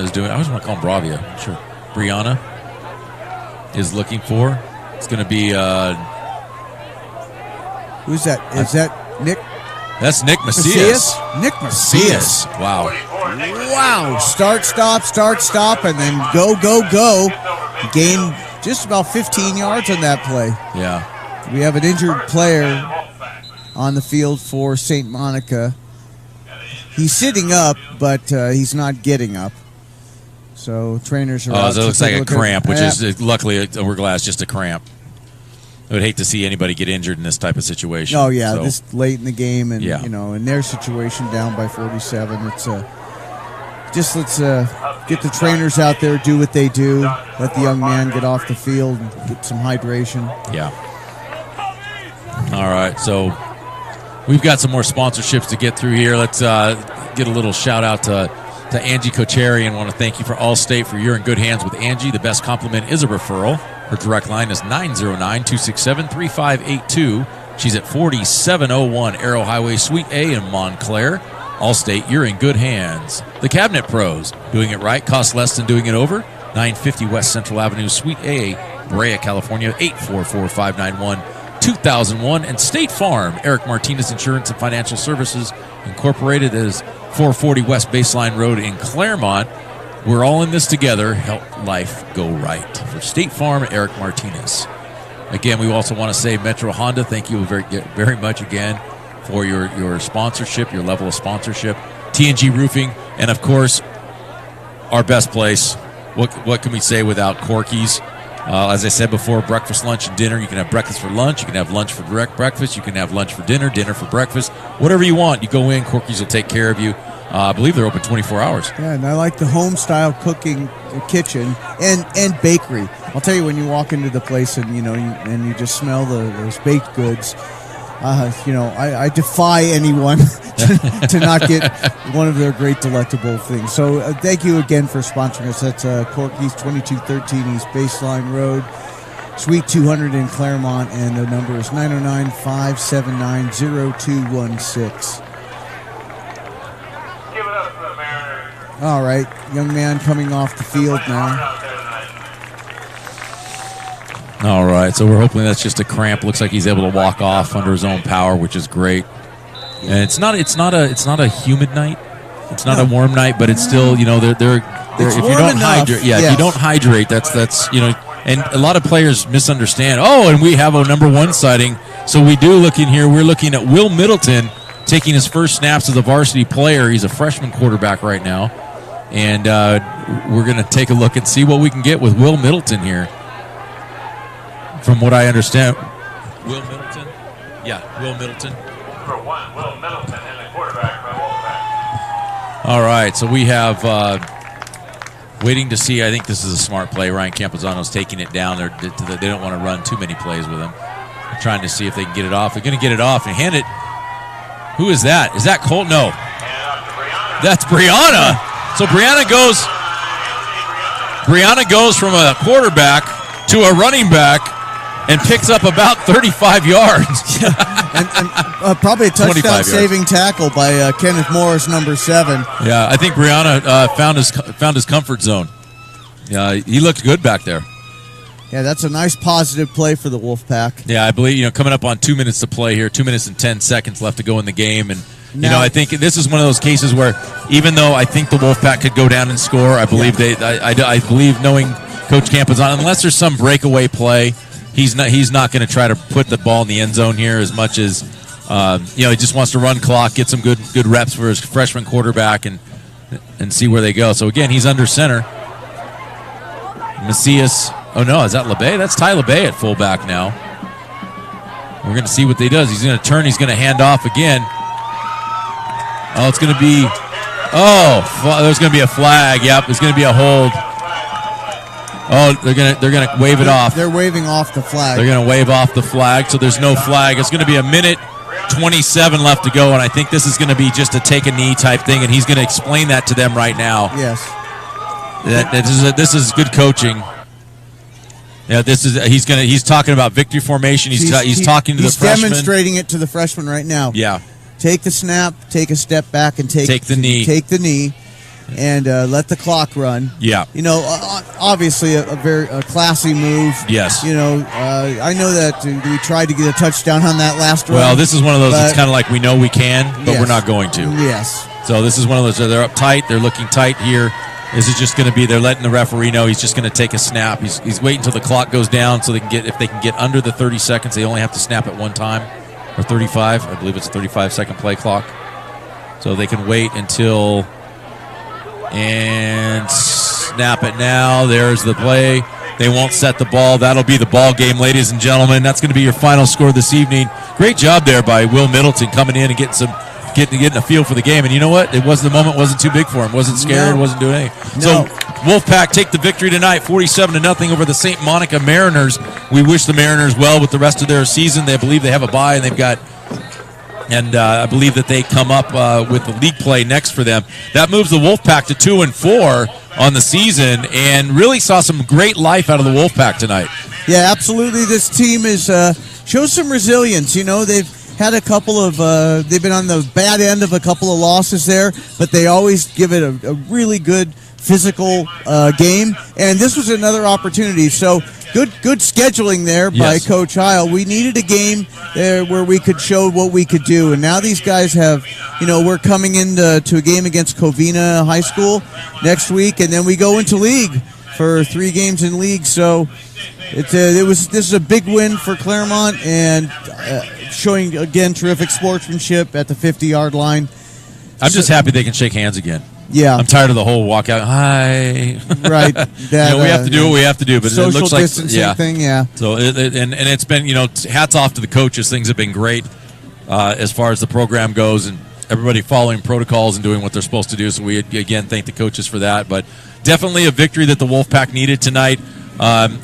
is doing. I always want to call him Bravia. Sure. Brianna is looking for. It's going to be. Who's that? Is that Nick? That's Nick Macias. Nick Macias. Wow. Start, stop, and then go. Gain just about 15 yards on that play. Yeah. We have an injured player on the field for St. Monica. He's sitting up, but he's not getting up. So trainers are out. So it looks like a cramp, which is luckily we're glad it's just a cramp. I would hate to see anybody get injured in this type of situation. Oh yeah, this late in the game, and yeah. In their situation, down by 47. It's let's get the trainers out there, do what they do, let the young man get off the field and get some hydration. Yeah. All right, so we've got some more sponsorships to get through here. Let's get a little shout out to Angie Kocheri, and want to thank you for Allstate for you're in good hands with Angie. The best compliment is a referral. Her direct line is 909-267-3582. She's at 4701 Arrow Highway, Suite A in Montclair. Allstate, you're in good hands. The Cabinet Pros, doing it right, costs less than doing it over. 950 West Central Avenue, Suite A, Brea, California, 844-591-2001. And State Farm, Eric Martinez Insurance and Financial Services Incorporated, is 440 West Baseline Road in Claremont. We're all in this together. Help life go right. For State Farm, Eric Martinez. Again, we also want to say Metro Honda, thank you very, very much again for your sponsorship, your level of sponsorship. TNG Roofing, and of course, our best place. What can we say without Corky's? As I said before, breakfast, lunch, and dinner. You can have breakfast for lunch. You can have lunch for direct breakfast. You can have lunch for dinner, dinner for breakfast. Whatever you want. You go in, Corky's will take care of you. I believe they're open 24 hours. Yeah, and I like the home-style cooking kitchen and bakery. I'll tell you, when you walk into the place and you just smell those baked goods, I defy anyone to not get one of their great delectable things. So thank you again for sponsoring us. That's Corky's, 2213 East Baseline Road, Suite 200 in Claremont, and the number is 909-579-0216. All right, young man coming off the field now. All right, so we're hoping that's just a cramp. Looks like he's able to walk off under his own power, which is great. And it's not a humid night. It's not a warm night, but it's still, if you don't hydrate, if you don't hydrate, that's and a lot of players misunderstand. Oh, and we have a number 1 sighting. So we do look in here. We're looking at Will Middleton taking his first snaps as a varsity player. He's a freshman quarterback right now. And we're going to take a look and see what we can get with Will Middleton here. From what I understand, Will Middleton? Yeah, Will Middleton. Number 1, Will Middleton, and the quarterback by Wolfpack. All right, so we have waiting to see. I think this is a smart play. Ryan Campuzano's taking it down. They don't want to run too many plays with him. They're trying to see if they can get it off. They're going to get it off and hand it. Who is that? Is that Colt? No. That's Brianna. So Brianna goes from a quarterback to a running back and picks up about 35 yards. and probably a touchdown-saving tackle by Kenneth Morris, number 7. Yeah, I think Brianna found his comfort zone. Yeah, he looked good back there. Yeah, that's a nice positive play for the Wolfpack. Yeah, I believe, coming up on 2 minutes to play here, 2 minutes and 10 seconds left to go in the game. And, I think this is one of those cases where even though I think the Wolfpack could go down and score, I believe I believe knowing Coach Campuzano, unless there's some breakaway play, he's not going to try to put the ball in the end zone here as much as, he just wants to run clock, get some good reps for his freshman quarterback and see where they go. So, again, he's under center. Macias. Oh, no, is that LeBay? That's Ty LeBay at fullback now. We're going to see what he does. He's going to turn. He's going to hand off again. Oh, it's going to be – there's going to be a flag. Yep, it's going to be a hold. Oh, they're gonna wave it off. They're waving off the flag. They're going to wave off the flag, so there's no flag. It's going to be a minute 27 left to go, and I think this is going to be just a take a knee type thing, and he's going to explain that to them right now. Yes. This is good coaching. Yeah, he's talking about victory formation. He's talking to the freshman. He's demonstrating it to the freshman right now. Yeah. Take the snap, take a step back, and take the knee. Take the knee, and let the clock run. Yeah. Obviously a very classy move. Yes. I know that we tried to get a touchdown on that last run. Well, this is one of those. It's kind of like we know we can, but we're not going to. Yes. So this is one of those. They're up tight. They're looking tight here. This is just going to be. They're letting the referee know he's just going to take a snap. He's waiting until the clock goes down so if they can get under the 30 seconds, they only have to snap at one time. Or 35. I believe it's a 35-second play clock. So they can wait until and snap it now. There's the play. They won't set the ball. That'll be the ball game, ladies and gentlemen. That's going to be your final score this evening. Great job there by Will Middleton coming in and getting a feel for the game. And you know what? The moment wasn't too big for him. Wasn't scared. Wasn't doing anything. So Wolfpack take the victory tonight, 47-0 over the St. Monica Mariners. We wish the Mariners well with the rest of their season. They believe they have a bye, and I believe that they come up with the league play next for them. That moves the Wolfpack to 2-4 on the season, and really saw some great life out of the Wolfpack tonight. Yeah, absolutely. This team shows some resilience. They've had a couple of they've been on the bad end of a couple of losses there, but they always give it a really good physical game, and this was another opportunity. So good scheduling there by Coach Heil. We needed a game there where we could show what we could do, and now these guys have, we're coming into a game against Covina High School next week, and then we go into league for 3 games in league. So this is a big win for Claremont, and showing again terrific sportsmanship at the 50-yard line. I'm just happy they can shake hands again. Yeah. I'm tired of the whole walkout. Hi. Right. That, we have to do what we have to do, but social it looks like distancing thing. Yeah. So and it's been hats off to the coaches. Things have been great as far as the program goes, and everybody following protocols and doing what they're supposed to do. So we again thank the coaches for that. But definitely a victory that the Wolfpack needed tonight.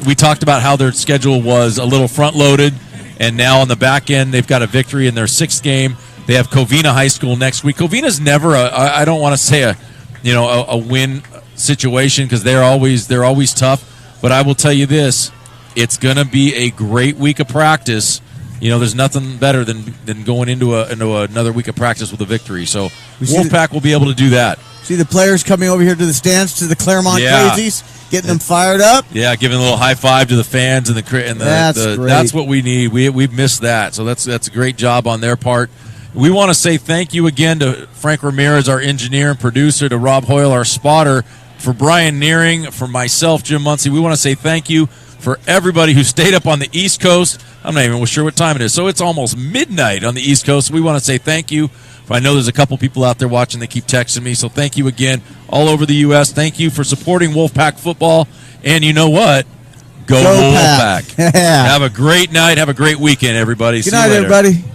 We talked about how their schedule was a little front loaded, and now on the back end they've got a victory in their 6th game. They have Covina High School next week. Covina's never I don't want to say a win situation because they're always tough. But I will tell you this: it's going to be a great week of practice. There's nothing better than going into another week of practice with a victory. So Wolfpack will be able to do that. See the players coming over here to the stands to the Claremont Crazies, getting them fired up. Yeah, giving a little high five to the fans and that's what we need. We've missed that, so that's a great job on their part. We want to say thank you again to Frank Ramirez, our engineer and producer, to Rob Hoyle, our spotter, for Brian Nearing, for myself, Jim Muncie. We want to say thank you for everybody who stayed up on the East Coast. I'm not even sure what time it is, so it's almost midnight on the East Coast. We want to say thank you. I know there's a couple people out there watching that keep texting me, so thank you again all over the U.S. Thank you for supporting Wolfpack football, and you know what? Go Wolfpack. Yeah. Have a great night. Have a great weekend, everybody. Good night, everybody.